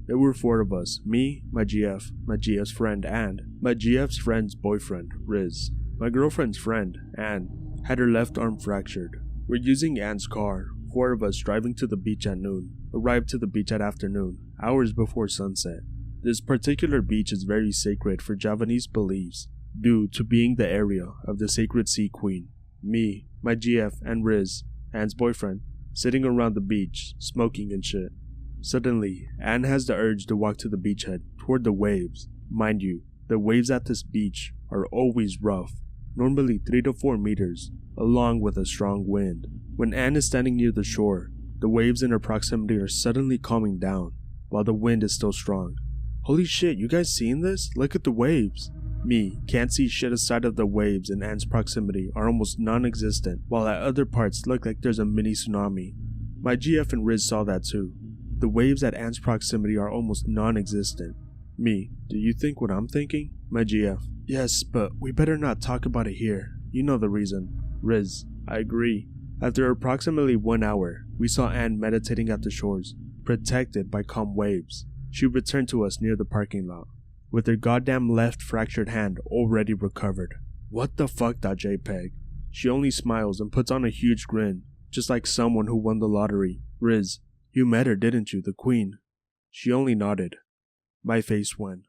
There were 4 of us, me, my GF's friend Anne, my GF's friend's boyfriend, Riz, my girlfriend's friend, Anne, had her left arm fractured. We're using Anne's car, 4 of us driving to the beach at noon, arrived to the beach at afternoon, hours before sunset. This particular beach is very sacred for Javanese beliefs, due to being the area of the sacred sea queen. Me, my GF, and Riz, Anne's boyfriend, sitting around the beach, smoking and shit. Suddenly, Anne has the urge to walk to the beachhead, toward the waves. Mind you, the waves at this beach are always rough, normally 3 to 4 meters, along with a strong wind. When Anne is standing near the shore, the waves in her proximity are suddenly calming down, while the wind is still strong. Holy shit, you guys seeing this? Look at the waves. Me, can't see shit aside of the waves in Anne's proximity are almost non-existent, while at other parts look like there's a mini tsunami. My GF and Riz saw that too. The waves at Anne's proximity are almost non-existent. Me, do you think what I'm thinking? My GF, yes, but we better not talk about it here. You know the reason. Riz, I agree. After approximately 1 hour, we saw Anne meditating at the shores, protected by calm waves. She returned to us near the parking lot, with her goddamn left fractured hand already recovered. What the fuck.jpg? She only smiles and puts on a huge grin, just like someone who won the lottery. Riz, you met her, didn't you, the queen? She only nodded. My face went.